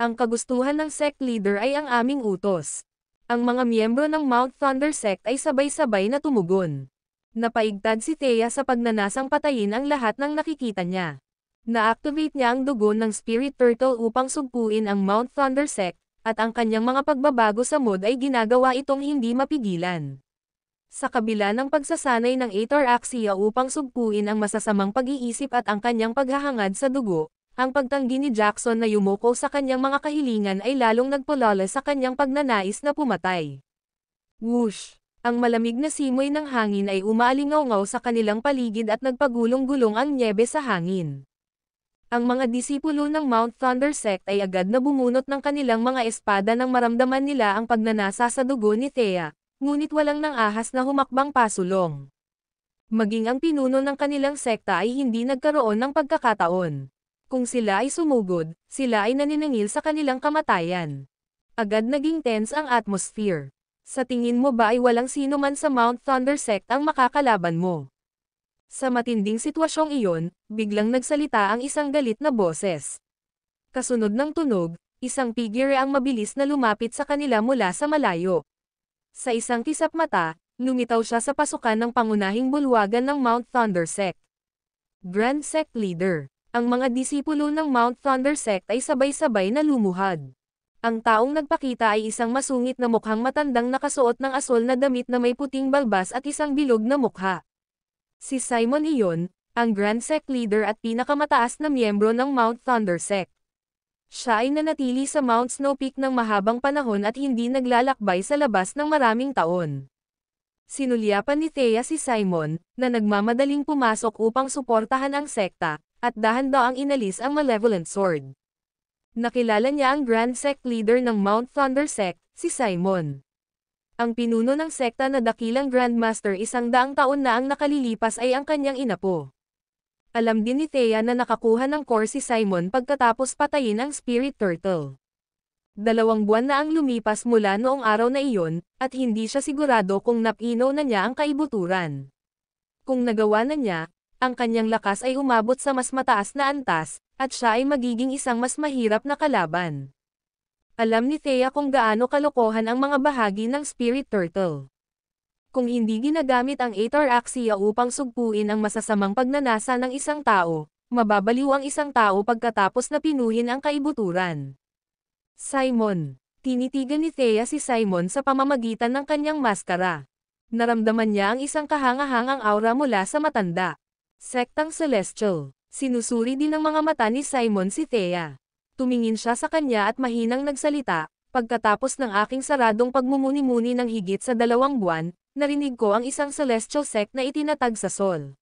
Ang kagustuhan ng sect leader ay ang aming utos. Ang mga miyembro ng Mount Thunder Sect ay sabay-sabay na tumugon. Napaigtad si Thea sa pagnanasang patayin ang lahat ng nakikita niya. Na-activate niya ang dugo ng Spirit Turtle upang sugpuin ang Mount Thunder Sect, at ang kanyang mga pagbabago sa mood ay ginagawa itong hindi mapigilan. Sa kabila ng pagsasanay ng Ataraxia upang sugpuin ang masasamang pag-iisip at ang kanyang paghahangad sa dugo, ang pagtanggi ni Jackson na yumuko sa kanyang mga kahilingan ay lalong nagpulala sa kanyang pagnanais na pumatay. Whoosh! Ang malamig na simoy ng hangin ay umaalingaw-ngaw sa kanilang paligid at nagpagulong-gulong ang nyebe sa hangin. Ang mga disipulo ng Mount Thunder Sect ay agad na bumunot ng kanilang mga espada nang maramdaman nila ang pagnanasa sa dugo ni Thea, ngunit walang nang ahas na humakbang pasulong. Maging ang pinuno ng kanilang sekta ay hindi nagkaroon ng pagkakataon. Kung sila ay sumugod, sila ay naniningil sa kanilang kamatayan. Agad naging tense ang atmosphere. Sa tingin mo ba ay walang sino man sa Mount Thunder Sect ang makakalaban mo? Sa matinding sitwasyong iyon, biglang nagsalita ang isang galit na boses. Kasunod ng tunog, isang figure ang mabilis na lumapit sa kanila mula sa malayo. Sa isang kisap mata, lumitaw siya sa pasukan ng pangunahing bulwagan ng Mount Thunder Sect. Grand Sect Leader. Ang mga disipulo ng Mount Thunder Sect ay sabay-sabay na lumuhad. Ang taong nagpakita ay isang masungit na mukhang matandang nakasuot ng asol na damit na may puting balbas at isang bilog na mukha. Si Simon iyon, ang Grand Sect Leader at pinakamataas na miyembro ng Mount Thunder Sect. Siya ay nanatili sa Mount Snow Peak ng mahabang panahon at hindi naglalakbay sa labas ng maraming taon. Sinulyapan ni Thea si Simon, na nagmamadaling pumasok upang suportahan ang sekta, at dahan-daang inalis ang Malevolent Sword. Nakilala niya ang Grand Sect leader ng Mount Thunder Sect, si Simon. Ang pinuno ng sekta na dakilang Grandmaster 100 taon na ang nakalilipas ay ang kanyang inapo. Alam din ni Thea na nakakuha ng core si Simon pagkatapos patayin ang Spirit Turtle. 2 buwan na ang lumipas mula noong araw na iyon, at hindi siya sigurado kung napinaw na niya ang kaibuturan. Kung nagawa na niya, ang kanyang lakas ay umabot sa mas mataas na antas, at siya ay magiging isang mas mahirap na kalaban. Alam ni Thea kung gaano kalokohan ang mga bahagi ng Spirit Turtle. Kung hindi ginagamit ang Ataraxia upang sugpuin ang masasamang pagnanasa ng isang tao, mababaliw ang isang tao pagkatapos na pinuhin ang kaibuturan. Simon. Tinitigan ni Thea si Simon sa pamamagitan ng kanyang maskara. Naramdaman niya ang isang kahangahangang aura mula sa matanda. Sektang Celestial. Sinusuri din ng mga mata ni Simon si Thea. Tumingin siya sa kanya at mahinang nagsalita, pagkatapos ng aking saradong pagmumuni-muni ng higit sa 2 buwan, narinig ko ang isang Celestial Sect na itinatag sa Sol.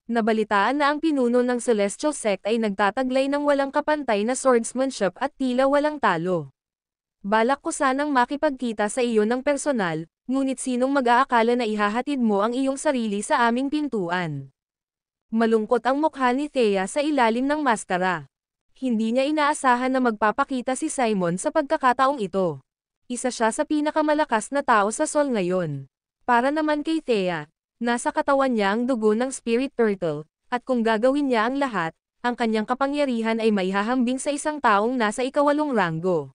Nabalitaan na ang pinuno ng Celestial Sect ay nagtataglay ng walang kapantay na swordsmanship at tila walang talo. Balak ko sanang makipagkita sa iyo ng personal, ngunit sinong mag-aakala na ihahatid mo ang iyong sarili sa aming pintuan? Malungkot ang mukha ni Thea sa ilalim ng maskara. Hindi niya inaasahan na magpapakita si Simon sa pagkakataong ito. Isa siya sa pinakamalakas na tao sa Sol ngayon. Para naman kay Thea, nasa katawan niya ang dugo ng Spirit Turtle, at kung gagawin niya ang lahat, ang kanyang kapangyarihan ay maihahambing sa isang taong nasa ika-8 ranggo.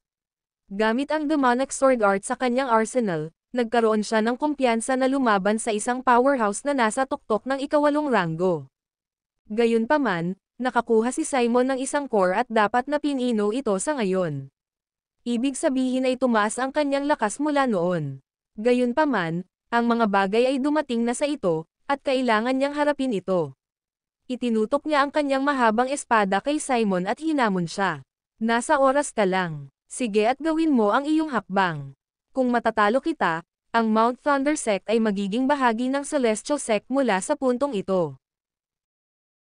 Gamit ang Demonic Sword Art sa kanyang arsenal, nagkaroon siya ng kumpiyansa na lumaban sa isang powerhouse na nasa tuktok ng ika-8 ranggo. Gayunpaman, nakakuha si Simon ng isang core at dapat na pinino ito sa ngayon. Ibig sabihin ay tumaas ang kanyang lakas mula noon. Gayunpaman, ang mga bagay ay dumating na sa ito, at kailangan niyang harapin ito. Itinutok niya ang kanyang mahabang espada kay Simon at hinamon siya. Nasa oras ka lang. Sige at gawin mo ang iyong hakbang. Kung matatalo kita, ang Mount Thunder Sect ay magiging bahagi ng Celestial Sect mula sa puntong ito.